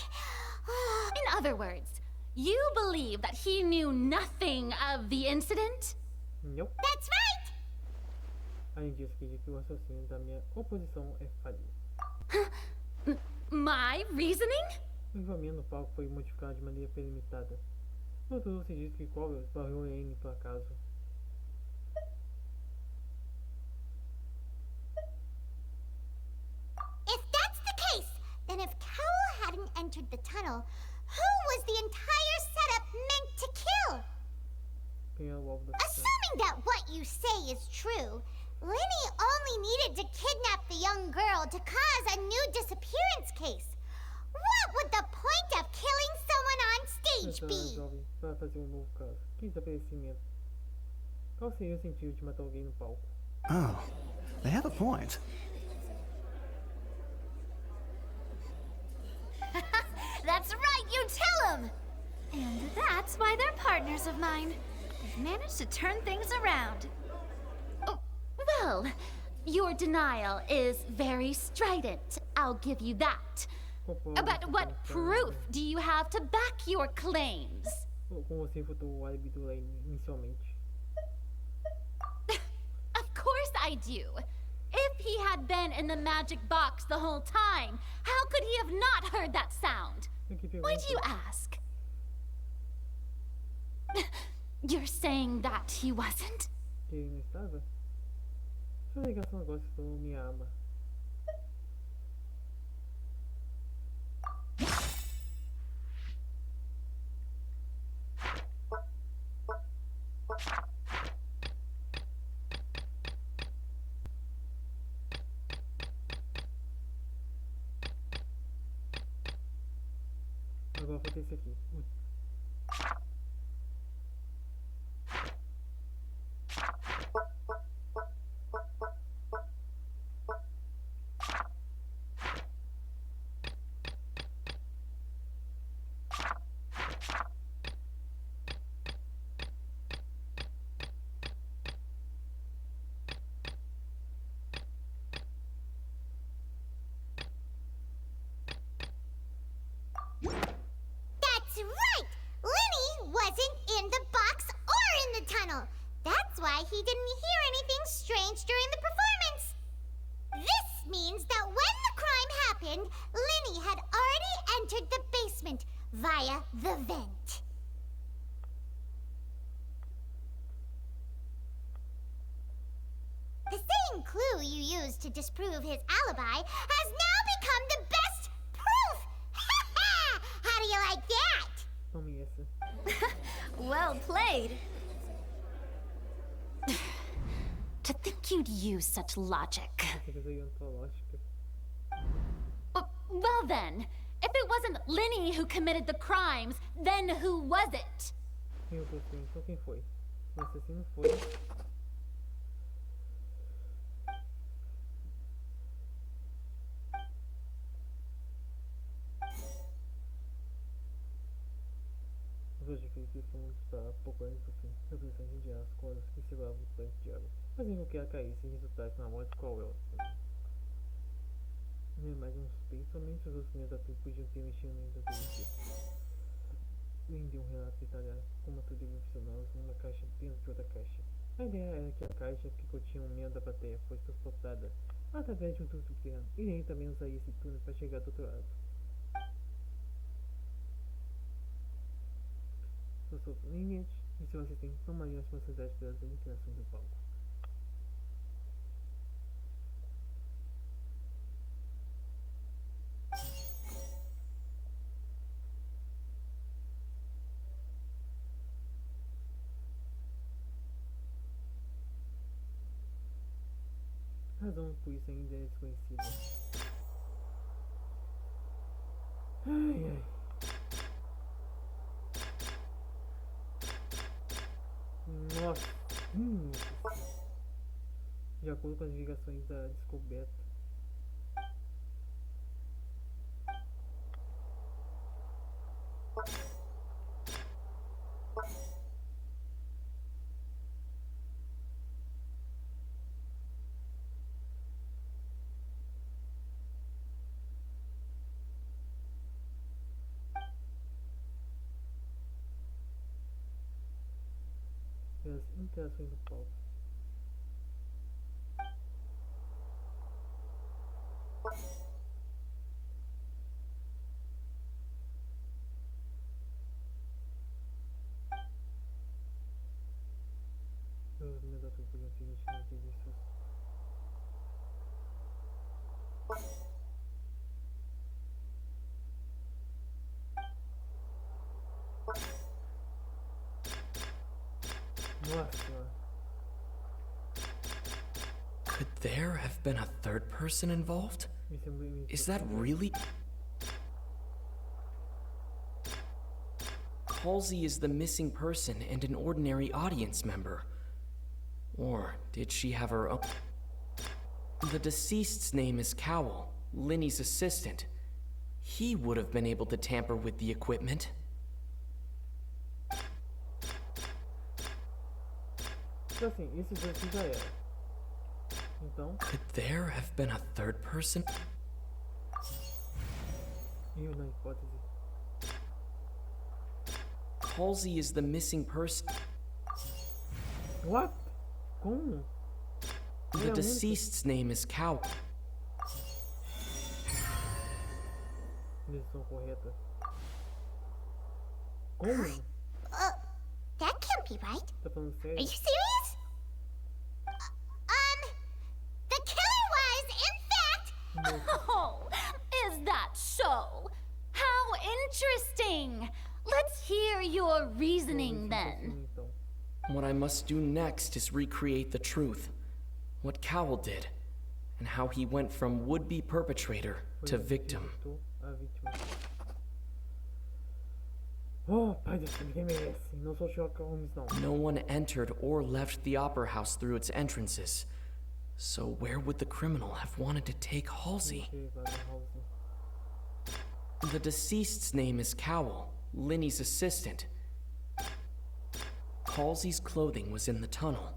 In other words, you believe that he knew nothing of the incident? Nope. That's right! Além disso, acredito que o raciocínio da minha oposição é falho. My reasoning? O envolvimento no palco foi modificado de maneira prelimitada. No tudo se diz que Cowell esbarrou Lyney por acaso. If that's the case, then if Cowell hadn't entered the tunnel, who was the entire setup meant to kill? Assuming that what you say is true, Lyney only needed to kidnap the young girl to cause a new disappearance case. What would the point of killing someone on stage be? Para fazer novo caso. Que desaparecimento. Qual seria o sentido de matar alguém no palco? Oh, they have a point. That's right, you tell them! And that's why they're partners of mine. They've managed to turn things around. Oh, well, your denial is very strident. I'll give you that. But what proof do you have to back your claims? Como você refutou o álibi do Lyney inicialmente? Of course I do. If he had been in the magic box the whole time, how could he have not heard that sound? Why do you ask? You're saying that he wasn't? Que ele não estava? Sua ligação agora se tornou minha ama. Agora vou ter esse aqui. That's right! Lyney wasn't in the box or in the tunnel. That's why he didn't hear anything strange during the performance. This means that when the crime happened, Lyney had already entered the basement via the vent. The same clue you used to disprove his alibi has now become the best proof! How do you like that? Tome essa. Well played. To think you'd use such logic. Well then, if it wasn't Lyney who committed the crimes, then who was it? Eu gostei, então quem foi? O assassino foi... Os adquiridos está pouco antes do fim, representante de as cordas que seguravam o tanque de água, fazendo que ela caísse e resultasse na morte de Cowell. Não é mais um suspeito, somente os outros atores podiam ter mexido no entrevista. Nem deu um relato detalhado, como tudo deve funcionar numa caixa dentro de outra caixa. A ideia era que a caixa que continha o medo da plateia fosse transportada através de um túnel subterrâneo, e nem também usaria esse túnel para chegar do outro lado. Lynette e seu assistente tomariam a responsabilidade pelas aniquilações do palco. A razão por isso ainda é desconhecida. Ai, ai. Nossa, de acordo com as investigações da descoberta, interações do palco. Could there have been a third person involved? Is that really? Halsey is the missing person and an ordinary audience member. Or did she have her own? The deceased's name is Cowell, Lyney's assistant. He would have been able to tamper with the equipment. Assim, esse aqui já era. Então. Could there have been a third person? Eu na hipótese. Halsey is the missing person. What? Como? The deceased's name is Cowell. Decisão correta. Como? That can't be right. Tá falando Are sério? you serious? The killer was, in fact. Oh, is that so? How interesting! Let's hear your reasoning then. What I must do next is recreate the truth. What Cowell did, and how he went from would-be perpetrator to victim. Oh, pai, ninguém merece. Não sou Sherlock Holmes, não. No one entered or left the opera house through its entrances. So where would the criminal have wanted to take Halsey? The deceased's name is Cowell, Lyney's assistant. Halsey's clothing was in the tunnel,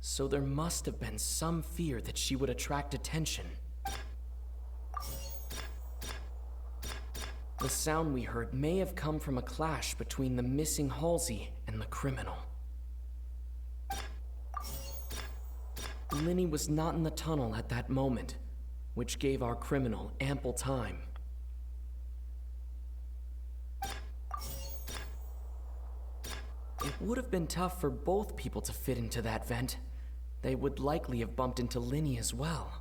so there must have been some fear that she would attract attention. The sound we heard may have come from a clash between the missing Halsey and the criminal. Lyney was not in the tunnel at that moment, which gave our criminal ample time. It would have been tough for both people to fit into that vent. They would likely have bumped into Lyney as well.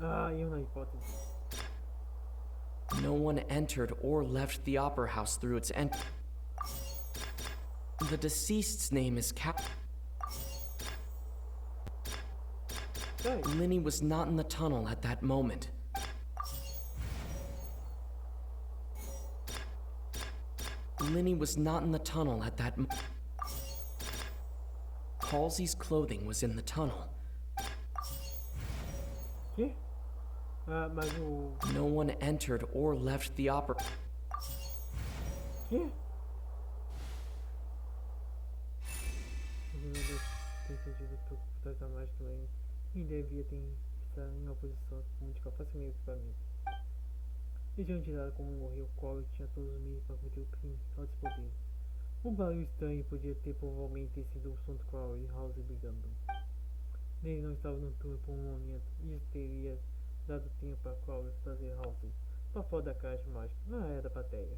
Eu na hipótese. No one entered or left the opera house through its The deceased's name is Lyney was not in the tunnel at that moment. Lyney was not in the tunnel at that moment. Halsey's clothing was in the tunnel. Que? Mas o... No one entered or left the opera. Que? Tem sentido que tratar mais também. E devia ter estar em uma posição muito facilmente para mim. E diante dela como morreu, Cole tinha todos os meios para cometer o crime ao dispor dele. O barulho estranho podia ter provavelmente sido o som de Cole e House brigando. Ele não estava no túnel por um momento, e isso teria dado tempo para Cole trazer House para fora da caixa mágica na área da plateia.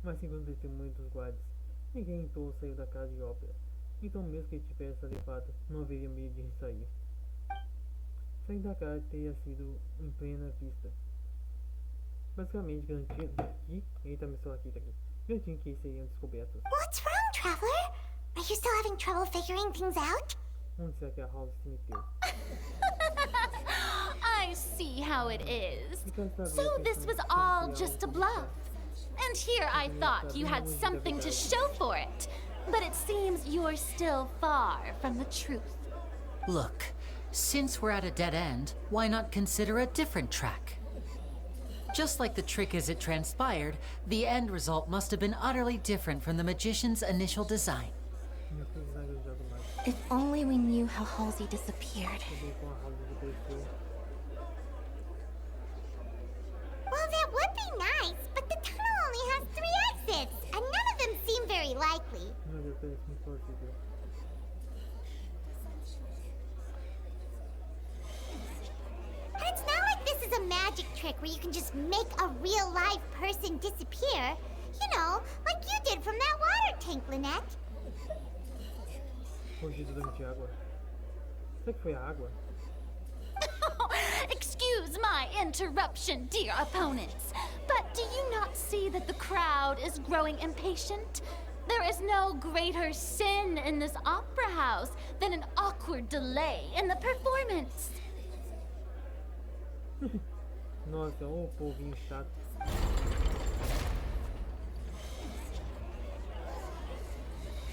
Mas segundo o testemunho dos guardas, ninguém entrou ou saiu da casa de ópera, então mesmo que ele tivesse levado, não haveria medo de sair. Sair da casa teria sido em plena vista. Basicamente garantindo que... Eita, meu celular aqui, tá aqui. Garantindo que seriam descobertos. What's wrong, traveler? Are you still having trouble figuring things out? Onde será que a House se meteu? I see how it is. So this was all just a bluff. And here I thought you had something to show for it. But it seems you're still far from the truth. Look, since we're at a dead end, why not consider a different track? Just like the trick as it transpired, the end result must have been utterly different from the magician's initial design. If only we knew how Halsey disappeared. Well, that péssimo impossível. And it's not like this is a magic trick where you can just make a real live person disappear. You know, like you did from that water tank, Lynette. Fugido de água. Será que foi a água? Excuse my interruption, dear opponents, but do you not see that the crowd is growing impatient? There is no greater sin in this opera house than an awkward delay in the performance. Nossa, ô povinho chato.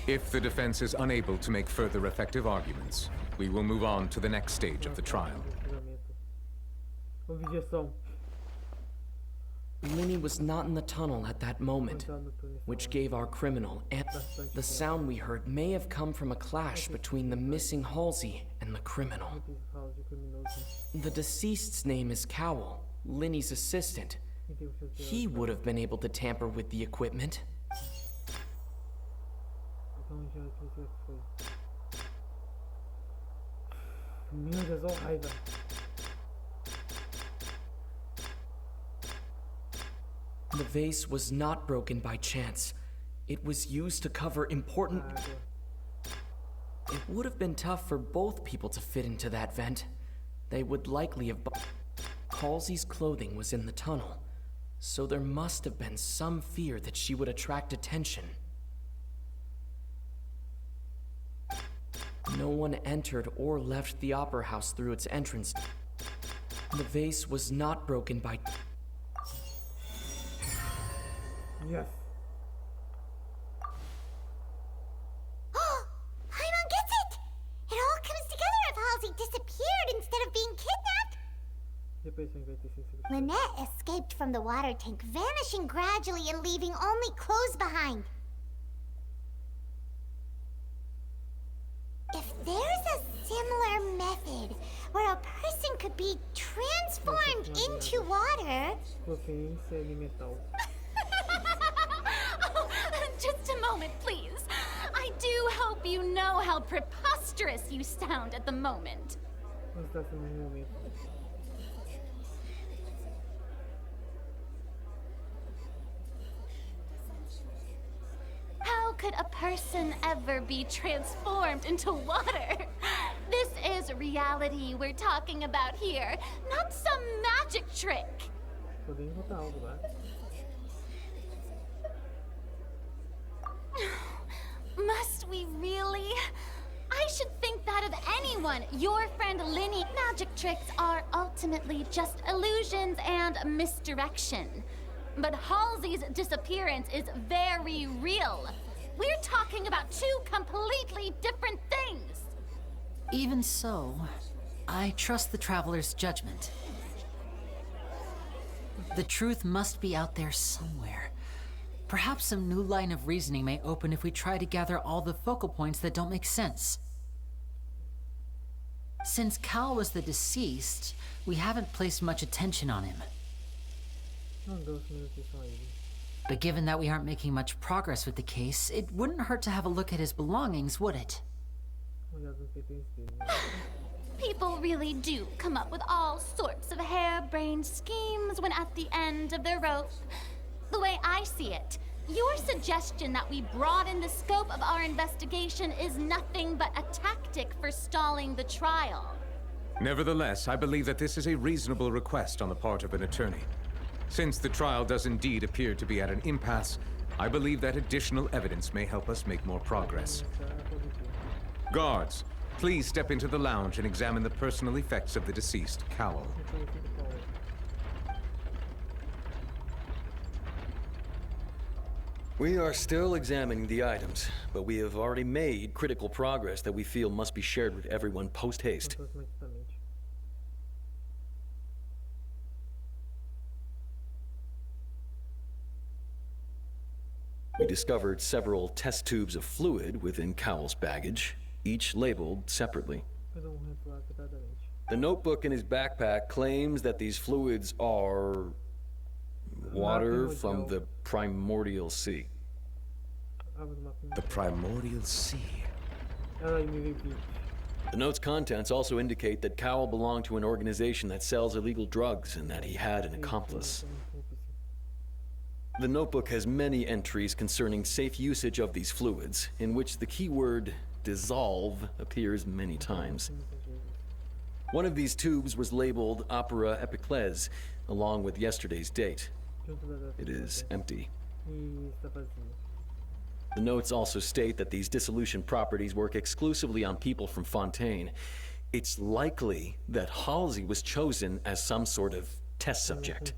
If the defense is unable to make further effective arguments, we will move on to the next stage of the trial. Objeção. Lyney was not in the tunnel at that moment, which gave our criminal the sound we heard may have come from a clash between the missing Halsey and the criminal. The deceased's name is Cowell, Lyney's assistant. He would have been able to tamper with the equipment. Meu Deus, ó raiva. The vase was not broken by chance. It was used to cover important... It would have been tough for both people to fit into that vent. They would likely have... Halsey's clothing was in the tunnel, so there must have been some fear that she would attract attention. No one entered or left the opera house through its entrance. The vase was not broken by... Yes. Oh, Paimon gets it! It all comes together if Halsey disappeared instead of being kidnapped. Lynette escaped from the water tank, vanishing gradually and leaving only clothes behind. If there's a similar method where a person could be transformed into water... Oh, just a moment, please. I do hope you know how preposterous you sound at the moment. How could a person ever be transformed into water? This is reality we're talking about here, not some magic trick. Must we really? I should think that of anyone. Your friend Lyney. Magic tricks are ultimately just illusions and misdirection. But Halsey's disappearance is very real. We're talking about two completely different things. Even so, I trust the Traveler's judgment. The truth must be out there somewhere. Perhaps some new line of reasoning may open if we try to gather all the focal points that don't make sense. Since Cal was the deceased, we haven't placed much attention on him. But given that we aren't making much progress with the case, it wouldn't hurt to have a look at his belongings, would it? People really do come up with all sorts of harebrained schemes when at the end of their rope. The way I see it, your suggestion that we broaden the scope of our investigation is nothing but a tactic for stalling the trial. Nevertheless, I believe that this is a reasonable request on the part of an attorney. Since the trial does indeed appear to be at an impasse, I believe that additional evidence may help us make more progress. Guards, please step into the lounge and examine the personal effects of the deceased, Cowell. We are still examining the items, but we have already made critical progress that we feel must be shared with everyone post-haste. We discovered several test tubes of fluid within Cowell's baggage, each labeled separately. The notebook in his backpack claims that these fluids are water from the primordial sea. The primordial sea. The note's contents also indicate that Cowell belonged to an organization that sells illegal drugs and that he had an accomplice. The notebook has many entries concerning safe usage of these fluids, in which the keyword dissolve appears many times. One of these tubes was labeled Opera Epiclese, along with yesterday's date. It is empty. The notes also state that these dissolution properties work exclusively on people from Fontaine. It's likely that Halsey was chosen as some sort of test subject.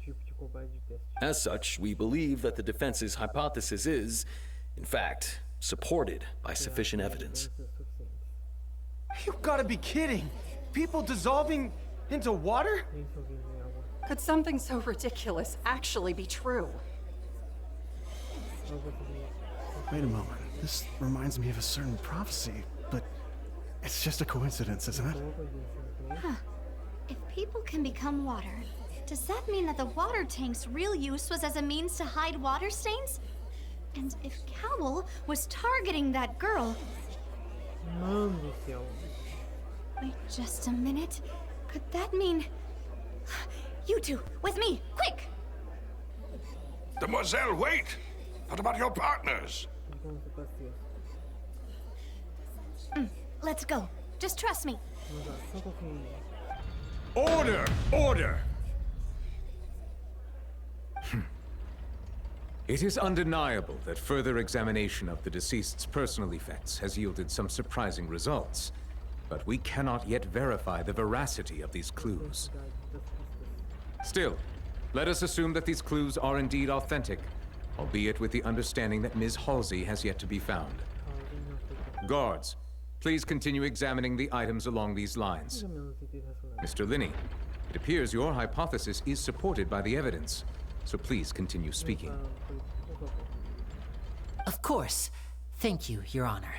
As such, we believe that the defense's hypothesis is, in fact, supported by sufficient evidence. You gotta be kidding! People dissolving into water? Could something so ridiculous actually be true? Wait a moment. This reminds me of a certain prophecy, but it's just a coincidence, isn't it? Huh. If people can become water, does that mean that the water tank's real use was as a means to hide water stains? And if Cowell was targeting that girl... Wait just a minute. Could that mean... You two, with me, quick! Demoiselle, wait! What about your partners? Let's go. Just trust me. Order! Order! It is undeniable that further examination of the deceased's personal effects has yielded some surprising results, but we cannot yet verify the veracity of these clues. Still, let us assume that these clues are indeed authentic, albeit with the understanding that Ms. Halsey has yet to be found. Guards, please continue examining the items along these lines. Mr. Lyney, it appears your hypothesis is supported by the evidence, so please continue speaking. Of course. Thank you, Your Honor.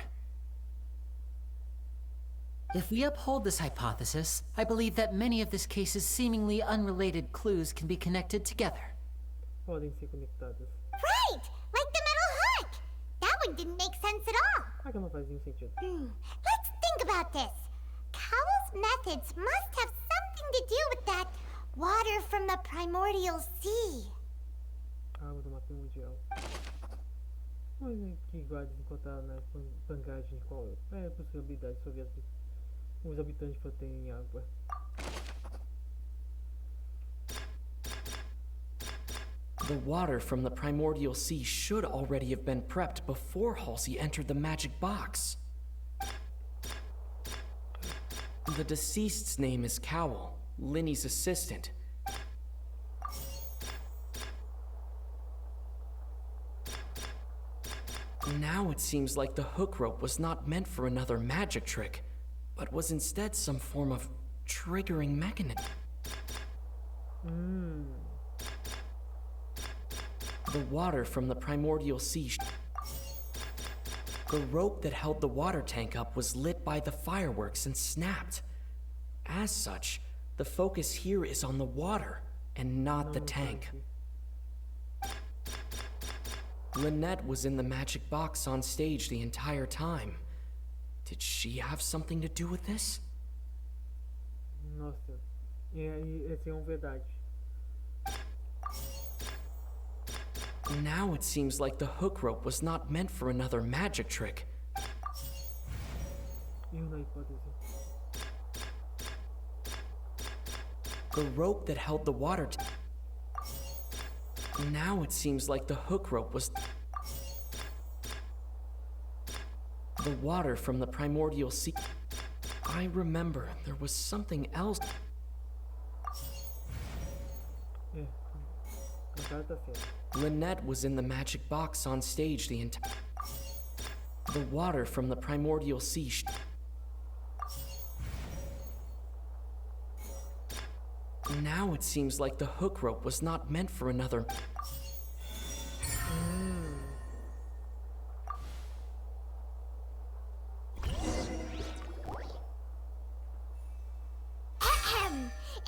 If we uphold this hypothesis, I believe that many of this case's seemingly unrelated clues can be connected together. Right! Like the metal hook! That one didn't make sense at all. Let's think about this. Cowell's methods must have something to do with that water from the primordial sea. Os habitantes protegem água. The water from the primordial sea should already have been prepped before Halsey entered the magic box. The deceased's name is Cowell, Lyney's assistant. Now it seems like the hook rope was not meant for another magic trick, but was instead some form of triggering mechanism. The water from the primordial sea. The rope that held the water tank up was lit by the fireworks and snapped. As such, the focus here is on the water and not the tank. Lynette was in the magic box on stage the entire time. Did she have something to do with this? Nossa, esse é verdade. Now it seems like the hook rope was not meant for another magic trick. The rope that held the water now it seems like the hook rope was... The water from the primordial sea... I remember there was something else... Lynette was in the magic box on stage the entire... The water from the primordial sea... Now it seems like the hook rope was not meant for another...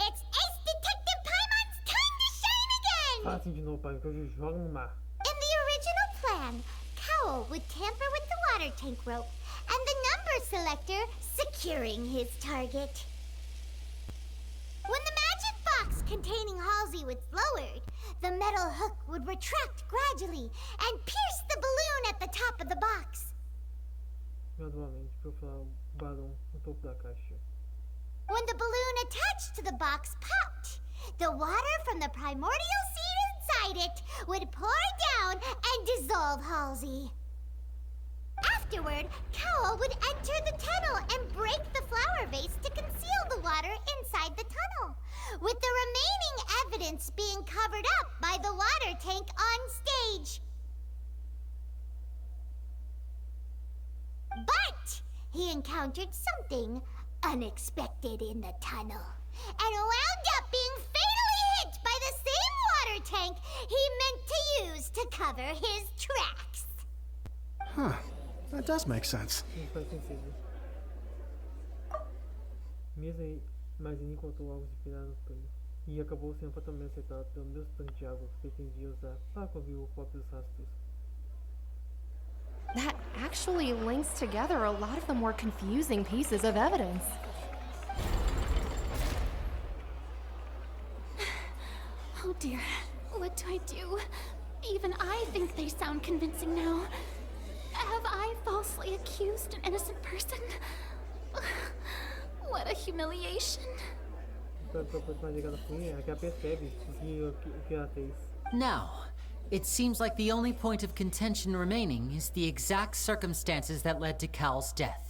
It's Ace Detective Paimon's time to shine again! Assim de novo, pai, que eu jogo no mar. In the original plan, Cowell Cowl would tamper with the water tank rope, and the number selector securing his target. When the magic box containing Halsey was lowered, the metal hook would retract gradually and pierce the balloon at the top of the box. Gradualmente, profilar o balão no topo da caixa. When the balloon attached to the box popped, the water from the primordial seed inside it would pour down and dissolve Halsey. Afterward, Cowl would enter the tunnel and break the flower vase to conceal the water inside the tunnel, with the remaining evidence being covered up by the water tank on stage. But he encountered something unexpected in the tunnel, and wound up being fatally hit by the same water tank he meant to use to cover his tracks. Huh. That does make sense. Faz sentido. Mas ele encontrou algo inspirado no túnel e acabou sendo fatalmente acertado pelo mesmo tanque de água que pretendia usar para cobrir o pop dos rastros. That actually links together a lot of the more confusing pieces of evidence. Oh dear, what do I do? Even I think they sound convincing now. Have I falsely accused an innocent person? What a humiliation. Now, it seems like the only point of contention remaining is the exact circumstances that led to Cowl's death.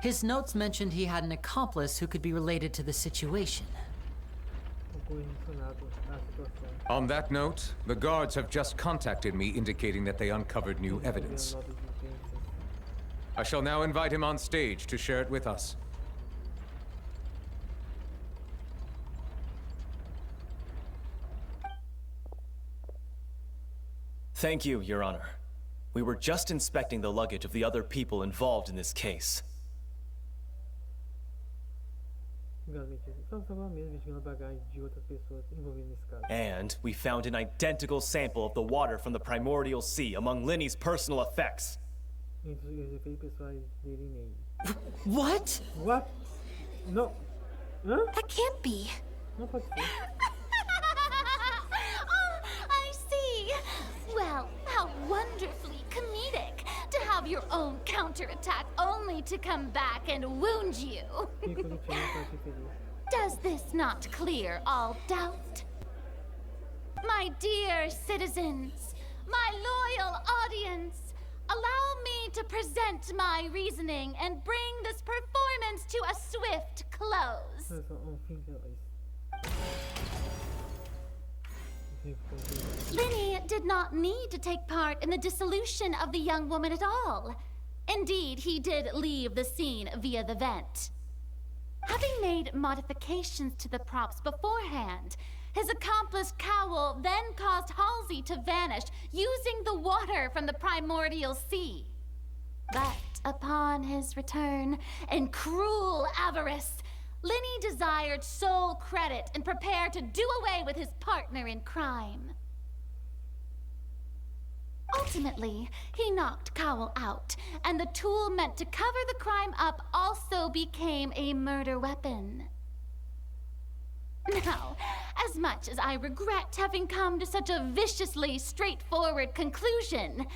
His notes mentioned he had an accomplice who could be related to the situation. On that note, the guards have just contacted me indicating that they uncovered new evidence. I shall now invite him on stage to share it with us. Thank you, Your Honor. We were just inspecting the luggage of the other people involved in this case. And we found an identical sample of the water from the primordial sea among Lyney's personal effects. What? What? No. Huh? That can't be. No pode ser. Oh, I see. Well, how wonderfully comedic to have your own counterattack only to come back and wound you. Does this not clear all doubt? My dear citizens, my loyal audience, allow me to present my reasoning and bring this performance to a swift close. Lyney did not need to take part in the dissolution of the young woman at all. Indeed, he did leave the scene via the vent. Having made modifications to the props beforehand, his accomplice Cowl then caused Halsey to vanish using the water from the primordial sea. But upon his return, in cruel avarice, Lyney desired sole credit and prepared to do away with his partner in crime. Ultimately, he knocked Cowl out, and the tool meant to cover the crime up also became a murder weapon. Now, as much as I regret having come to such a viciously straightforward conclusion,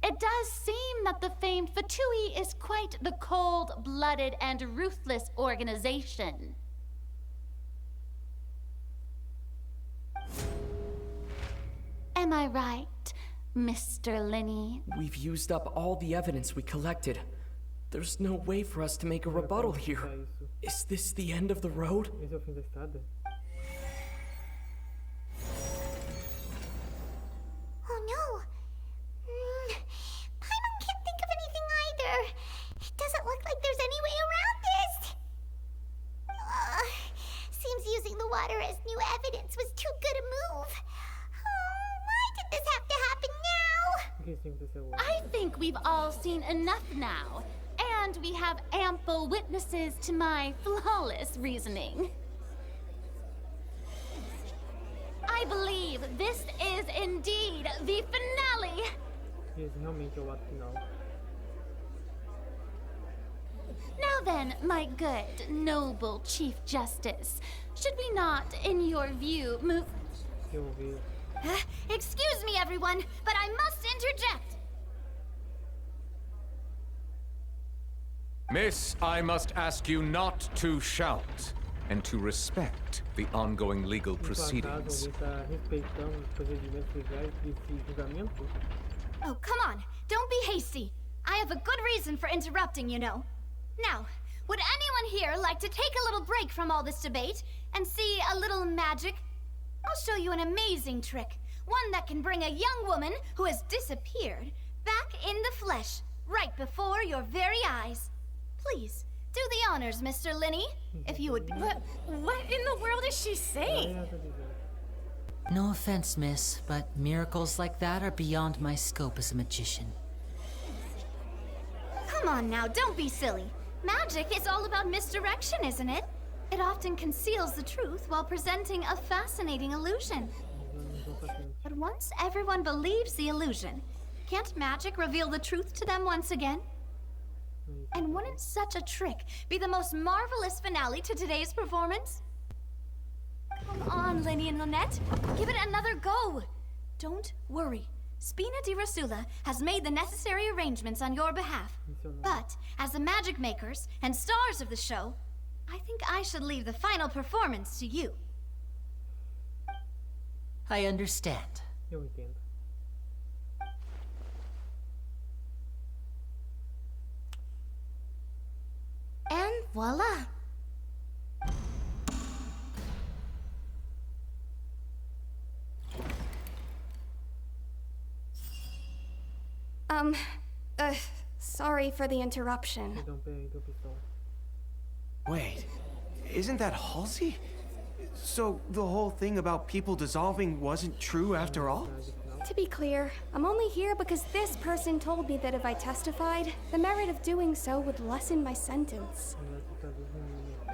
it does seem that the famed Fatui is quite the cold-blooded and ruthless organization. Am I right, Mr. Lyney? We've used up all the evidence we collected. There's no way for us to make a rebuttal here. Is this the end of the road? Oh no! Paimon can't think of anything either. It doesn't look like there's any way around this. Seems using the water as new evidence was too good a move. Why did this have to happen now? I think we've all seen enough now. And we have ample witnesses to my flawless reasoning. I believe this is indeed the finale. Esse realmente é o ato final. Now then, my good, noble Chief Justice, should we not, in your view, move... Excuse me, everyone, but I must interject. Miss, I must ask you not to shout and to respect the ongoing legal proceedings. Oh, come on. Don't be hasty. I have a good reason for interrupting, you know. Now, would anyone here like to take a little break from all this debate and see a little magic? I'll show you an amazing trick. One that can bring a young woman who has disappeared back in the flesh, right before your very eyes. Please, do the honors, Mr. Lyney, if you would... What in the world is she saying? No offense, miss, but miracles like that are beyond my scope as a magician. Come on now, don't be silly. Magic is all about misdirection, isn't it? It often conceals the truth while presenting a fascinating illusion. But once everyone believes the illusion, can't magic reveal the truth to them once again? And wouldn't such a trick be the most marvelous finale to today's performance? Come on, Lyney and Lynette. Give it another go. Don't worry. Spina di Rasula has made the necessary arrangements on your behalf. But, as the magic makers and stars of the show, I think I should leave the final performance to you. I understand. Eu entendo. And voila. Sorry for the interruption. Wait, isn't that Halsey? So the whole thing about people dissolving wasn't true after all? To be clear, I'm only here because this person told me that if I testified, the merit of doing so would lessen my sentence.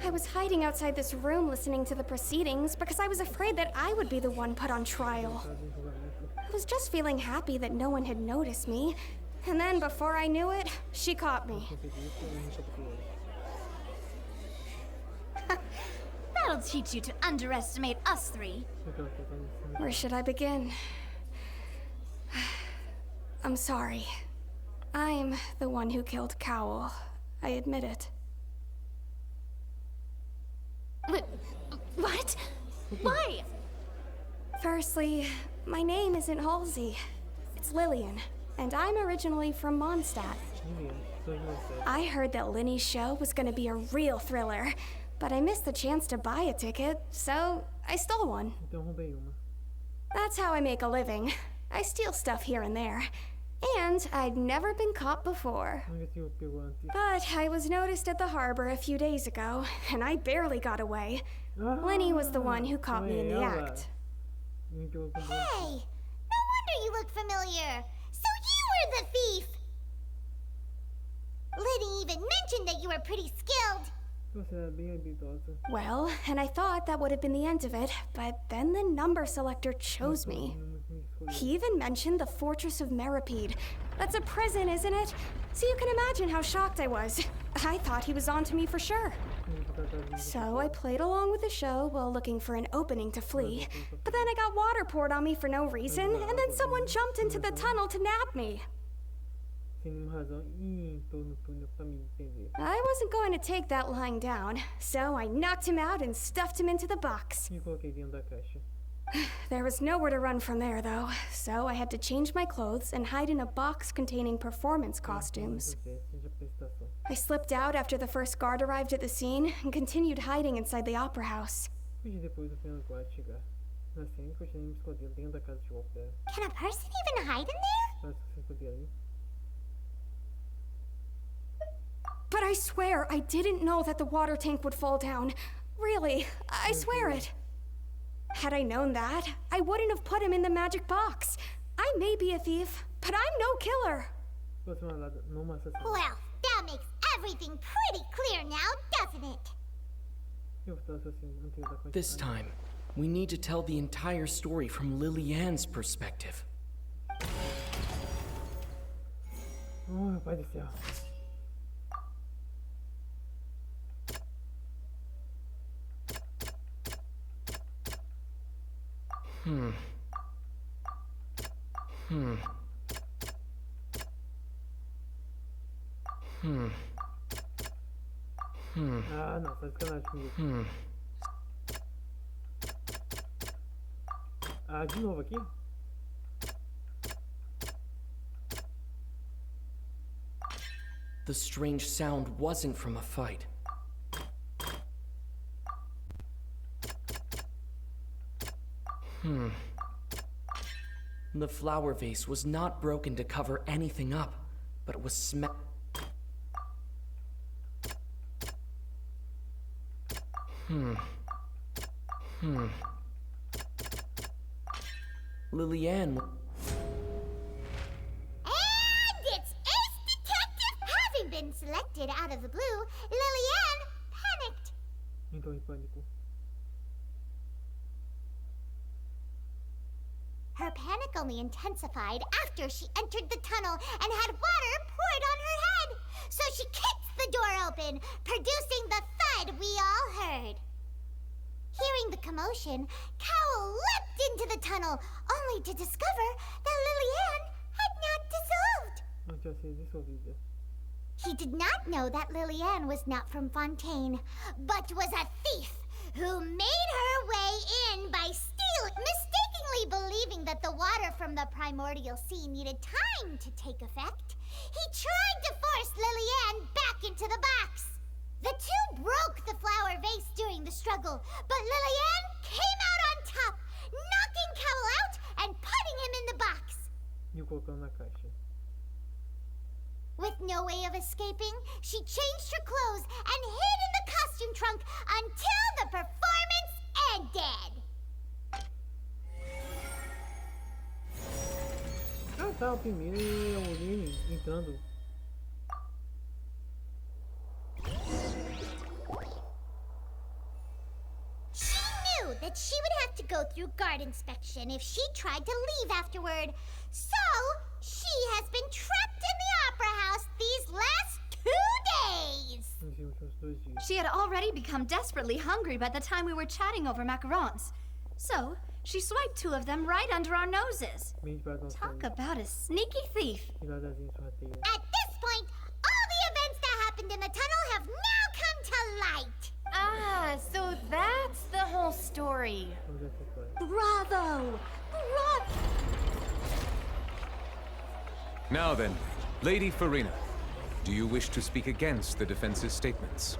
I was hiding outside this room listening to the proceedings because I was afraid that I would be the one put on trial. I was just feeling happy that no one had noticed me, and then before I knew it, she caught me. That'll teach you to underestimate us three. Where should I begin? I'm sorry. I'm the one who killed Cowell. I admit it. What? Why? Firstly, my name isn't Halsey. It's Lillian, and I'm originally from Mondstadt. I heard that Lyney's show was gonna be a real thriller, but I missed the chance to buy a ticket, so I stole one. That's how I make a living. I steal stuff here and there. And I'd never been caught before. But I was noticed at the harbor a few days ago, and I barely got away. Lyney was the one who caught me in the act. Hey! No wonder you look familiar. So you were the thief! Lyney even mentioned that you were pretty skilled. Well, and I thought that would have been the end of it, but then the number selector chose me. He even mentioned the Fortress of Meripede. That's a prison, isn't it? So you can imagine how shocked I was. I thought he was onto me for sure. So I played along with the show while looking for an opening to flee. But then I got water poured on me for no reason, and then someone jumped into the tunnel to nab me. I wasn't going to take that lying down, so I knocked him out and stuffed him into the box. There was nowhere to run from there, though, so I had to change my clothes and hide in a box containing performance costumes. I slipped out after the first guard arrived at the scene and continued hiding inside the opera house. Can a person even hide in there? But I swear, I didn't know that the water tank would fall down. Really, I swear it. Had I known that, I wouldn't have put him in the magic box. I may be a thief, but I'm no killer. Well, that makes everything pretty clear now, doesn't it? This time, we need to tell the entire story from Lillian's perspective. Oh, meu pai do céu. Ah, não, tá de sacanagem comigo. Ah, de novo aqui? The strange sound wasn't from a fight. The flower vase was not broken to cover anything up, but it was Lillian. And it's Ace Detective! Having been selected out of the blue, Lillian panicked. Entrou em pânico. Her panic only intensified after she entered the tunnel and had water poured on her head. So she kicked the door open, producing the thud we all heard. Hearing the commotion, Cowell leapt into the tunnel, only to discover that Lillian had not dissolved. He did not know that Lillian was not from Fontaine, but was a thief who made her way in by stealing, mistakenly believing that the water from the primordial sea needed time to take effect. He tried to force Lillian back into the box. The two broke the flower vase during the struggle, but Lillian came out on top, knocking Cowell out and putting him in the box. E colocando na caixa. With no way of escaping, she changed her clothes and hid in the costume trunk until the performance ended. Ah, tá, o primeiro é o Lyney entrando. She knew that she would have to go through guard inspection if she tried to leave afterward. So, she has been trapped in the opera house these last 2 days. She had already become desperately hungry by the time we were chatting over macarons. So, she swiped 2 of them right under our noses. Talk about a sneaky thief. At this point, all the events that happened in the tunnel have now come to light. Ah, so that's the whole story. Bravo! Bravo! Now then, Lady Farina, do you wish to speak against the defense's statements?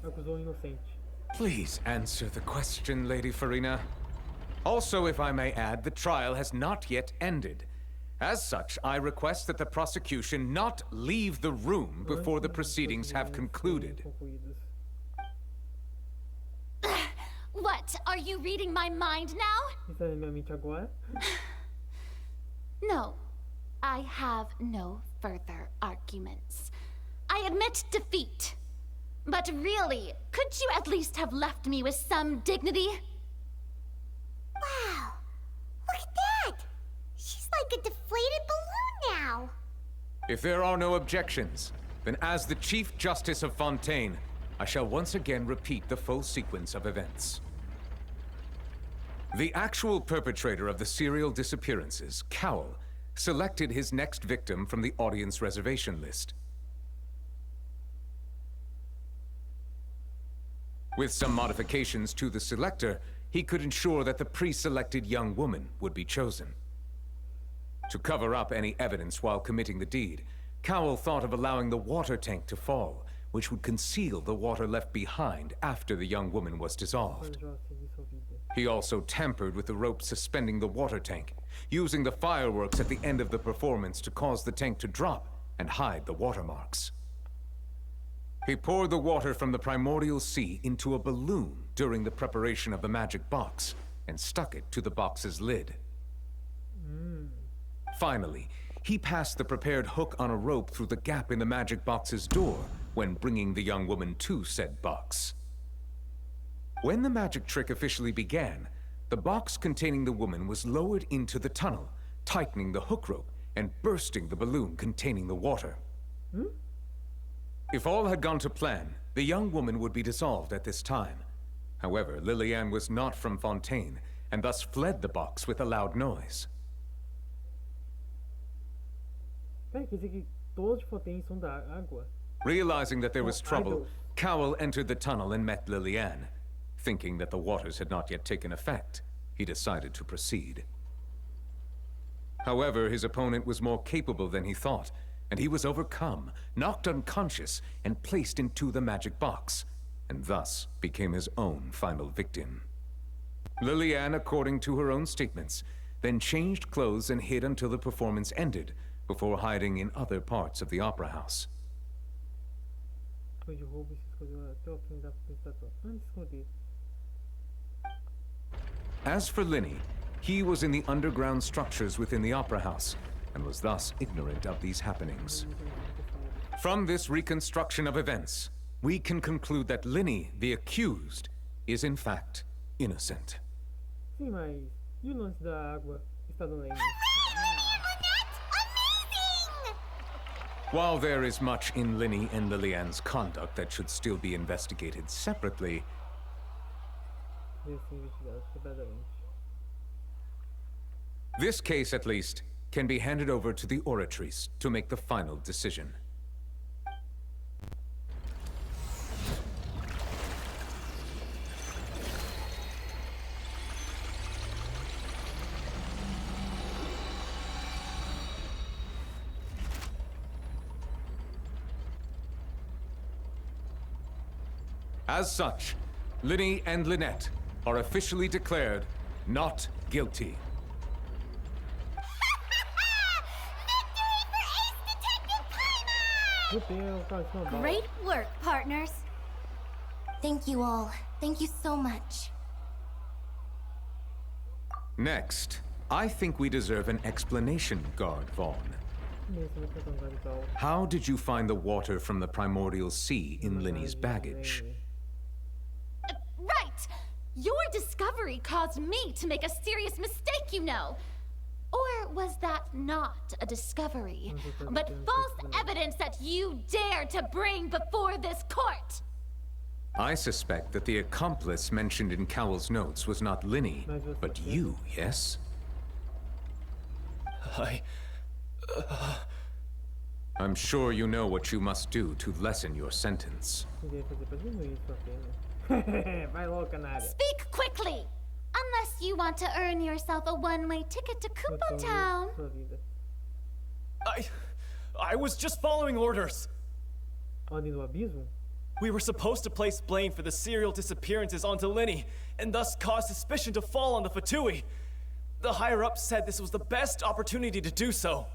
Acusou inocente. Please answer the question, Lady Farina. Also, if I may add, the trial has not yet ended. As such, I request that the prosecution not leave the room before the proceedings have concluded. What? Are you reading my mind now? Está na minha mente agora? No. I have no further arguments. I admit defeat. But really, could you at least have left me with some dignity? Wow! Look at that! She's like a deflated balloon now. If there are no objections, then as the Chief Justice of Fontaine, I shall once again repeat the full sequence of events. The actual perpetrator of the serial disappearances, Cowell, selected his next victim from the audience reservation list. With some modifications to the selector, he could ensure that the pre-selected young woman would be chosen. To cover up any evidence while committing the deed, Cowell thought of allowing the water tank to fall, which would conceal the water left behind after the young woman was dissolved. He also tampered with the rope suspending the water tank, using the fireworks at the end of the performance to cause the tank to drop and hide the watermarks. He poured the water from the primordial sea into a balloon during the preparation of the magic box and stuck it to the box's lid. Finally, he passed the prepared hook on a rope through the gap in the magic box's door when bringing the young woman to said box. When the magic trick officially began, the box containing the woman was lowered into the tunnel, tightening the hook rope and bursting the balloon containing the water. If all had gone to plan, the young woman would be dissolved at this time. However, Lillian was not from Fontaine, and thus fled the box with a loud noise. Peraí, quer dizer que todos de Fontaine são da água? Realizing that there was trouble, Cowell entered the tunnel and met Lillian. Thinking that the waters had not yet taken effect, he decided to proceed. However, his opponent was more capable than he thought, and he was overcome, knocked unconscious, and placed into the magic box, and thus became his own final victim. Lillian, according to her own statements, then changed clothes and hid until the performance ended, before hiding in other parts of the opera house. Foi de roubo e se escondeu até o fim da apresentação. Antes de esconder. As for Lyney, he was in the underground structures within the opera house, and was thus ignorant of these happenings. From this reconstruction of events, we can conclude that Lyney, the accused, is in fact innocent. Sim, mas e o lance da água está no Lyney? While there is much in Lyney and Lillian's conduct that should still be investigated separately, this case, at least, can be handed over to the Oratrice to make the final decision. As such, Lyney and Lynette are officially declared not guilty. Great work, partners. Thank you all. Thank you so much. Next, I think we deserve an explanation, Guard Vaughn. How did you find the water from the primordial sea in Lyney's baggage? Right! Your discovery caused me to make a serious mistake, you know. Or was that not a discovery, but false evidence that you dared to bring before this court? I suspect that the accomplice mentioned in Cowell's notes was not Lyney, but you, yes? I'm sure you know what you must do to lessen your sentence. Speak quickly! Unless you want to earn yourself a one-way ticket to Coupon Town. I was just following orders. Abismo? We were supposed to place blame for the serial disappearances onto Lyney, and thus cause suspicion to fall on the Fatui. The higher-ups said this was the best opportunity to do so.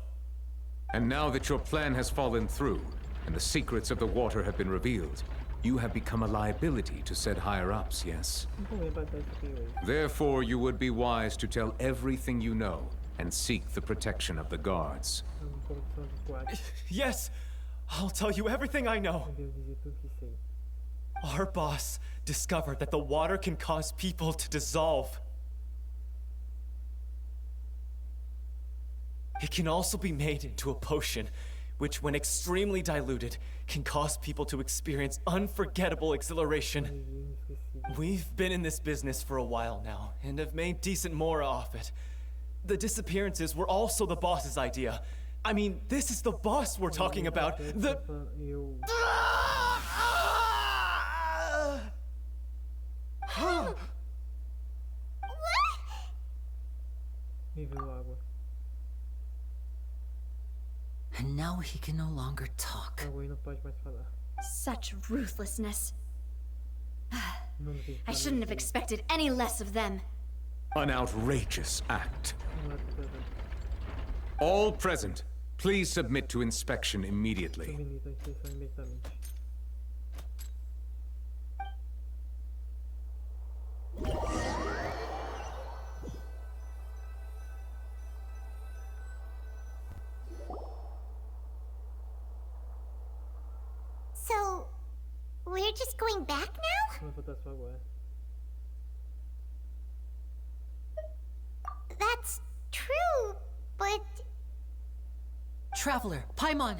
And now that your plan has fallen through, and the secrets of the water have been revealed, you have become a liability to said higher-ups, yes? Therefore, you would be wise to tell everything you know, and seek the protection of the guards. Yes, I'll tell you everything I know. Our boss discovered that the water can cause people to dissolve. It can also be made into a potion, which, when extremely diluted, can cause people to experience unforgettable exhilaration. We've been in this business for a while now, and have made decent more off it. The disappearances were also the boss's idea. I mean, this is the boss we're talking about. The... And now he can no longer talk. Such ruthlessness. I shouldn't have expected any less of them. An outrageous act. All present, please submit to inspection immediately. We're just going back now? Vamos voltar só agora. That's true, but... Traveler, Paimon,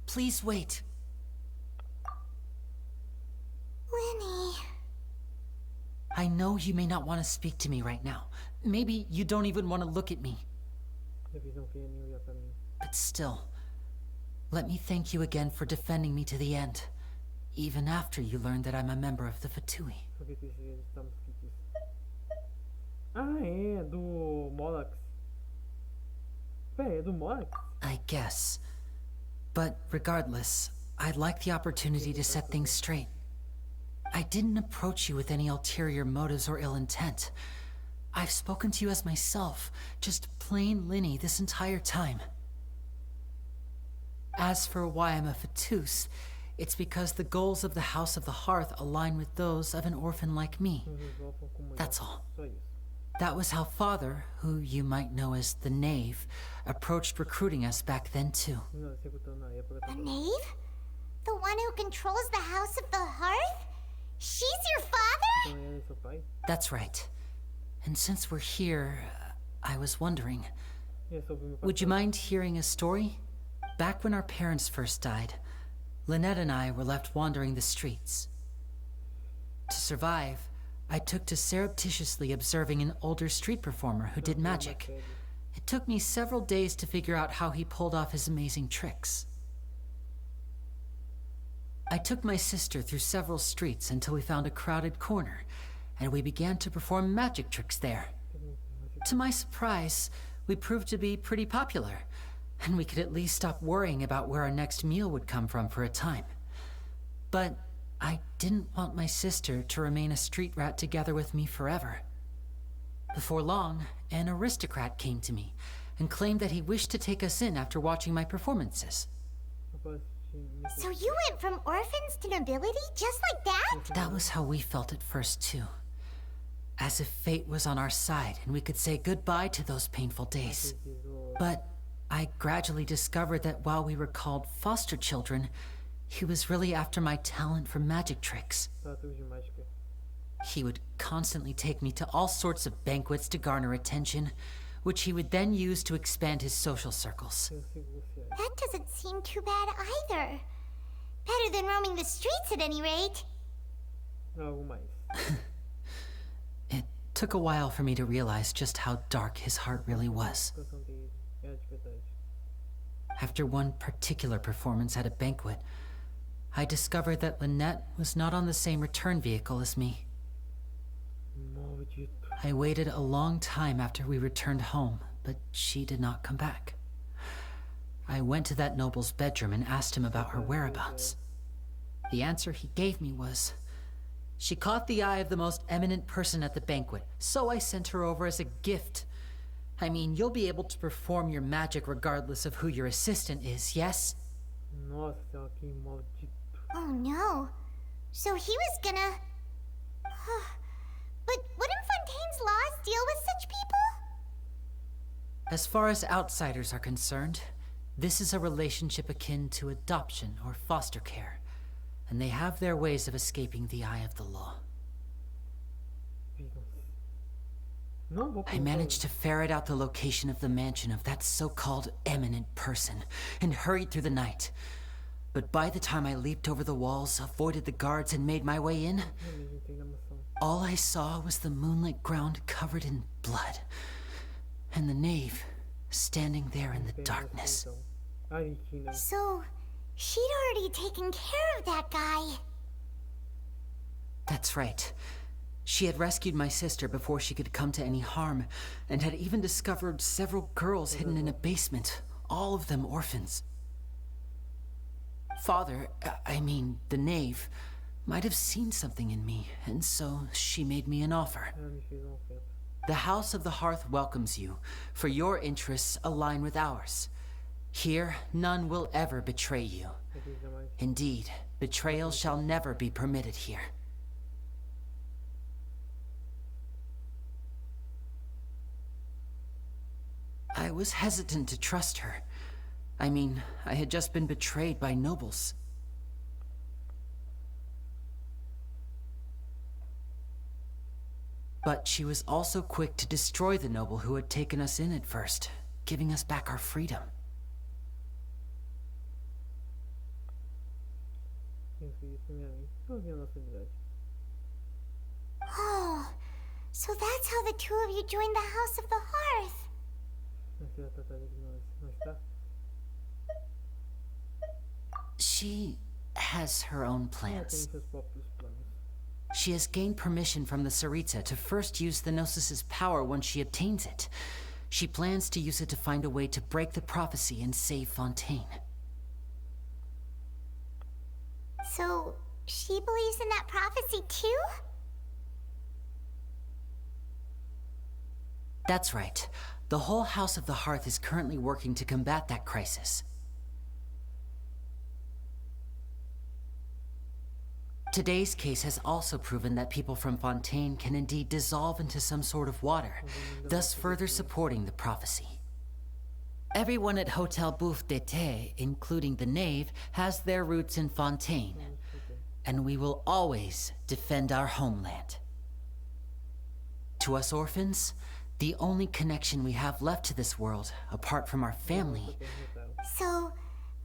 please wait. Lyney... I know you may not want to speak to me right now. Maybe you don't even want to look at me. But still, let me thank you again for defending me to the end, even after you learned that I'm a member of the Fatui. Ah, é, do Molax. Pera, é do Molax? I guess. But regardless, I'd like the opportunity to set things straight. I didn't approach you with any ulterior motives or ill intent. I've spoken to you as myself, just plain Lyney this entire time. As for why I'm a Fatus, it's because the goals of the House of the Hearth align with those of an orphan like me. That's all. That was how Father, who you might know as the Knave, approached recruiting us back then too. The Knave? The one who controls the House of the Hearth? She's your father? That's right. And since we're here, I was wondering, would you mind hearing a story? Back when our parents first died, Lynette and I were left wandering the streets. To survive, I took to surreptitiously observing an older street performer who did magic. It took me several days to figure out how he pulled off his amazing tricks. I took my sister through several streets until we found a crowded corner, and we began to perform magic tricks there. To my surprise, we proved to be pretty popular, and we could at least stop worrying about where our next meal would come from for a time. But I didn't want my sister to remain a street rat together with me forever. Before long, an aristocrat came to me and claimed that he wished to take us in after watching my performances. So you went from orphans to nobility just like that? That was how we felt at first, too. As if fate was on our side and we could say goodbye to those painful days. But I gradually discovered that while we were called foster children, he was really after my talent for magic tricks. He would constantly take me to all sorts of banquets to garner attention, which he would then use to expand his social circles. That doesn't seem too bad either. Better than roaming the streets at any rate. It took a while for me to realize just how dark his heart really was. After one particular performance at a banquet, I discovered that Lynette was not on the same return vehicle as me. I waited a long time after we returned home, but she did not come back. I went to that noble's bedroom and asked him about her whereabouts. The answer he gave me was, she caught the eye of the most eminent person at the banquet, so I sent her over as a gift. I mean, you'll be able to perform your magic regardless of who your assistant is, yes? Oh no. So he was gonna... But wouldn't Fontaine's laws deal with such people? As far as outsiders are concerned, this is a relationship akin to adoption or foster care, and they have their ways of escaping the eye of the law. I managed to ferret out the location of the mansion of that so-called eminent person and hurried through the night. But by the time I leaped over the walls, avoided the guards, and made my way in, all I saw was the moonlit ground covered in blood, and the knave standing there in the darkness. So, she'd already taken care of that guy. That's right. She had rescued my sister before she could come to any harm, and had even discovered several girls hidden in a basement, all of them orphans. Father, I mean, the knave, might have seen something in me, and so she made me an offer. The House of the Hearth welcomes you, for your interests align with ours. Here, none will ever betray you. Indeed, betrayal shall never be permitted here. I was hesitant to trust her. I mean, I had just been betrayed by nobles. But she was also quick to destroy the noble who had taken us in at first, giving us back our freedom. Oh, so that's how the two of you joined the House of the Hearth. She has her own plans. She has gained permission from the Tsaritsa to first use the Gnosis' power once she obtains it. She plans to use it to find a way to break the prophecy and save Fontaine. So, she believes in that prophecy too? That's right. The whole House of the Hearth is currently working to combat that crisis. Today's case has also proven that people from Fontaine can indeed dissolve into some sort of water, thus further supporting the prophecy. Everyone at Hotel Bouffe d'été, including the knave, has their roots in Fontaine, and we will always defend our homeland. To us orphans, the only connection we have left to this world, apart from our family... So,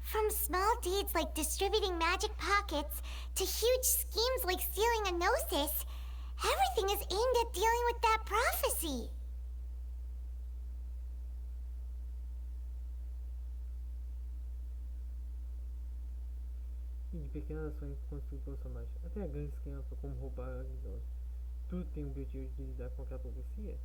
from small deeds like distributing magic pockets to huge schemes like stealing a Gnosis, everything is aimed at dealing with that prophecy. De pequenas ações construir personagens, até grandes esquemas como roubar a visão. Tudo tem o objetivo de lidar com aquela profecia.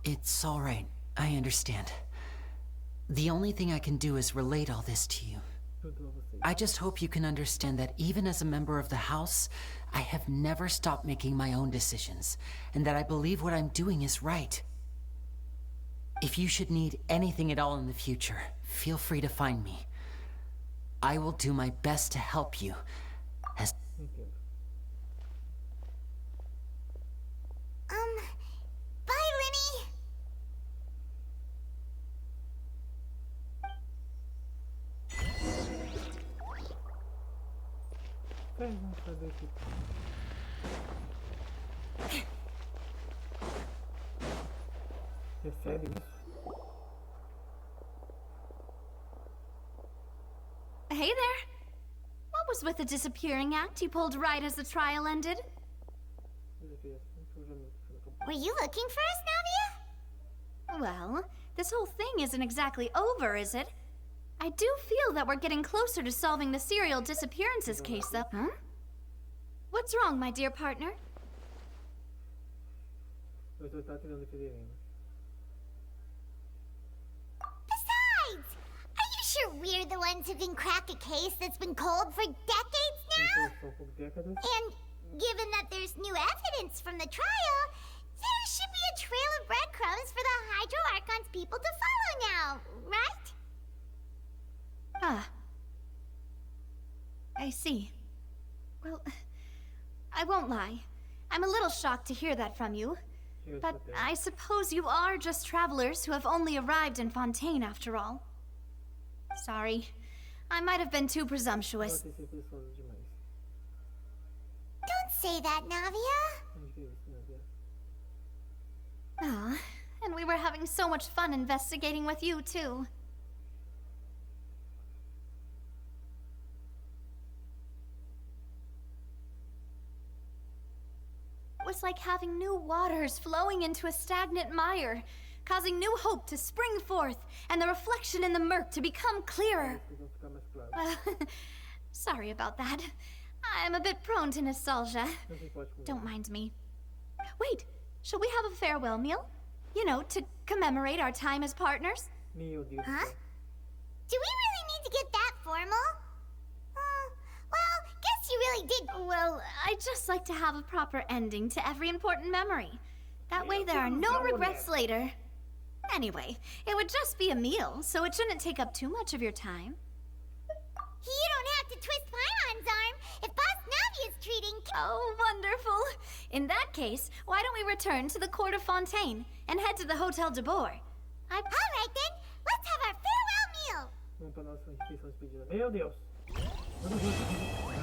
It's all right. I understand. The only thing I can do is relate all this to you. I just hope you can understand that even as a member of the House, I have never stopped making my own decisions, and that I believe what I'm doing is right. If you should need anything at all in the future, feel free to find me. I will do my best to help you, as... Bye, Lyney! É sério isso? Hey there! What was with the disappearing act you pulled right as the trial ended? Were you looking for us, Navia? Well, this whole thing isn't exactly over, is it? I do feel that we're getting closer to solving the serial disappearances case, though. Huh? What's wrong, my dear partner? Besides, are you sure we're the ones who can crack a case that's been cold for decades now? And given that there's new evidence from the trial, there should be a trail of breadcrumbs for the Hydro Archon's people to follow now, right? Ah. I see. Well, I won't lie. I'm a little shocked to hear that from you. But I suppose you are just travelers who have only arrived in Fontaine after all. Sorry. I might have been too presumptuous. Don't say that, Navia. Ah, and we were having so much fun investigating with you, too. It was like having new waters flowing into a stagnant mire, causing new hope to spring forth, and the reflection in the murk to become clearer. Sorry about that. I'm a bit prone to nostalgia. Don't mind me. Wait, shall we have a farewell meal? You know, to commemorate our time as partners? Huh? Do we really need to get that formal? Well, guess you really did. Well, I'd just like to have a proper ending to every important memory. That way there are no regrets later. Anyway, it would just be a meal, so it shouldn't take up too much of your time. You don't have to twist Paimon's arm if Boss Navi is treating... Oh, wonderful. In that case, why don't we return to the court of Fontaine and head to the Hotel de Boer? All right then, let's have our farewell meal. Vamos para nossa refeição despedida. Meu Deus!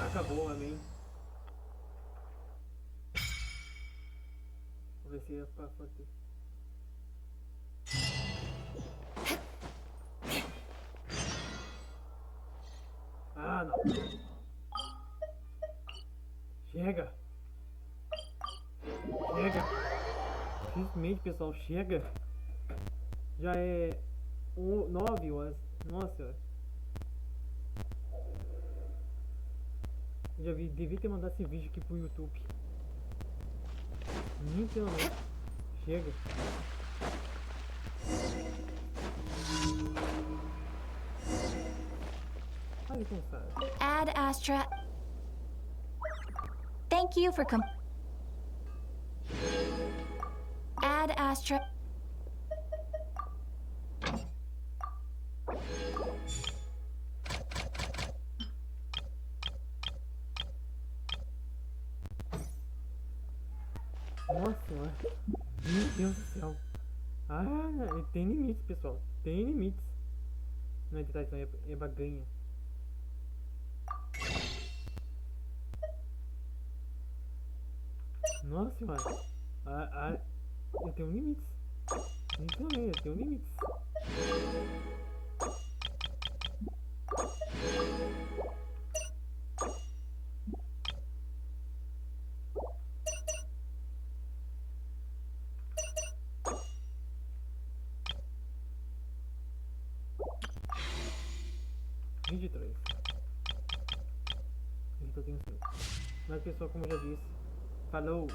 Acabou, amém. Vamos ver se é pra fazer. Ah, não. Chega. Chega. Simplesmente, pessoal, chega. Já é 9 horas. Nossa. Eu já devia ter mandado esse vídeo aqui pro YouTube. Literalmente. Chega. Ai, cansado. Ad Astra. Thank you for Ad Astra. Nossa senhora. Meu Deus do céu. Ah, tem limites, pessoal. Tem limites. Não é de traição, é baganha. Nossa senhora. Eu tenho limites. Literalmente, eu tenho limites. Mas pessoal, como eu já disse, falou!